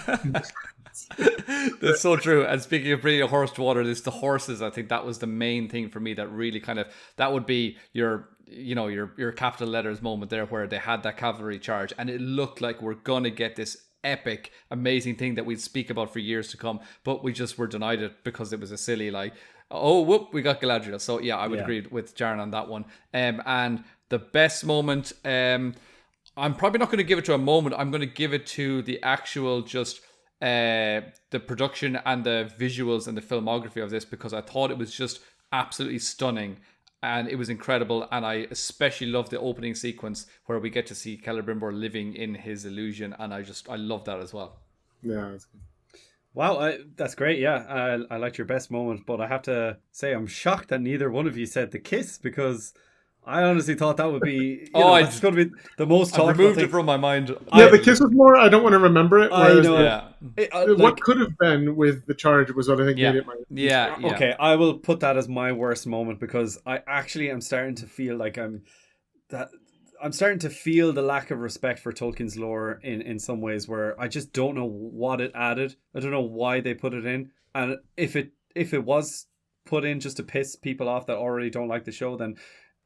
That's so true. And speaking of bringing a horse to water, it's the horses. I think that was the main thing for me that really kind of, that would be your capital letters moment there, where they had that cavalry charge and it looked like we're gonna get this epic, amazing thing that we'd speak about for years to come, but we just were denied it because it was a silly like, oh whoop, we got Galadriel. So yeah, I would agree with Jaron on that one. And the best moment, I'm probably not going to give it to a moment. I'm going to give it to the actual just the production and the visuals and the filmography of this, because I thought it was just absolutely stunning and it was incredible. And I especially love the opening sequence where we get to see Celebrimbor living in his illusion, and I love that as well. Yeah, that's good. Wow, that's great. Yeah, I liked your best moment, but I have to say I'm shocked that neither one of you said the kiss, because I honestly thought that would be it's going to be the most talked about. Removed it from my mind. Yeah, the kiss was more, I don't want to remember it. I know. What could have been with the charge was what I think made it my... Yeah. Okay, I will put that as my worst moment, because I actually am starting to feel like I'm starting to feel the lack of respect for Tolkien's lore in some ways, where I just don't know what it added. I don't know why they put it in. And if it was put in just to piss people off that already don't like the show, then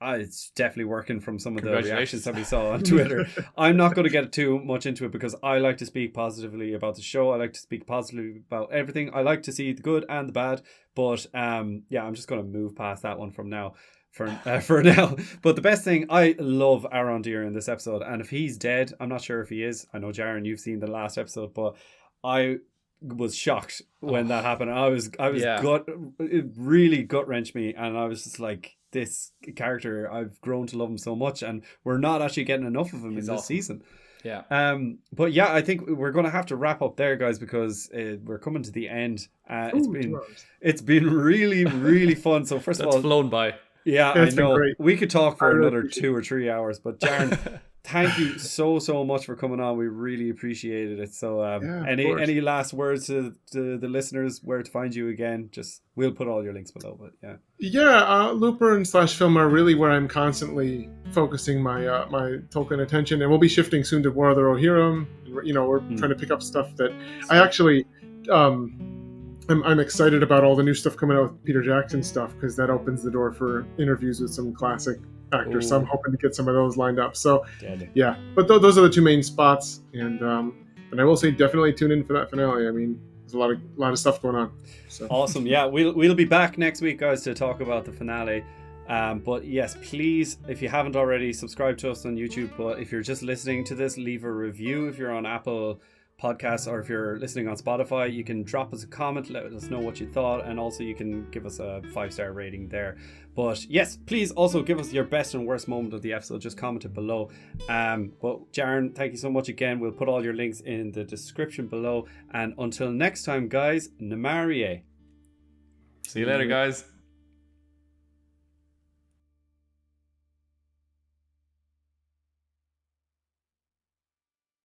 it's definitely working from some of the reactions that we saw on Twitter. I'm not going to get too much into it, because I like to speak positively about the show. I like to speak positively about everything. I like to see the good and the bad. But I'm just going to move past that one from now. For now. But the best thing, I love Elrond in this episode, and if he's dead, I'm not sure if he is. I know, Jaron, you've seen the last episode, but I was shocked when that happened. I was it really gut wrenched me, and I was just like, this character, I've grown to love him so much, and we're not actually getting enough of him in this season. Yeah. But yeah, I think we're going to have to wrap up there, guys, because we're coming to the end. It's been really, really fun. So first of all, flown by. Yeah, I know. We could talk for another 2 or 3 hours, but Jaron, thank you so much for coming on. We really appreciated it. So any last words to the listeners, where to find you again? Just, we'll put all your links below, but Looper and SlashFilm are really where I'm constantly focusing my Tolkien attention, and we'll be shifting soon to War of the Rohirrim. We're trying to pick up stuff that I actually I'm excited about all the new stuff coming out with Peter Jackson stuff, because that opens the door for interviews with some classic actors. So I'm hoping to get some of those lined up. So yeah, but those are the 2 main spots, and I will say definitely tune in for that finale. I mean, there's a lot of stuff going on. So. Awesome. Yeah, we'll be back next week, guys, to talk about the finale. But yes, please, if you haven't already, subscribe to us on YouTube. But if you're just listening to this, leave a review if you're on Apple podcast, or if you're listening on Spotify, you can drop us a comment, let us know what you thought, and also you can give us a 5-star rating there. But yes, please also give us your best and worst moment of the episode. Just comment it below. But Jaron, thank you so much again. We'll put all your links in the description below. And until next time, guys, Namarie. See you later, guys.